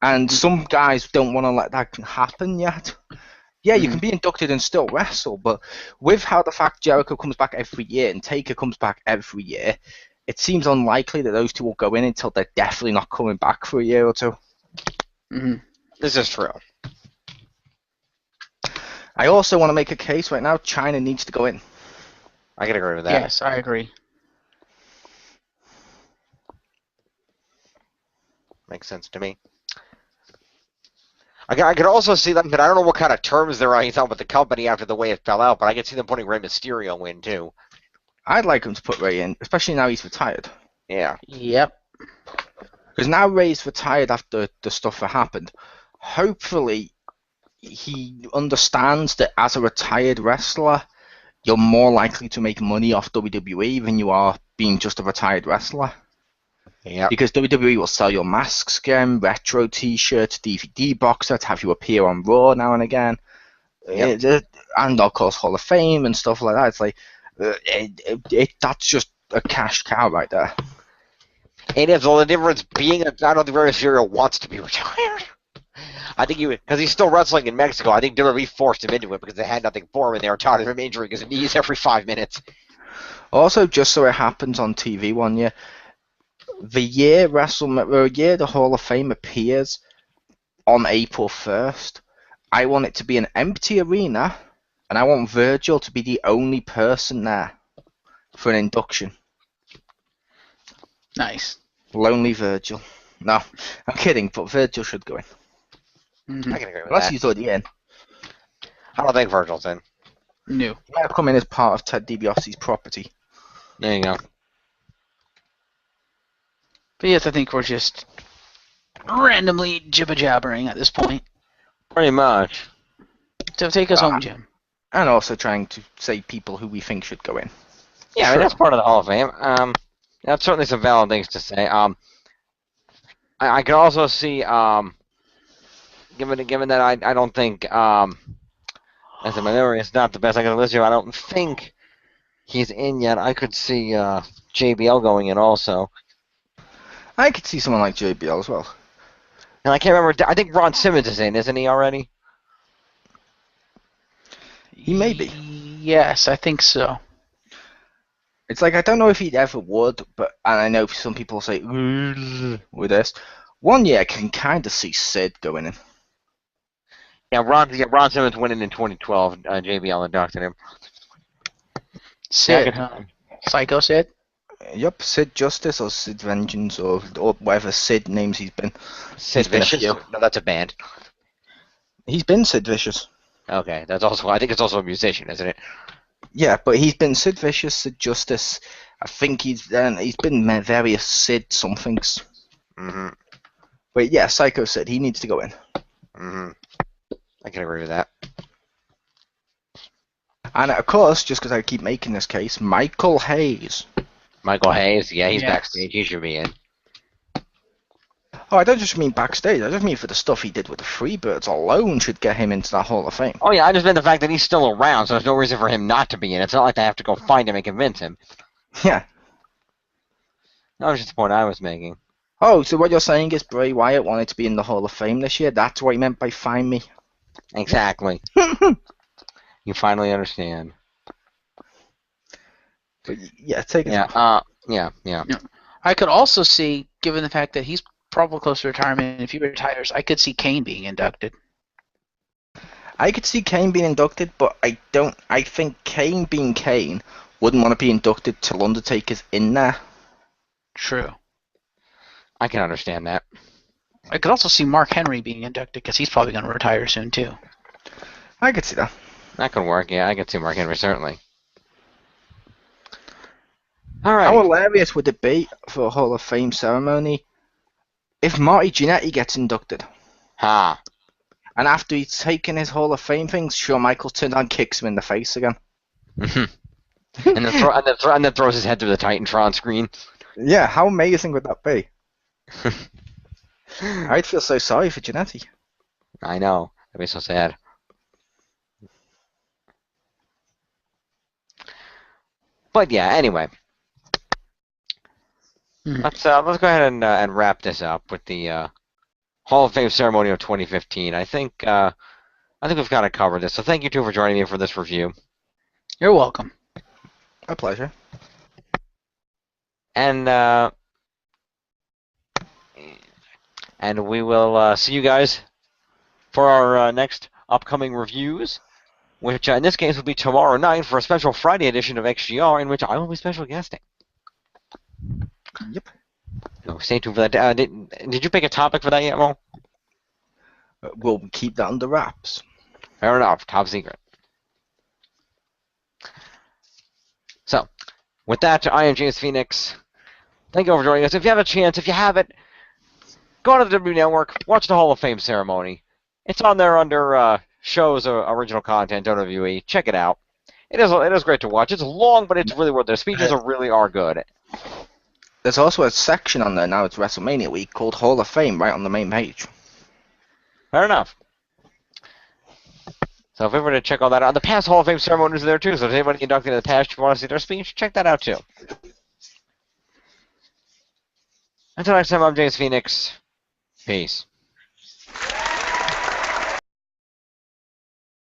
And some guys don't want to let that happen yet. Yeah, you can be inducted and still wrestle, but with how the fact Jericho comes back every year and Taker comes back every year, it seems unlikely that those two will go in until they're definitely not coming back for a year or two. This is true. I also want to make a case right now. China needs to go in. I can agree with that. Yes, I agree. Makes sense to me. I could also see them, but I don't know what kind of terms they're writing out with the company after the way it fell out, but I could see them putting Rey Mysterio in, too. I'd like him to put Ray in, especially now he's retired. Yeah. Yep. Because now Ray's retired after the stuff that happened. Hopefully, he understands that as a retired wrestler, you're more likely to make money off WWE than you are being just a retired wrestler. Yeah. Because WWE will sell your masks again, retro T-shirts, DVD box sets, have you appear on Raw now and again, and of course Hall of Fame and stuff like that. It's like that's just a cash cow right there. It is. Well, the difference being that I don't think Rey Mysterio wants to be retired. I think because he's still wrestling in Mexico. I think WWE forced him into it because they had nothing for him and they were tired of him injuring his knees every 5 minutes. Also, just so it happens on TV one year, the year the Hall of Fame appears on April 1st, I want it to be an empty arena, and I want Virgil to be the only person there for an induction. Nice. Lonely Virgil. No, I'm kidding, but Virgil should go in. Mm-hmm. I can agree with Unless that. he's already in. I don't think Virgil's in. No. He might have come in as part of Ted DiBiase's property. There you go. But yes, I think we're just randomly jibber-jabbering at this point. Pretty much. So take us home, Jim. And also trying to say people who we think should go in. Yeah, I mean, that's part of the Hall of Fame. That's certainly some valid things to say. I can also see, given that I don't think, as in my memory is not the best I can list here, I don't think he's in yet. I could see JBL going in also. I could see someone like JBL as well. And I can't remember. I think Ron Simmons is in, isn't he already? He may be. Yes, I think so. It's like, I don't know if he ever would, but, and I know some people say, with this. One year I can kind of see Sid going in. Yeah, Ron Simmons went in 2012. JBL inducted him. Sid, Yeah, huh? Psycho Sid? Yep, Sid Justice or Sid Vengeance or whatever Sid names he's been. Sid He's been a Vicious? few. No, that's a band. He's been Sid Vicious. Okay, that's also. I think it's also a musician, isn't it? Yeah, but he's been Sid Vicious, Sid Justice. I think he's been various Sid somethings. Mm-hmm. But yeah, Psycho Sid, he needs to go in. Mm-hmm. I can agree with that. And of course, just because I keep making this case, Michael Hayes. Michael Hayes, yeah, he's Yes. backstage. He should be in. Oh, I don't just mean backstage. I just mean for the stuff he did with the Freebirds alone should get him into that Hall of Fame. Oh yeah, I just meant the fact that he's still around, so there's no reason for him not to be in. It's not like they have to go find him and convince him. Yeah. That was just the point I was making. Oh, so what you're saying is Bray Wyatt wanted to be in the Hall of Fame this year? That's what he meant by find me? Exactly. You finally understand. But yeah, take it. Yeah. I could also see, given the fact that he's probably close to retirement, if he retires, I could see Kane being inducted. I could see Kane being inducted, but I think Kane being Kane wouldn't want to be inducted till Undertaker's in there. True. I can understand that. I could also see Mark Henry being inducted because he's probably going to retire soon too. I could see that. That could work, yeah. I could see Mark Henry, certainly. All How right. hilarious would it be for a Hall of Fame ceremony if Marty Jannetty gets inducted, Ha. and after he's taken his Hall of Fame things, Shawn Michaels turns on and kicks him in the face again? and then throws his head through the Titantron screen. Yeah, how amazing would that be? I'd feel so sorry for Jannetty. I know. That'd be so sad. But yeah, anyway. Let's go ahead and wrap this up with the Hall of Fame ceremony of 2015. I think we've kind of covered this. So thank you two for joining me for this review. You're welcome. A pleasure. And we will see you guys for our next upcoming reviews, which in this case will be tomorrow night for a special Friday edition of XGR, in which I will be special guesting. Yep. So stay tuned for that. Did you pick a topic for that yet, Mo? We'll keep that under wraps. Fair enough. Top secret. So, with that, I am James Phoenix. Thank you all for joining us. If you have a chance, if you haven't, go to the WWE Network, watch the Hall of Fame ceremony. It's on there under shows original content, WWE. Check it out. It is great to watch. It's long, but it's really worth it. The speeches really are good. There's also a section on there now, it's WrestleMania week, called Hall of Fame right on the main page. Fair enough. So if you were to check all that out, the past Hall of Fame ceremonies are there too. So if anybody inducted in the past, if you want to see their speech, check that out too. Until next time, I'm James Phoenix. Peace.